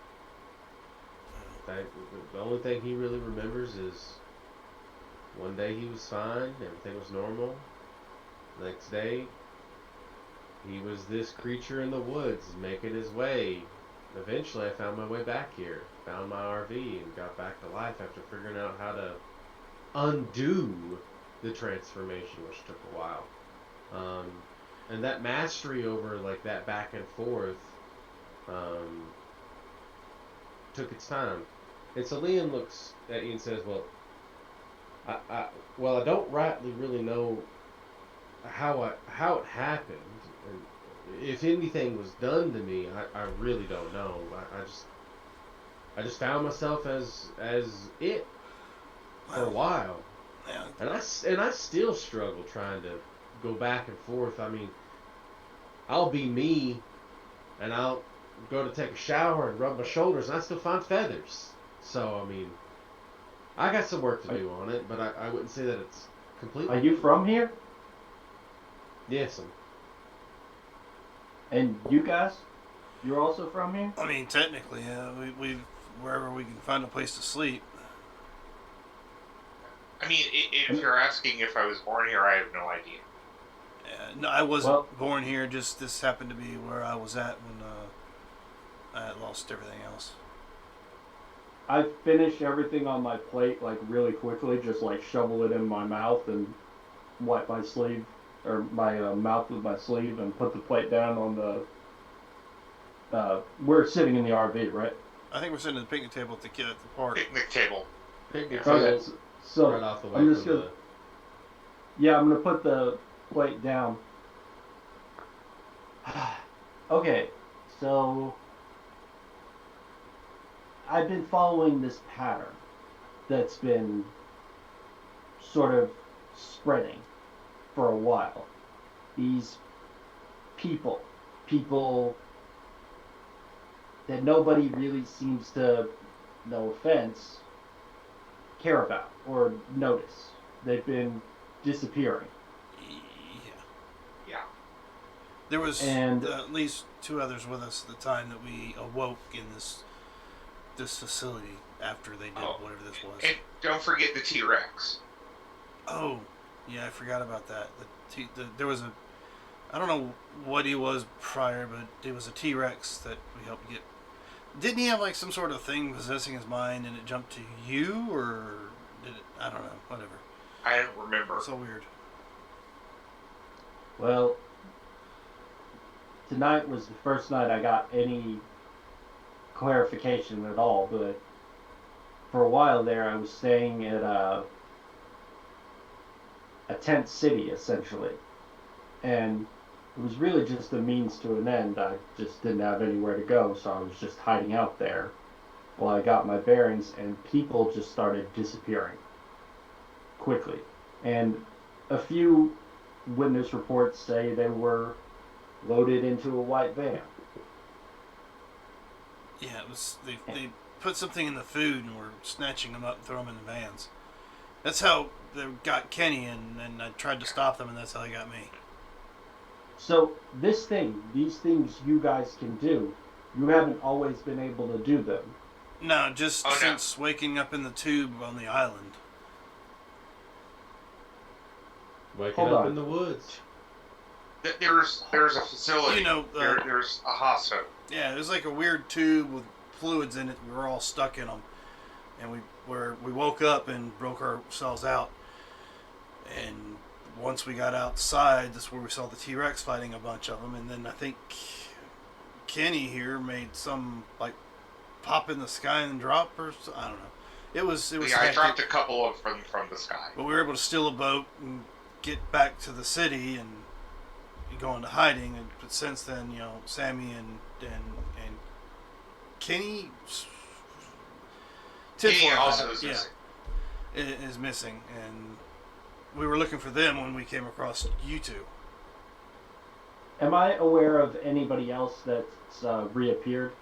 The only thing he really remembers is one day he was fine, everything was normal. The next day, he was this creature in the woods making his way. Eventually, I found my way back here, found my RV, and got back to life after figuring out how to undo the transformation, which took a while. And that mastery over like that back and forth took its time. And so Liam looks at you and says, "Well, I don't rightly really know how it happened, and if anything was done to me, I really don't know. I just found myself as it for a while, Yeah. and I still struggle trying to go back and forth. I mean, I'll be me, and I'll go to take a shower and rub my shoulders, and I still find feathers. So I mean, I got some work to do on it, but I wouldn't say that it's completely. Are you from here? Yes, And you guys? You're also from here? I mean, technically, yeah. We wherever we can find a place to sleep. I mean, if you're asking if I was born here, I have no idea. No, I wasn't born here. Just this happened to be where I was at when I had lost everything else. I finish everything on my plate like really quickly, just like shovel it in my mouth and wipe my sleeve or my mouth with my sleeve and put the plate down on the. We're sitting in the RV, right? I think we're sitting at the picnic table at the park. Picnic table. picnic Okay, tables so right off the way I'm just from gonna. Yeah, I'm gonna put the plate down. Okay, so I've been following this pattern that's been sort of spreading for a while. These people that nobody really seems to, no offense, care about or notice. They've been disappearing. Yeah. Yeah. There was And- at least two others with us at the time that we awoke in this facility after they did whatever this was. And don't forget the T-Rex. Oh, yeah, I forgot about that. There was a, I don't know what he was prior, but it was a T-Rex that we helped get. Didn't he have like some sort of thing possessing his mind and it jumped to you, or did it? I don't know. Whatever. I don't remember. So weird. Well, tonight was the first night I got any clarification at all, but for a while there I was staying at a tent city, essentially. And it was really just a means to an end. I just didn't have anywhere to go, so I was just hiding out there while I got my bearings, and people just started disappearing quickly. And a few witness reports say they were loaded into a white van. Yeah, it was. They put something in the food and were snatching them up and throwing them in the vans. That's how they got Kenny, and I tried to stop them, and that's how they got me. So these things you guys can do, you haven't always been able to do them. No, just since waking up in the tube on the island. Waking Hold up on. in the woods. There's a facility. You know, there's a hospital. Yeah, it was like a weird tube with fluids in it. We were all stuck in them, and we woke up and broke ourselves out. And once we got outside, that's where we saw the T-Rex fighting a bunch of them. And then I think Kenny here made some like pop in the sky and drop, or I don't know. It was Yeah, I hectic, dropped a couple of from the sky. but we were able to steal a boat and get back to the city and go into hiding. But since then, you know, Sammy and Kenny, Kenny Tinfoil also Hat, is missing. is missing, and we were looking for them when we came across you two. Am I aware of anybody else that's reappeared?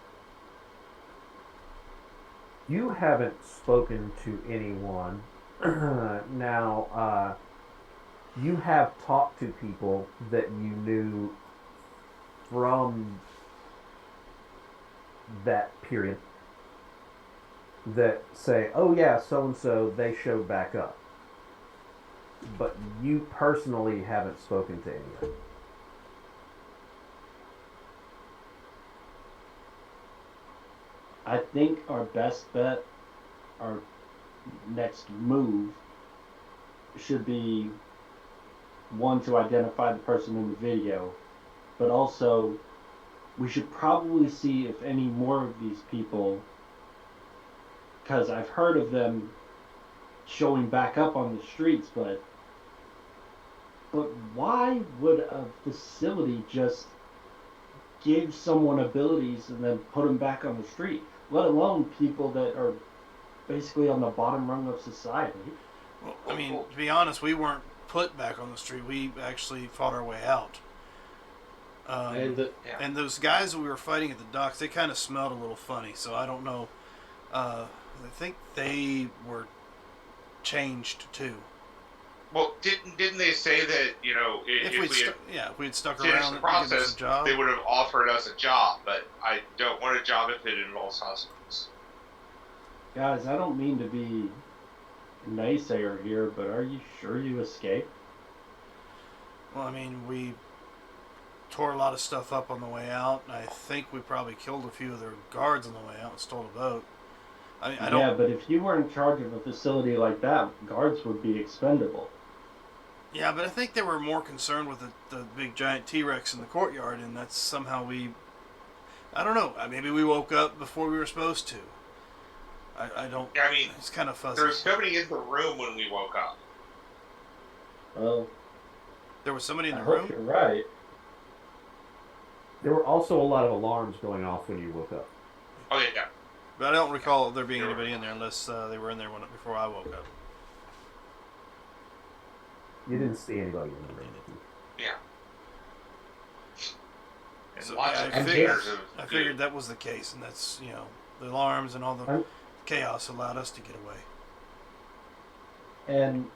You haven't spoken to anyone. Now, you have talked to people that you knew from that period that say, oh yeah, so and so, they showed back up. But you personally haven't spoken to anyone. I think our best bet, our next move, should be one to identify the person in the video, but also we should probably see if any more of these people, because I've heard of them showing back up on the streets, but why would a facility just give someone abilities and then put them back on the street, let alone people that are basically on the bottom rung of society? Well, I mean, to be honest, we weren't put back on the street. We actually fought our way out. And those guys that we were fighting at the docks, they kind of smelled a little funny. So I don't know. I think they were changed too. Well, didn't they say that, you know, if we had stuck finished around the and given us process, a job, they would have offered us a job, but I don't want a job if it involves hospitals. Guys, I don't mean to be naysayer here, but are you sure you escaped? well, I mean, we tore a lot of stuff up on the way out. And I think we probably killed a few of their guards on the way out and stole a boat. I mean, I don't. Yeah, but if you were in charge of a facility like that, guards would be expendable. Yeah, but I think they were more concerned with the big giant T-Rex in the courtyard, and that's somehow I don't know. Maybe we woke up before we were supposed to. I don't. Yeah, I mean, it's kind of fuzzy. there was nobody in the room when we woke up. Well, There was somebody in I the hope room. you're right. There were also a lot of alarms going off when you woke up. Oh, yeah. But I don't recall there being anybody in there unless they were in there before I woke up. You didn't see anybody in the room. Yeah. And So, lots yeah, of I figures I figured that was the case, and that's, you know, the alarms and all the chaos allowed us to get away. And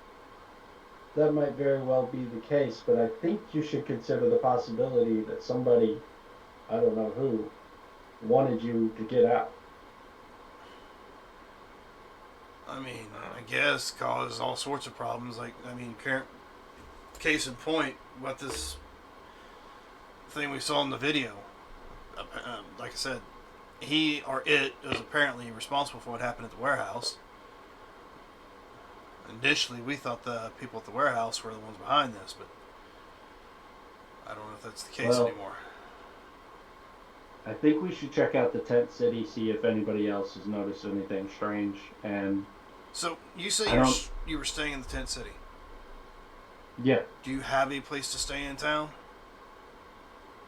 that might very well be the case, but I think you should consider the possibility that somebody, I don't know who, wanted you to get out. I mean, I guess cause all sorts of problems. Like, I mean, case in point, what this thing we saw in the video. Like I said, he or it was apparently responsible for what happened at the warehouse. Initially, we thought the people at the warehouse were the ones behind this, but I don't know if that's the case anymore. I think we should check out the tent city, see if anybody else has noticed anything strange, and... So, you say you were staying in the tent city. Yeah. Do you have a place to stay in town?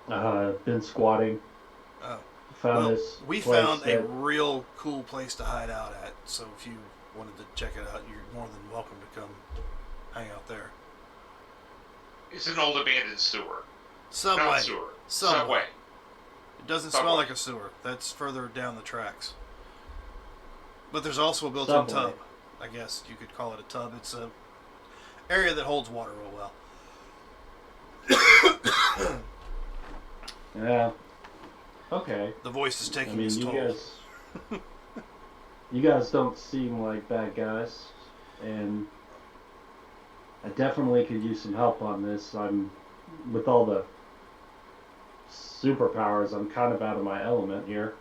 Been squatting. Oh. We place found a real cool place to hide out at, so if you wanted to check it out, you're more than welcome to come hang out there. It's an old abandoned sewer. Subway. Not sewer. Subway. It doesn't Subway. smell like a sewer. That's further down the tracks. But there's also a built-in tub. I guess you could call it a tub. It's a area that holds water real well. Yeah. Okay. The voice is taking its toll. You guys don't seem like bad guys, and I definitely could use some help on this. With all the superpowers, I'm kind of out of my element here.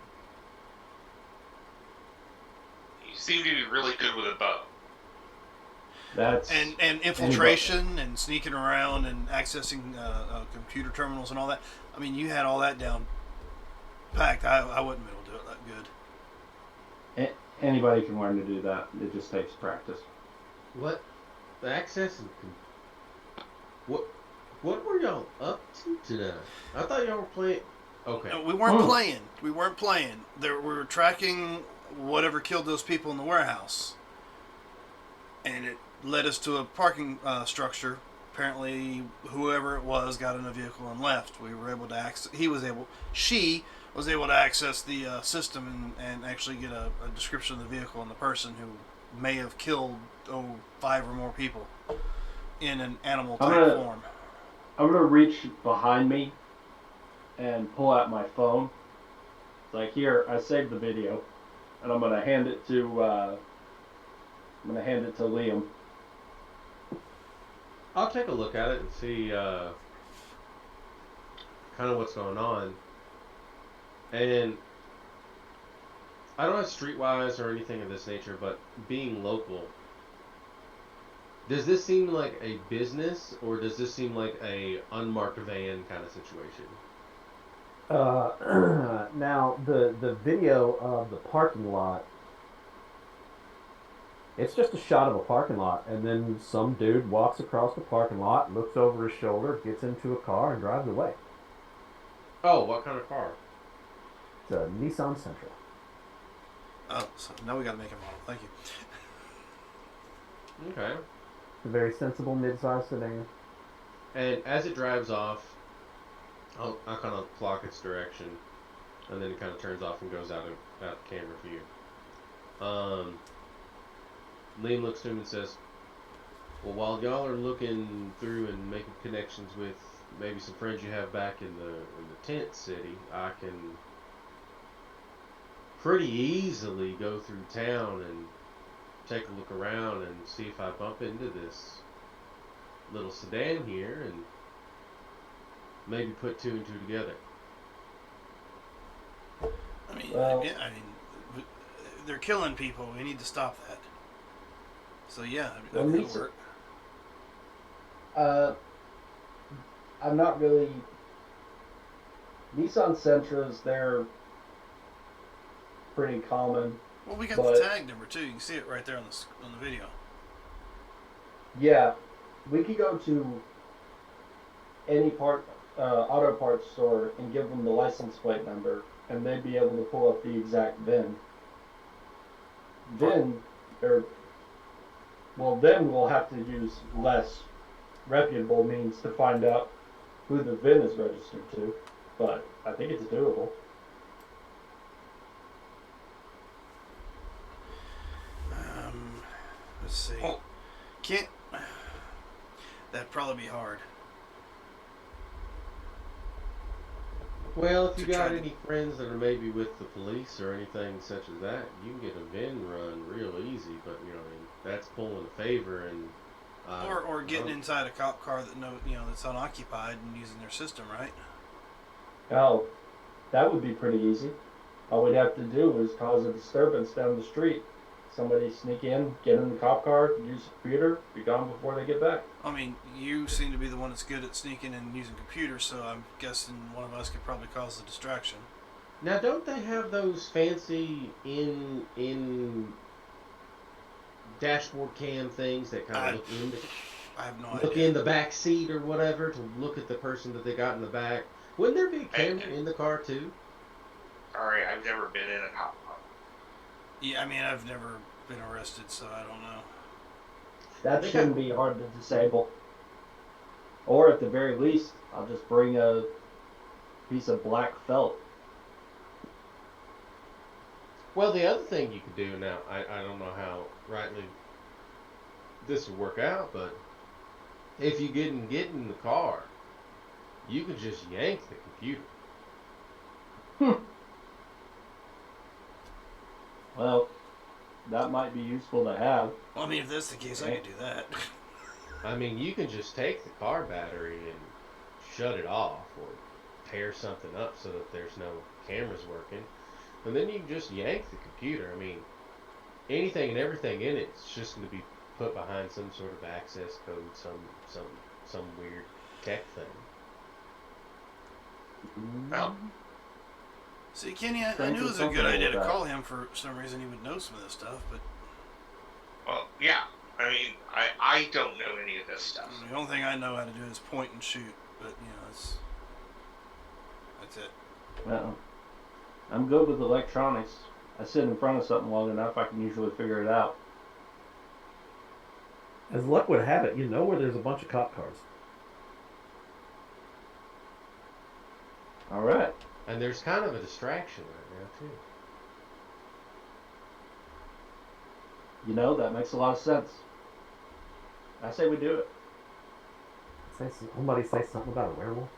You seem to be really good with a bow. That's and infiltration and sneaking around and accessing computer terminals and all that. I mean, you had all that down packed. I wouldn't be able to do it that good. anybody can learn to do that. It just takes practice. What? The access and what? What were y'all up to tonight? I thought y'all were playing. Okay. No, we weren't playing. We weren't playing. We were tracking whatever killed those people in the warehouse, and it led us to a parking structure. Apparently, whoever it was got in a vehicle and left. We were able to access. She was able to access the system and actually get a description of the vehicle and the person who may have killed 5 or more people in an animal type form. I'm gonna reach behind me and pull out my phone. It's like, here, I saved the video, and I'm gonna hand it to Liam. I'll take a look at it and see kind of what's going on. And I don't have Streetwise or anything of this nature, but being local, does this seem like a business or does this seem like a unmarked van kind of situation? Now the video of the parking lot, it's just a shot of a parking lot, and then some dude walks across the parking lot, looks over his shoulder, gets into a car, and drives away. Oh, what kind of car? It's a Nissan Sentra. Oh, so now we got to make a model. Thank you. Okay. It's a very sensible mid-sized sedan. And as it drives off, I'll kind of clock its direction, and then it kind of turns off and goes out of camera view. Liam looks to him and says, well, while y'all are looking through and making connections with maybe some friends you have back in the tent city, I can pretty easily go through town and take a look around and see if I bump into this little sedan here and maybe put 2 and 2 together. I mean, Well- they're killing people. We need to stop that. So yeah, Well, that'll Lisa- work. I'm not really. Nissan Sentras, they're pretty common. Well, we got but- the tag number too. You can see it right there on the video. Yeah, we could go to any auto parts store and give them the license plate number, and they'd be able to pull up the exact VIN. Then we'll have to use less reputable means to find out who the VIN is registered to, but I think it's doable. Let's see. Oh. Can't. That'd probably be hard. Well, if you To try got to- any friends that are maybe with the police or anything such as that, you can get a VIN run real easy. But I mean, that's pulling a favor and. Or getting inside a cop car that's unoccupied and using their system, right? Oh, that would be pretty easy. All we'd have to do is cause a disturbance down the street. Somebody sneak in, get in the cop car, use the computer, be gone before they get back. I mean, you seem to be the one that's good at sneaking and using computers, so I'm guessing one of us could probably cause the distraction. Now, don't they have those fancy in dashboard cam things that kind of I have no look idea. in the back seat or whatever to look at the person that they got in the back? Wouldn't there be a camera in the car too? Sorry, I've never been in a cop car. Yeah, I mean, I've never been arrested, so I don't know. That They shouldn't got- be hard to disable. Or at the very least, I'll just bring a piece of black felt. Well, the other thing you could do now, I don't know how rightly this would work out, but if you get in the car, you could just yank the computer. Well, that might be useful to have. Well, I mean, if that's the case, I could do that. I mean, you can just take the car battery and shut it off or tear something up so that there's no cameras working. And then you can just yank the computer. I mean, anything and everything in it's just going to be put behind some sort of access code, some weird tech thing. Well, See, Kenny, I Strange knew it was was a good comfortable idea with to that. call him for some reason. He would know some of this stuff, but Well, yeah. I mean, I don't know any of this stuff. the only thing I know how to do is point and shoot. But that's it. Well, I'm good with electronics. I sit in front of something long enough, I can usually figure it out. As luck would have it, you know where there's a bunch of cop cars. All right. And there's kind of a distraction right now too. You know, that makes a lot of sense. I say we do it. Somebody say something about a werewolf.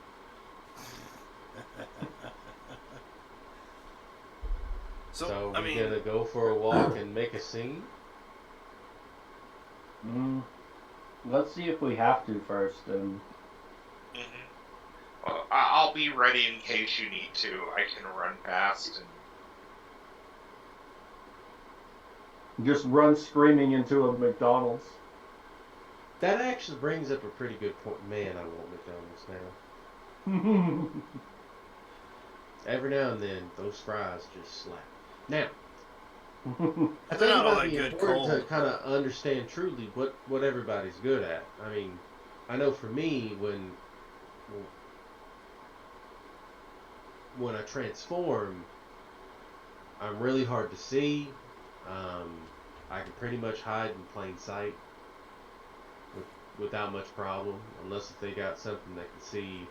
So I we mean, gonna go for a walk and make a scene? Let's see if we have to first. And Well, I'll be ready in case you need to. I can run past and just run screaming into a McDonald's. That actually brings up a pretty good point. Man, I want McDonald's now. Every now and then, those fries just slap. Now, I They're think not it all might that be good important to cold. kind of understand truly what everybody's good at. I mean, I know for me, when I transform, I'm really hard to see. I can pretty much hide in plain sight without much problem, unless if they got something that can see,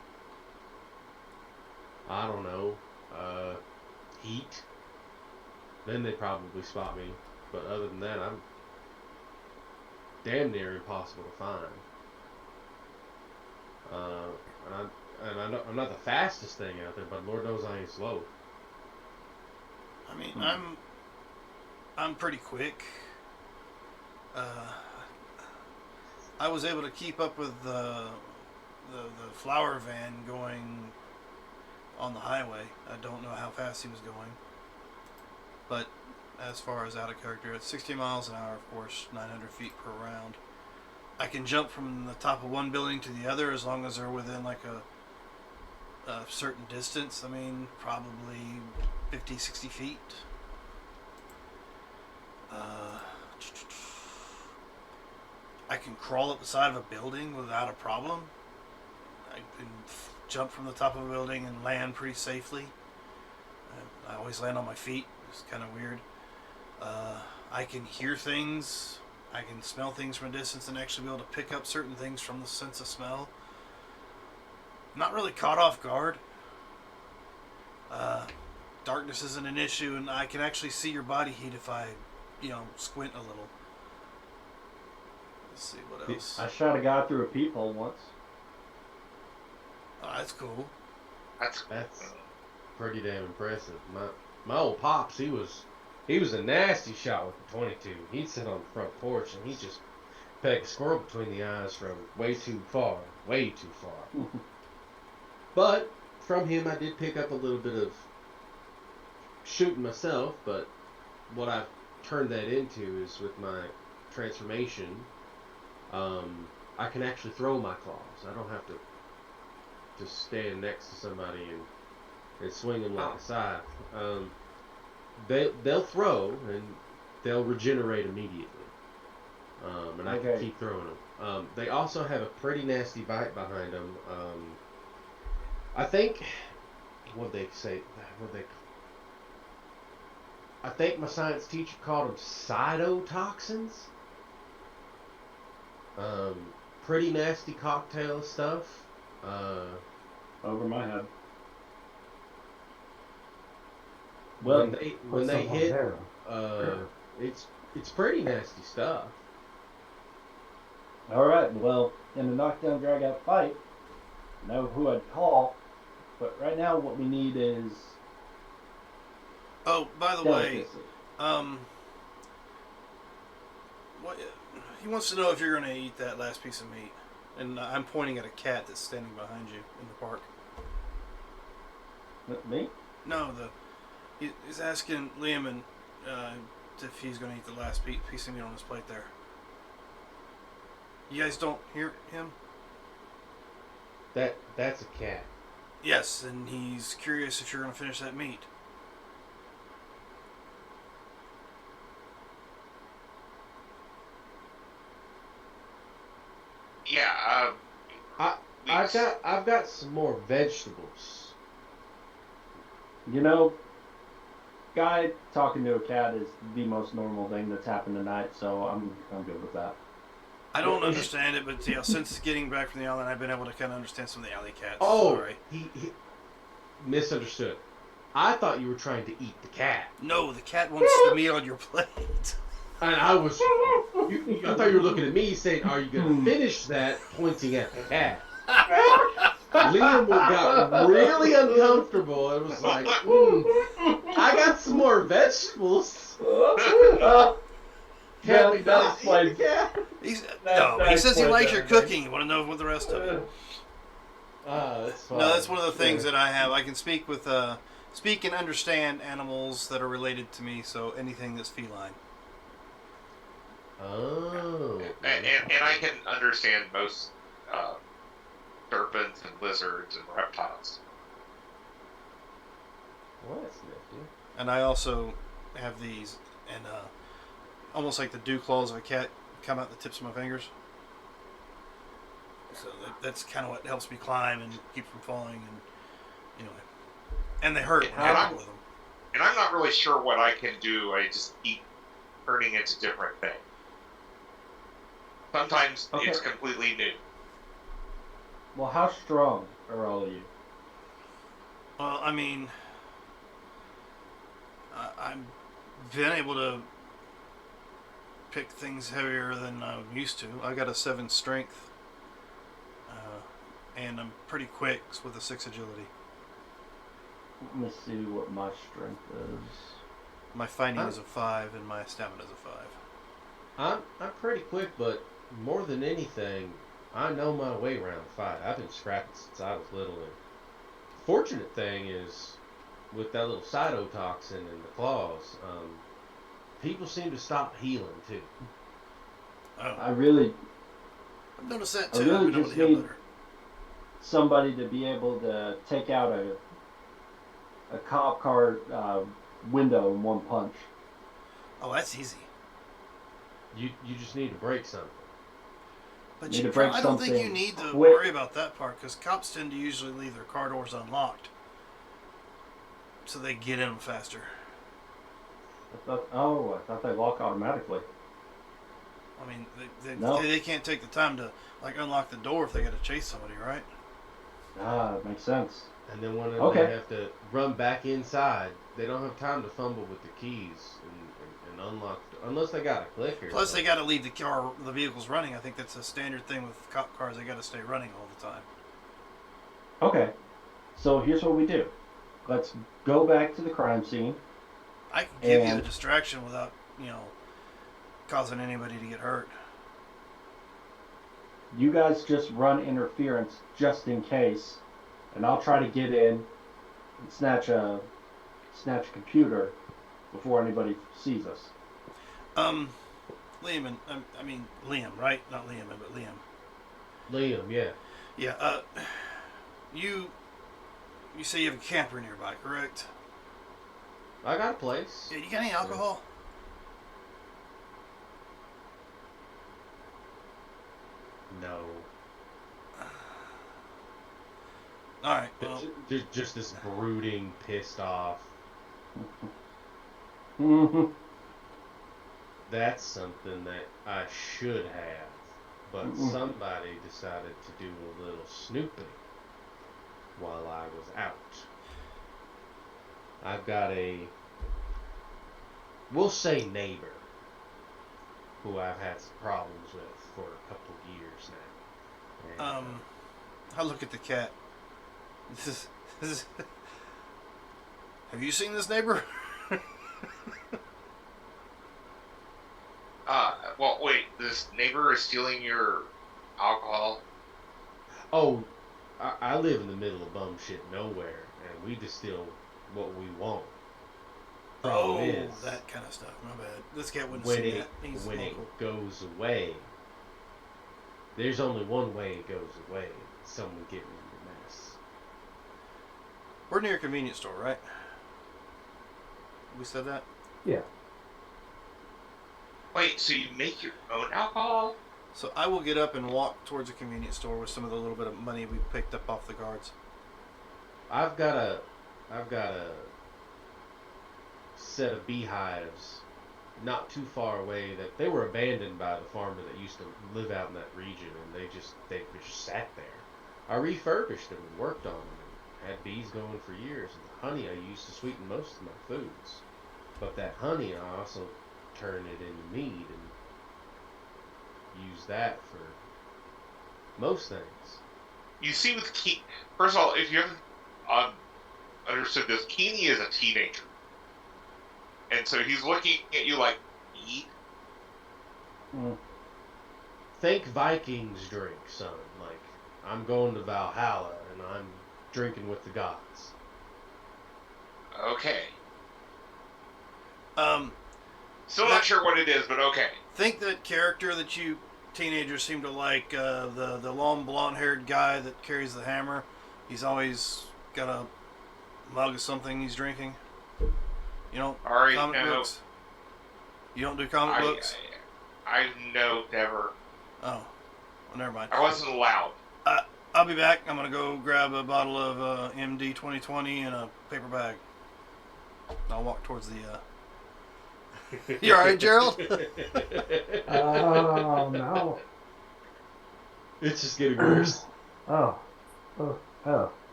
I don't know, heat. Then they probably spot me. But other than that, I'm damn near impossible to find. I'm not the fastest thing out there, but Lord knows I ain't slow. I mean, I'm pretty quick. I was able to keep up with the flower van going on the highway. I don't know how fast he was going, but as far as out of character, at 60 miles an hour, of course, 900 feet per round. I can jump from the top of one building to the other as long as they're within like a certain distance. I mean, probably 50, 60 feet. I can crawl up the side of a building without a problem. I can jump from the top of a building and land pretty safely. I always land on my feet. It's kind of weird. I can hear things. I can smell things from a distance and actually be able to pick up certain things from the sense of smell. I'm not really caught off guard. Darkness isn't an issue, and I can actually see your body heat if I, squint a little. Let's see what else. I shot a guy through a peephole once. Oh, that's cool. that's Pretty damn impressive. My old pops, he was a nasty shot with the 22. He'd sit on the front porch and he'd just peg a squirrel between the eyes from way too far. But from him, I did pick up a little bit of shooting myself. But what I've turned that into is with my transformation, I can actually throw my claws. I don't have to just stand next to somebody and swing them like a scythe. They'll throw and they'll regenerate immediately. And I can keep throwing them. They also have a pretty nasty bite behind them. I think I think my science teacher called them cytotoxins. Pretty nasty cocktail stuff. Over my head. Well, Well, when they hit, there. it's pretty nasty stuff. all right. Well, in a knockdown drag out fight, I know who I'd call, but right now what we need is Oh, by the delicacy. way, what he wants to know if you're going to eat that last piece of meat, and I'm pointing at a cat that's standing behind you in the park. Me? No, he's asking Liam and if he's going to eat the last piece of meat on his plate there. You guys don't hear him? That's a cat. Yes, and he's curious if you're going to finish that meat. Yeah. I've got some more vegetables. You know, guy talking to a cat is the most normal thing that's happened tonight, so I'm good with that. I don't understand it, but since getting back from the island, I've been able to kind of understand some of the alley cats. Oh, Sorry. he misunderstood. I thought you were trying to eat the cat. No, the cat wants the meat on your plate. And I was, I thought you were looking at me saying, "Are you going to finish that?" Pointing at the cat. Liam got really uncomfortable. It was like, I got some more vegetables. Can't we not eat the cat? He says he likes your cooking. You want to know what the rest of it? That's fine. No, that's one of the things that I have. I can speak and understand animals that are related to me. So anything that's feline. Oh. And I can understand most serpents and lizards and reptiles. Well, that's nifty. And I also have these, and almost like the dew claws of a cat come out the tips of my fingers. So that's kind of what helps me climb and keep from falling. And anyway, and they hurt when I with them. And I'm not really sure what I can do. I just keep turning into different things. Sometimes it's completely new. Well, how strong are all of you? Well, I mean, I've been able to pick things heavier than I'm used to. I got a 7 strength, and I'm pretty quick with a 6 agility. Let me see what my strength is. My fighting is a 5, and my stamina is a 5. I'm pretty quick, but more than anything, I know my way around the fight. I've been scrapping since I was little. And fortunate thing is, with that little cytotoxin and the claws, people seem to stop healing too. Oh, I've noticed that too. I really I've been able just to heal need better. somebody to be able to take out a cop car window in one punch. Oh, that's easy. You just need to break something. But Need to break I don't think you something need to quick. worry about that part because cops tend to usually leave their car doors unlocked, so they get in them faster. I thought they lock automatically. I mean, No. they can't take the time to like unlock the door if they got to chase somebody, right? Ah, it makes sense. And then when Okay. they have to run back inside, they don't have time to fumble with the keys and unlock, unless they got a clicker. Plus, they got to leave the vehicles running. I think that's a standard thing with cop cars. They got to stay running all the time. Okay, so here's what we do. Let's go back to the crime scene. I can give you And- the distraction without, causing anybody to get hurt. You guys just run interference just in case, and I'll try to get in and snatch a computer before anybody sees us. Liam and Liam, right? Not Liam, but Liam. Liam, yeah. Yeah. You say you have a camper nearby, correct? I got a place. Yeah. You got any alcohol? No. All right. Well, Just this brooding, pissed off. Mm-hmm. That's something that I should have, but somebody decided to do a little snooping while I was out. I've got we'll say neighbor, who I've had some problems with for a couple of years now. And, I look at the cat. This is have you seen this neighbor? Well, wait. This neighbor is stealing your alcohol. oh, I live in the middle of bum shit nowhere, and we distill what we want. Problem is, that kind of stuff. My bad. This cat wouldn't when see it that. He's when local. it goes away, there's only one way it goes away. Someone getting in the mess. We're near a convenience store, right? We said that. Yeah. Wait, so you make your own alcohol? So I will get up and walk towards a convenience store with some of the little bit of money we picked up off the guards. I've got a set of beehives not too far away that they were abandoned by the farmer that used to live out in that region, and they just sat there. I refurbished them and worked on them and had bees going for years, and the honey I used to sweeten most of my foods. But that honey I also turn it into mead and use that for most things. You see, with first of all, if you haven't understood this, Keeney is a teenager, and so he's looking at you like, eat. Think Vikings drink, son. Like, I'm going to Valhalla and I'm drinking with the gods. Okay. Um, Still not sure what it is, but okay. think that character that you teenagers seem to like, the long blonde-haired guy that carries the hammer. He's always got a mug of something he's drinking. You know, Alright, comic no. books. You don't do comic books? I no, never. Oh, well, never mind. I wasn't allowed. I'll be back. I'm gonna go grab a bottle of MD 2020 and a paper bag. I'll walk towards the. You all right, Gerald? Oh, no. It's just getting worse. Oh. I'm Go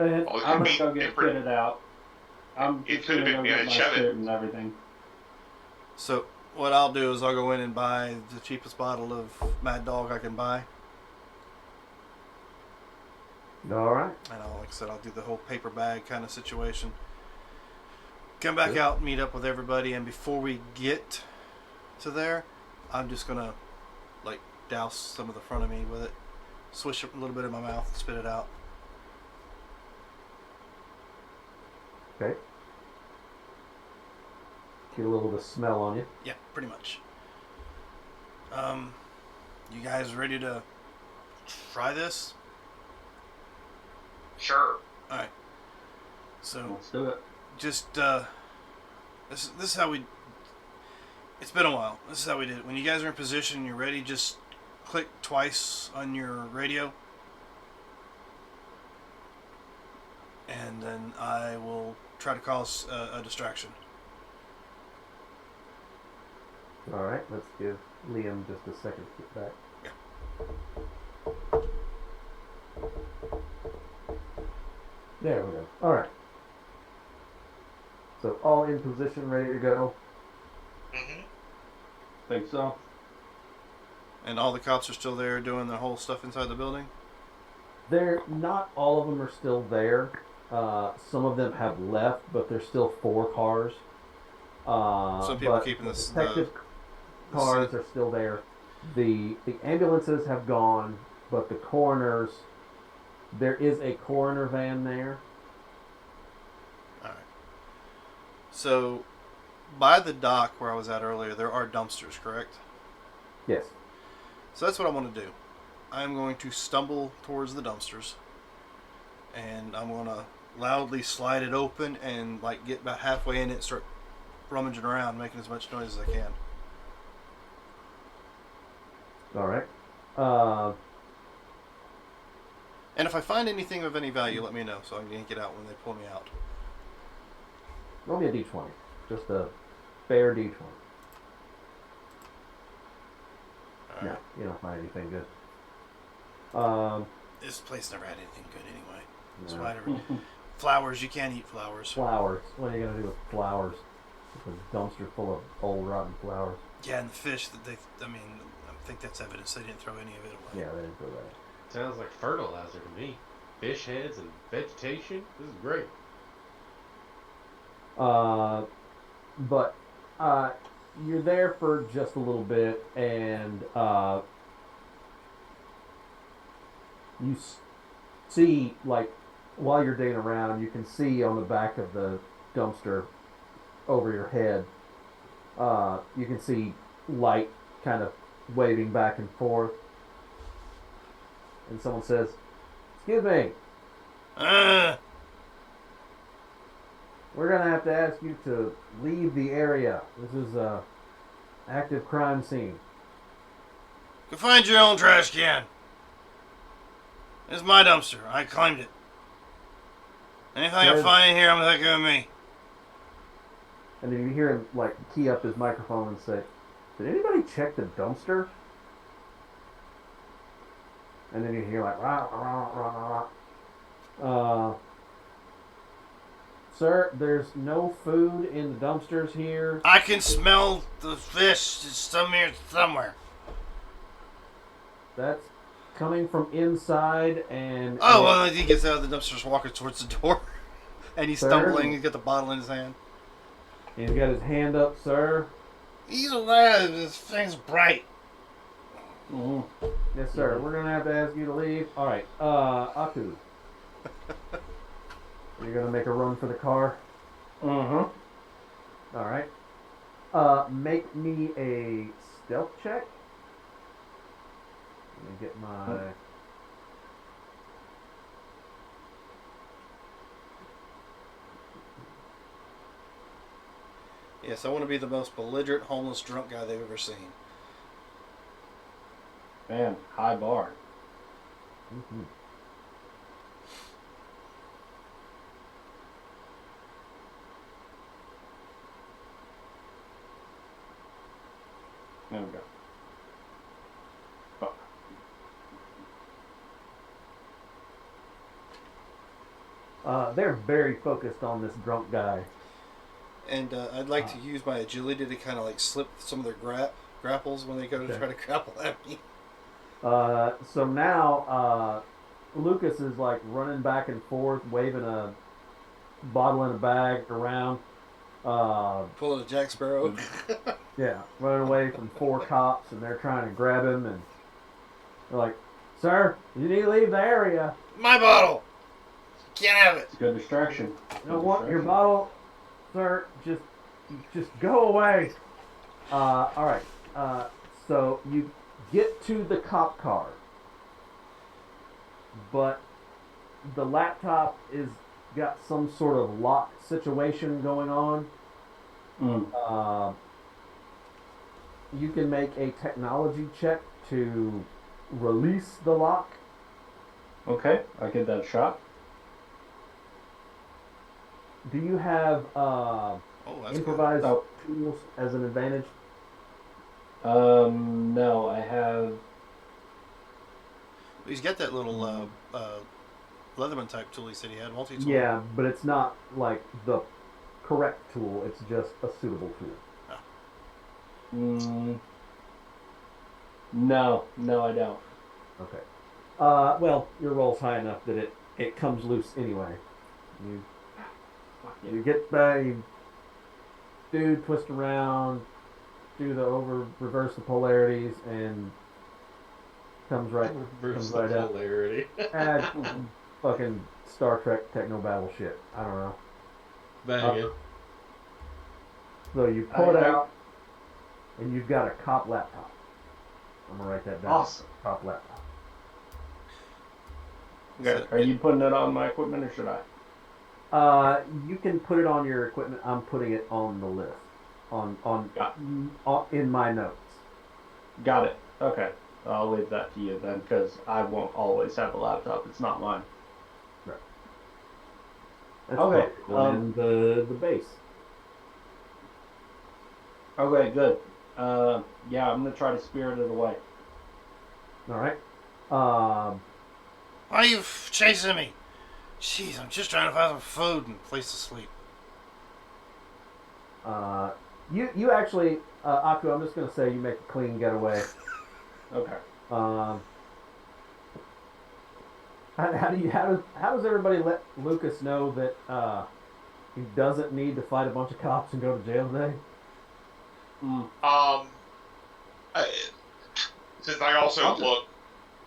ahead. Well, it I'm could gonna be go get different. kitted out. I'm It just could gonna have go been get my Manischewitz. suit and everything. So what I'll do is I'll go in and buy the cheapest bottle of Mad Dog I can buy, All right. and like I said, I'll do the whole paper bag kind of situation. Come back out, meet up with everybody, and before we get to there, I'm just gonna like douse some of the front of me with it, swish it a little bit in my mouth, spit it out. Okay. Get a little bit of smell on you. Yeah, pretty much. You guys ready to try this? Sure. All right. So Let's do it. just this is how we. It's been a while. This is how we did it. When you guys are in position, and you're ready. Just click twice on your radio, and then I will try to cause a distraction. All right. Let's give Liam just a second to get back. There we go. All right. So all in position, ready to go. Mm-hmm. Think so? And all the cops are still there doing their whole stuff inside the building. They're not all of them are still there. Some of them have left, but there's still 4 cars. Some people but keeping this. detective cars are still there. The ambulances have gone, but the coroners. There is a coroner van there. All right. So, by the dock where I was at earlier, there are dumpsters, correct? Yes. So that's what I want to do. I'm going to stumble towards the dumpsters, and I'm going to loudly slide it open and like get about halfway in it and start rummaging around, making as much noise as I can. All right. And if I find anything of any value, let me know so I can yank it out when they pull me out. Roll me a d20. Just a fair d20. All No, right. you don't find anything good. This place never had anything good anyway. That's No. why I never... Flowers, you can't eat flowers. Flowers. What are you gonna do with flowers? It's a dumpster full of old rotten flowers. Yeah, and the fish that they... I mean, I think that's evidence they didn't throw any of it away. Yeah, they didn't throw that. Sounds like fertilizer to me. Fish heads and vegetation. This is great. But you're there for just a little bit, and you see, like, while you're digging around, you can see on the back of the dumpster over your head, you can see light kind of waving back and forth. And someone says, "Excuse me, we're going to have to ask you to leave the area. This is a active crime scene." Go find your own trash can. It's my dumpster. I claimed it. Anything I Sir? find in here, I'm thinking of me. And then you hear him like key up his microphone and say, "Did anybody check the dumpster?" And then you hear like, rah, rah, rah, rah. Sir, there's no food in the dumpsters here. I can smell the fish. It's somewhere. That's coming from inside, and Oh, well, he gets out of the dumpster, walking towards the door. And he's Sir? stumbling. He's got the bottle in his hand. he's got his hand up, sir. He's alive. This thing's bright. Mm-hmm. Yes, sir. We're gonna have to ask you to leave. All right, Aku. You're gonna make a run for the car. Mm-hmm. All right. Make me a stealth check. Let me get my. Yes, I want to be the most belligerent, homeless, drunk guy they've ever seen. Man, high bar. Mm-hmm. There we go. Fuck. They're very focused on this drunk guy. And I'd like to use my agility to kind of like slip some of their grapples when they go to Okay. try to grapple at me. So now Lucas is like running back and forth, waving a bottle in a bag around. Pulling a Jack Sparrow. Yeah, running away from 4 cops, and they're trying to grab him, and they're like, "Sir, you need to leave the area. My bottle! Can't have it. It's a good distraction. You don't want your bottle, sir. Just go away." All right. So you get to the cop car, but the laptop is got some sort of lock situation going on. Mm. You can make a technology check to release the lock. Okay, I get that shot. Do you have Oh, that's improvised Oh. tools as an advantage? No, I have. good. He's got that little Leatherman type tool he said he had, multi-tool. Yeah, but it's not like the correct tool. It's just a suitable tool. No, I don't. Okay. Well, your roll's high enough that it comes loose anyway. You get back, you do twist around, do the reverse the polarities, and comes right Versus right the up. polarity. Add fucking Star Trek techno battle shit. I don't know. Bang it. So you pull it I- out, and you've got a cop laptop. I'm gonna write that down. Awesome. Cop laptop. Okay. Are you putting it on my equipment or should I? You can put it on your equipment. I'm putting it on the list, in my notes. Got it. Okay. I'll leave that to you then, because I won't always have a laptop. It's not mine. That's Okay, probably in the base. Okay, good. Yeah, I'm gonna try to spirit it away. All right. Why are you chasing me? Jeez, I'm just trying to find some food and a place to sleep. You actually, Aku, I'm just gonna say you make a clean getaway. Okay. How does everybody let Lucas know that he doesn't need to fight a bunch of cops and go to jail today? Since I also look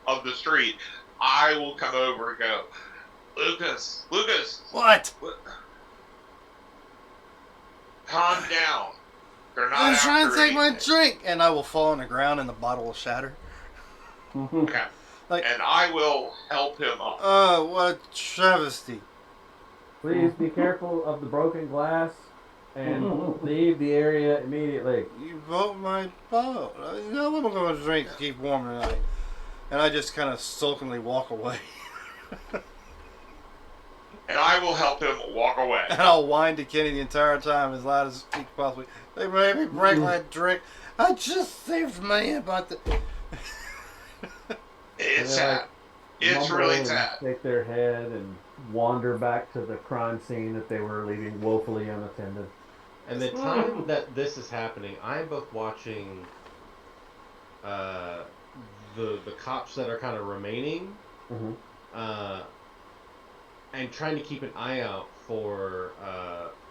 of the street, I will come over and go, Lucas, What? calm down. They're not I'm trying to after take my anything." drink, and I will fall on the ground and the bottle will shatter. Okay. Like- and I will help him up. Oh, what a travesty! Please be careful of the broken glass. and leave the area immediately. You broke my boat. No, I'm going to drink to keep warm tonight. And I just kind of sulkily walk away. And I will help him walk away. And I'll whine to Kenny the entire time as loud as he possibly. They made me break my drink. I just saved money about the. It's Yeah, sad. It's Mumble really and sad. Shake their head and wander back to the crime scene that they were leaving woefully unattended. And the time that this is happening, I'm both watching the cops that are kind of remaining, Mm-hmm. and trying to keep an eye out for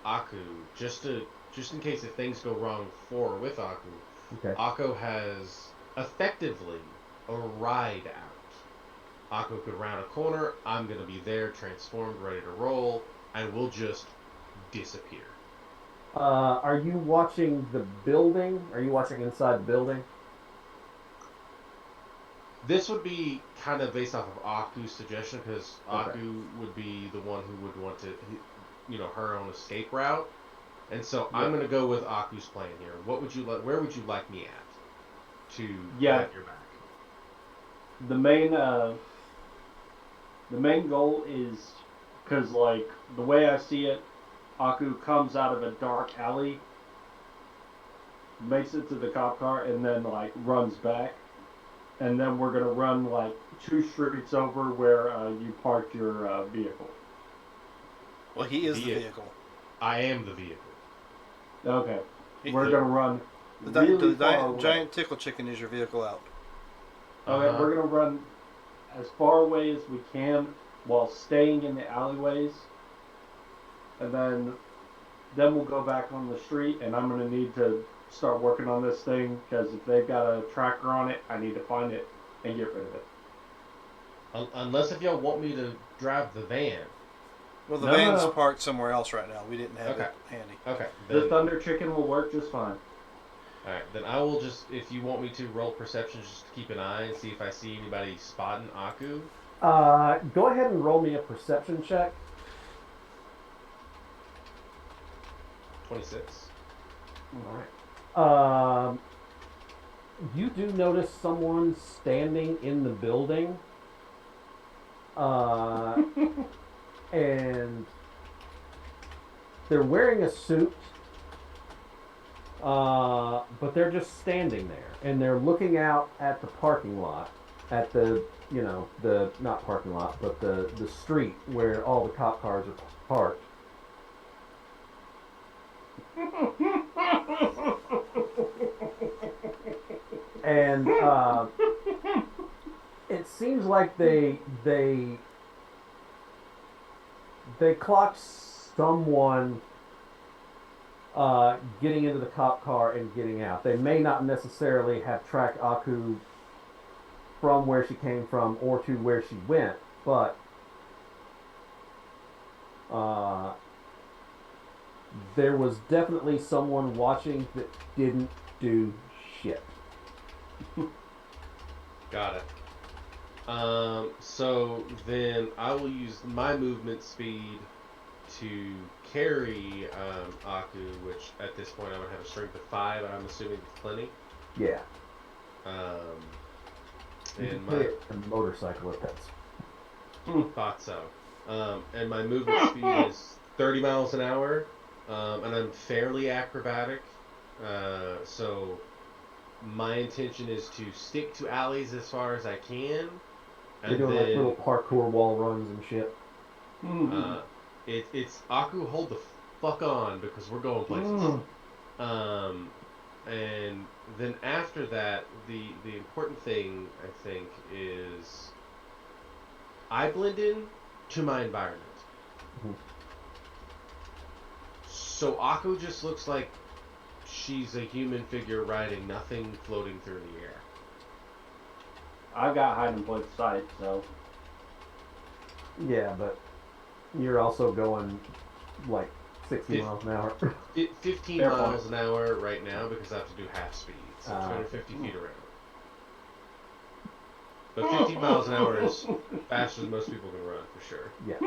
Aku, just in case if things go wrong for or with Aku. Okay. Aku has effectively a ride out. Aku could round a corner. I'm gonna be there, transformed, ready to roll, and we'll just disappear. Are you watching the building? Are you watching inside the building? This would be kind of based off of Aku's suggestion, because Okay. Aku would be the one who would want to, her own escape route. And so Yeah. I'm going to go with Aku's plan here. What would you like? Where would you like me at to Yeah. have your back? The main goal is, because like the way I see it, Aku comes out of a dark alley, makes it to the cop car, and then like runs back, and then we're gonna run like 2 streets over where you parked your vehicle. Well, he is the Vehicle. vehicle. I am the vehicle. Okay, He- we're gonna run The, really the far away. giant tickle chicken is your vehicle out. Okay, Uh-huh. we're gonna run as far away as we can while staying in the alleyways, and then we'll go back on the street. And I'm gonna need to start working on this thing, because if they've got a tracker on it, I need to find it and get rid of it. Unless if y'all want me to drive the van. Well, the No, van's no. parked somewhere else right now. We didn't have Okay. it handy. Okay. The Then, Thunder Chicken will work just fine. alright, then I will just, if you want me to roll perception, just to keep an eye and see if I see anybody spotting Aku. Go ahead and roll me a perception check. 26. All right. You do notice someone standing in the building, and they're wearing a suit, but they're just standing there, and they're looking out at the parking lot, at the the not parking lot, but the street where all the cop cars are parked. And it seems like they clocked someone getting into the cop car and getting out. They may not necessarily have tracked Aku from where she came from or to where she went, but there was definitely someone watching that didn't do shit. Got it. So then I will use my movement speed to carry Aku, which at this point I would have a strength of 5. I'm assuming it's plenty. Yeah. You And can my put it in a motorcycle if that's. thought so. And my movement speed is 30 miles an hour, and I'm fairly acrobatic. So my intention is to stick to alleys as far as I can. You're doing like little parkour wall runs and shit. It's Aku, hold the fuck on, because we're going places. And then after that, the important thing I think is I blend in to my environment. Mhm. So Aku just looks like she's a human figure riding nothing, floating through the air. I've got hide and plain sight, so Yeah, but you're also going like 60 Fif- miles an hour. 15 Fair miles point. an hour right now because I have to do half speed, so Ah. 250 feet around. But 15 miles an hour is faster than most people can run, for sure. Yeah.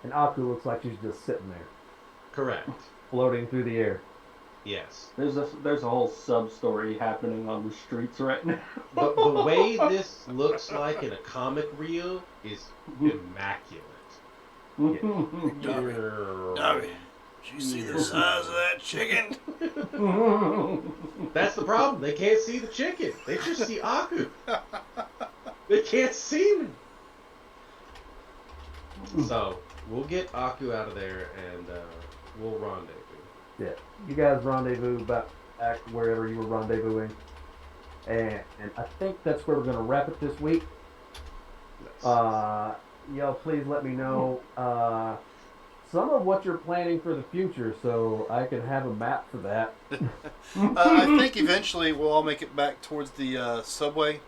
And Aku looks like she's just sitting there, Correct. floating through the air. Yes. There's a whole sub story happening on the streets right now. But the way this looks like in a comic reel is immaculate. Dobby, did you see the size of that chicken? That's the problem. They can't see the chicken. They just see Aku. They can't see me. So we'll get Aku out of there and we'll rendezvous. Yeah, you guys rendezvous back wherever you were rendezvousing, and I think that's where we're gonna wrap it this week. Y'all, please let me know some of what you're planning for the future, so I can have a map for that. I think eventually we'll all make it back towards the subway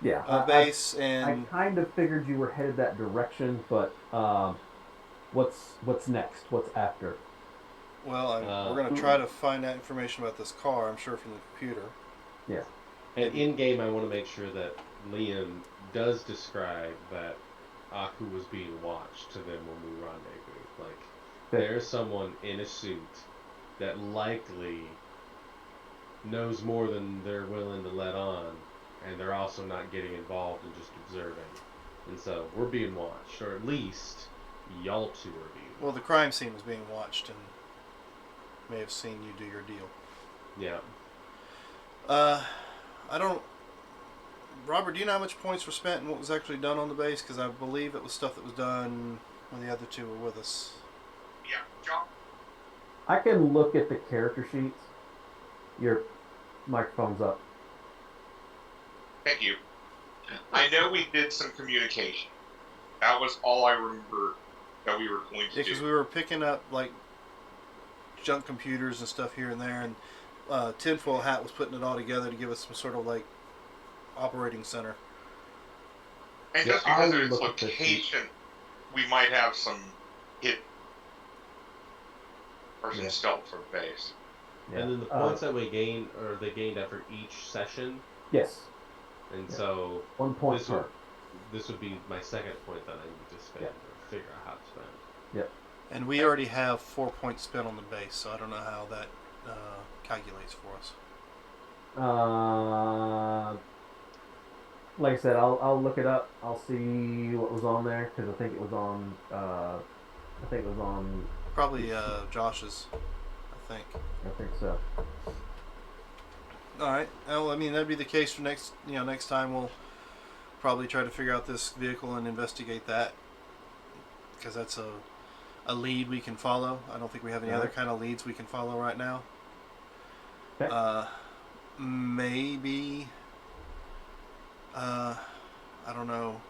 Yeah, base, I and kind of figured you were headed that direction, but what's next? What's after? well, we're going to try to find out information about this car. I'm sure from the computer. Yeah. And in game, I want to make sure that Liam does describe that Aku was being watched to them when we rendezvous. Like, there's someone in a suit that likely knows more than they're willing to let on, and they're also not getting involved and just observing. And so we're being watched, or at least y'all two are being watched. Well, the crime scene was being watched, and may have seen you do your deal. Yeah. I don't. Robert, do you know how much points were spent and what was actually done on the base? Because I believe it was stuff that was done when the other two were with us. Yeah, John. I can look at the character sheets. Your microphone's up. Thank you. I know we did some communication. That was all I remember that we were going to Yeah, because do. we were picking up like junk computers and stuff here and there, and Tinfoil Hat was putting it all together to give us some sort of like operating center. And Yeah, just because I'll of its look at this location, we might have some hit or some Yeah. stealth for base. Yeah. And then the points that we gained, or they gained after each session. Yes. And Yeah. so 1 point this per. would be my second point that I need to spend, Yeah. or figure out how to spend. Yep. And we already have 4 points spent on the base, so I don't know how that calculates for us. Like I said, I'll look it up. I'll see what was on there because I think it was on. Probably Josh's, I think. I think so. All right. Well, I mean that'd be the case for next. Next time we'll probably try to figure out this vehicle and investigate that, because that's a lead we can follow. I don't think we have any other kind of leads we can follow right now. Okay. Maybe. I don't know.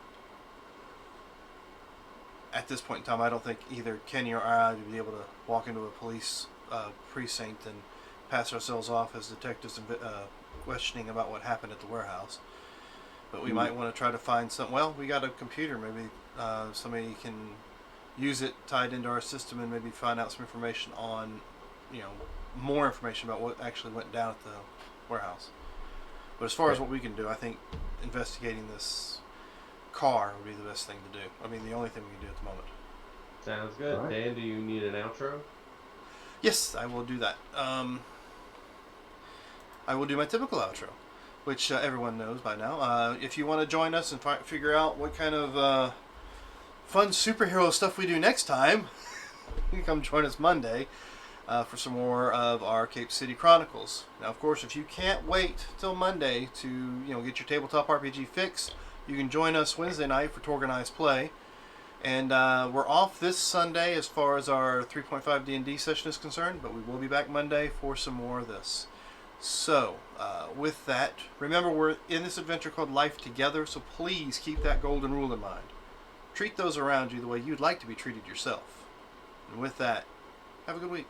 At this point in time, I don't think either Kenny or I would be able to walk into a police precinct and pass ourselves off as detectives and questioning about what happened at the warehouse. But we might want to try to find some. Well, we got a computer. Maybe somebody can use it tied into our system and maybe find out some information on, more information about what actually went down at the warehouse. But as far as what we can do, I think investigating this car would be the best thing to do. I mean, the only thing we can do at the moment. Sounds good. All right. Dan, do you need an outro? Yes, I will do that. I will do my typical outro, which everyone knows by now. If you want to join us and figure out what kind of fun superhero stuff we do next time, you can come join us Monday for some more of our Cape City Chronicles. Now, of course, if you can't wait till Monday to get your tabletop RPG fix, you can join us Wednesday night for Organized Play. And we're off this Sunday as far as our 3.5 D&D session is concerned, but we will be back Monday for some more of this. So, with that, remember we're in this adventure called Life Together, so please keep that golden rule in mind. Treat those around you the way you'd like to be treated yourself. And with that, have a good week.